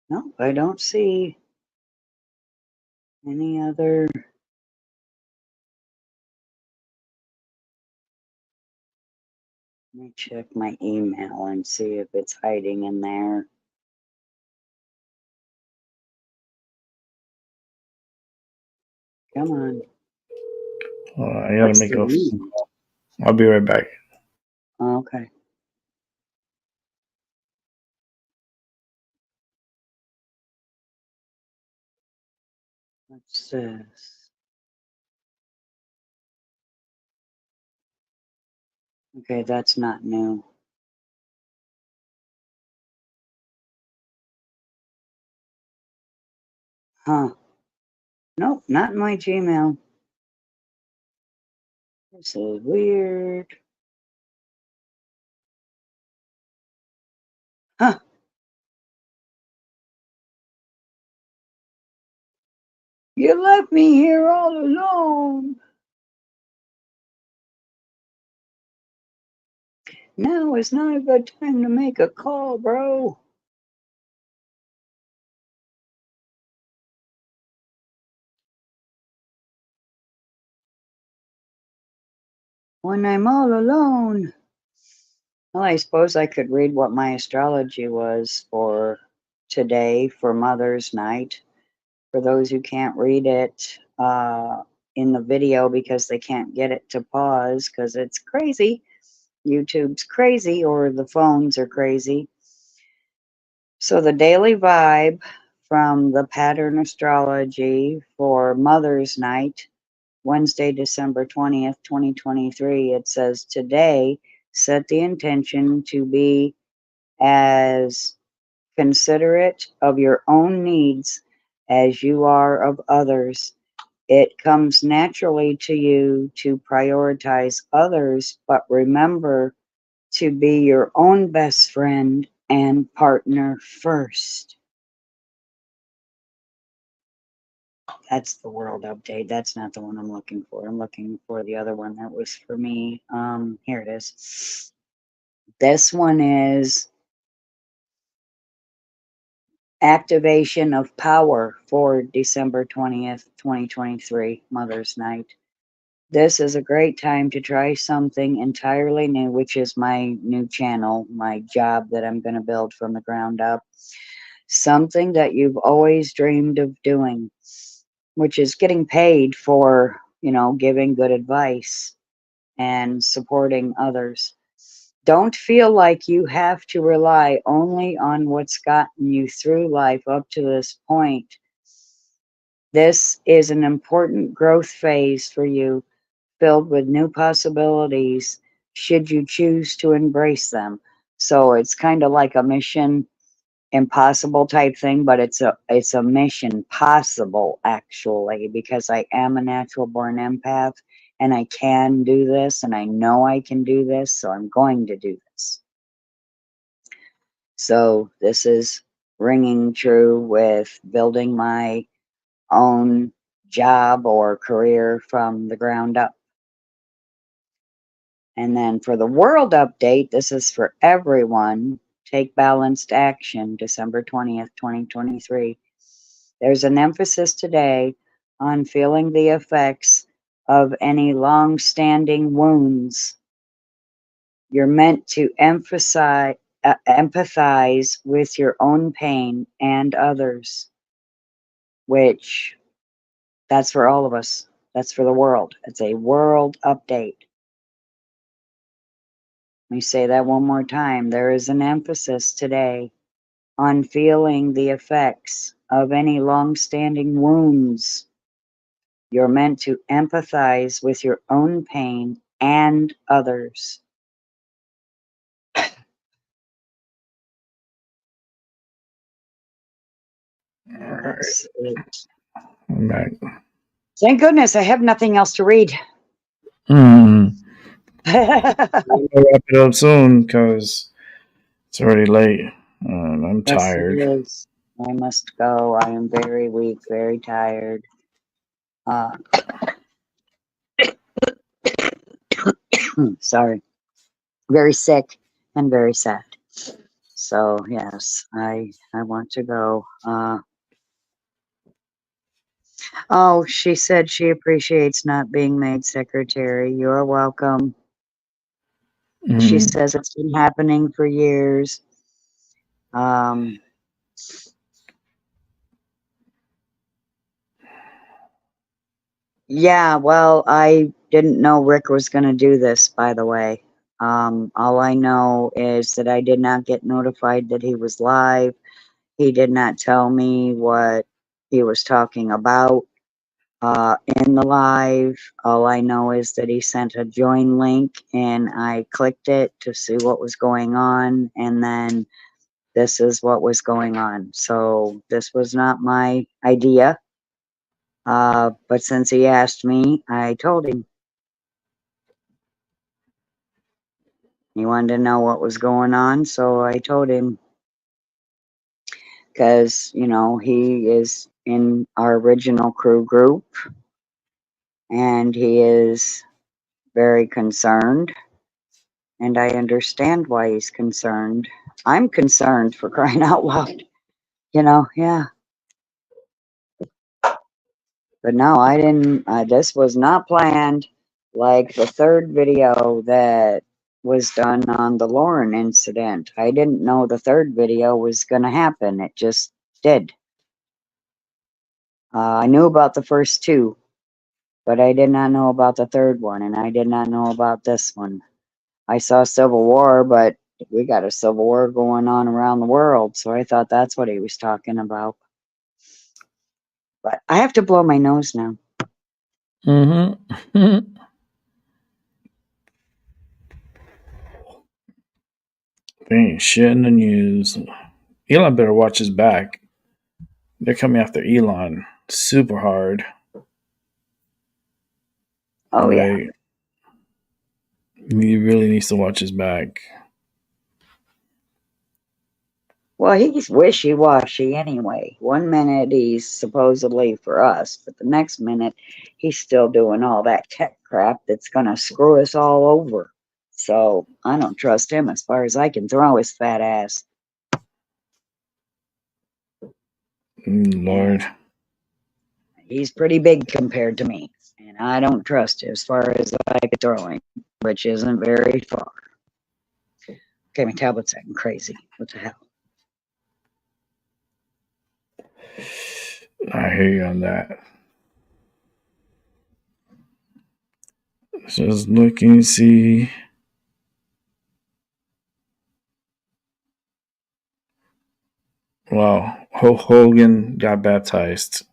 No, I don't see any other. Let me check my email and see if it's hiding in there. Come on. I gotta What's make the a. email? I'll be right back. Oh, okay. What's this? Okay, that's not new. Huh. Nope, not in my Gmail. This is weird. Huh. You left me here all alone. Now is not a good time to make a call, bro. When I'm all alone. Well, I suppose I could read what my astrology was for today for Mother's Night. For those who can't read it in the video because they can't get it to pause because it's crazy. YouTube's crazy or the phones are crazy. So the daily vibe from the pattern astrology for Mother's Night, Wednesday, December 20th, 2023, it says today, set the intention to be as considerate of your own needs as you are of others. It comes naturally to you to prioritize others, but remember to be your own best friend and partner first. That's the world update. That's not the one I'm looking for. I'm looking for the other one that was for me. Here it is. This one is activation of power for December 20th, 2023, Mother's Night. This is a great time to try something entirely new, which is my new channel, my job that I'm going to build from the ground up. Something that you've always dreamed of doing, which is getting paid for, giving good advice and supporting others. Don't feel like you have to rely only on what's gotten you through life up to this point. This is an important growth phase for you, filled with new possibilities should you choose to embrace them. So it's kind of like a mission impossible type thing, but it's a mission possible actually, because I am a natural born empath and I can do this and I know I can do this, so I'm going to do this. So this is ringing true with building my own job or career from the ground up. And then for the world update, this is for everyone. Take balanced action, December 20th, 2023. There's an emphasis today on feeling the effects of any long-standing wounds. You're meant to empathize with your own pain and others, which that's for all of us. That's for the world. It's a world update. Let me say that one more time. There is an emphasis today on feeling the effects of any long-standing wounds. You're meant to empathize with your own pain and others. That's it. I'm back. Thank goodness I have nothing else to read. We'll wrap it up soon because it's already late. I'm Yes, tired. it is. I must go. I am very weak, very tired. Sorry. Very sick and very sad. So yes, I want to go. Oh, she said she appreciates not being made secretary. You're welcome. She Mhm. says it's been happening for years. Yeah, well, I didn't know Rick was going to do this, by the way. All I know is that I did not get notified that he was live. He did not tell me what he was talking about in the live. All I know is that he sent a join link and I clicked it to see what was going on, and then this is what was going on. So this was not my idea. But since he asked me, I told him. He wanted to know what was going on, so I told him. Because, you know, he is in our original crew group, and he is very concerned, and I understand why he's concerned. I'm concerned, for crying out loud. You know, yeah. But no, I didn't, this was not planned. Like the third video that was done on the Lauren incident. I didn't know the third video was going to happen. It just did. I knew about the first two, but I did not know about the third one, and I did not know about this one. I saw Civil War, but we got a Civil War going on around the world, so I thought that's what he was talking about. But I have to blow my nose now. Mm-hmm. They ain't shit in the news. Elon better watch his back. They're coming after Elon super hard. Oh, yeah. Right? He really needs to watch his back. Well, he's wishy-washy anyway. One minute he's supposedly for us, but the next minute he's still doing all that tech crap that's going to screw us all over. So I don't trust him as far as I can throw his fat ass. Lord. He's pretty big compared to me, and I don't trust him as far as I could throw him, which isn't very far. Okay, my tablet's acting crazy. What the hell? I hear you on that. Just looking to see. Wow. Hulk Hogan got baptized.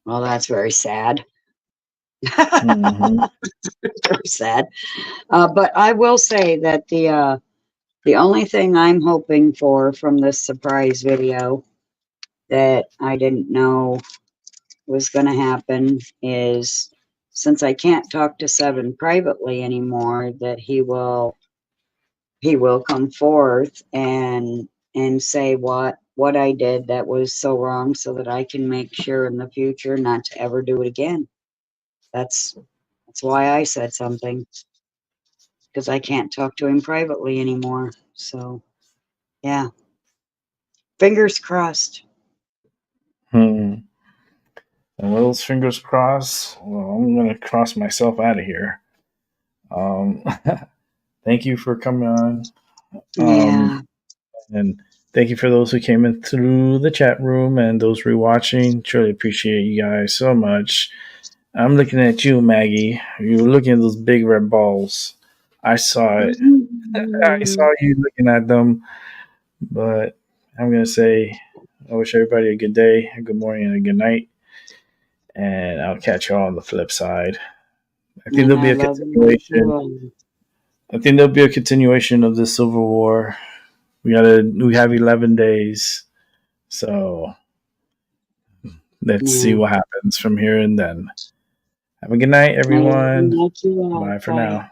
Well, that's very sad. Mm-hmm. Very sad. But I will say that the only thing I'm hoping for from this surprise video that I didn't know was going to happen is, since I can't talk to Seven privately anymore, that he will he will come forth and say what I did that was so wrong, so that I can make sure in the future not to ever do it again. That's why I said something, because I can't talk to him privately anymore. So yeah, fingers crossed. And with those fingers crossed, well, I'm gonna cross myself out of here. Thank you for coming on. Yeah. And thank you for those who came in through the chat room and those rewatching. Truly appreciate you guys so much. I'm looking at you, Maggie. You were looking at those big red balls. I saw it. I saw you looking at them. But I'm going to say, I wish everybody a good day, a good morning, and a good night. And I'll catch you all on the flip side. I think there'll be a continuation. I think there'll be a continuation of the Civil War. We have 11 days. So let's see what happens from here and then. Have a good night, everyone. Bye for now.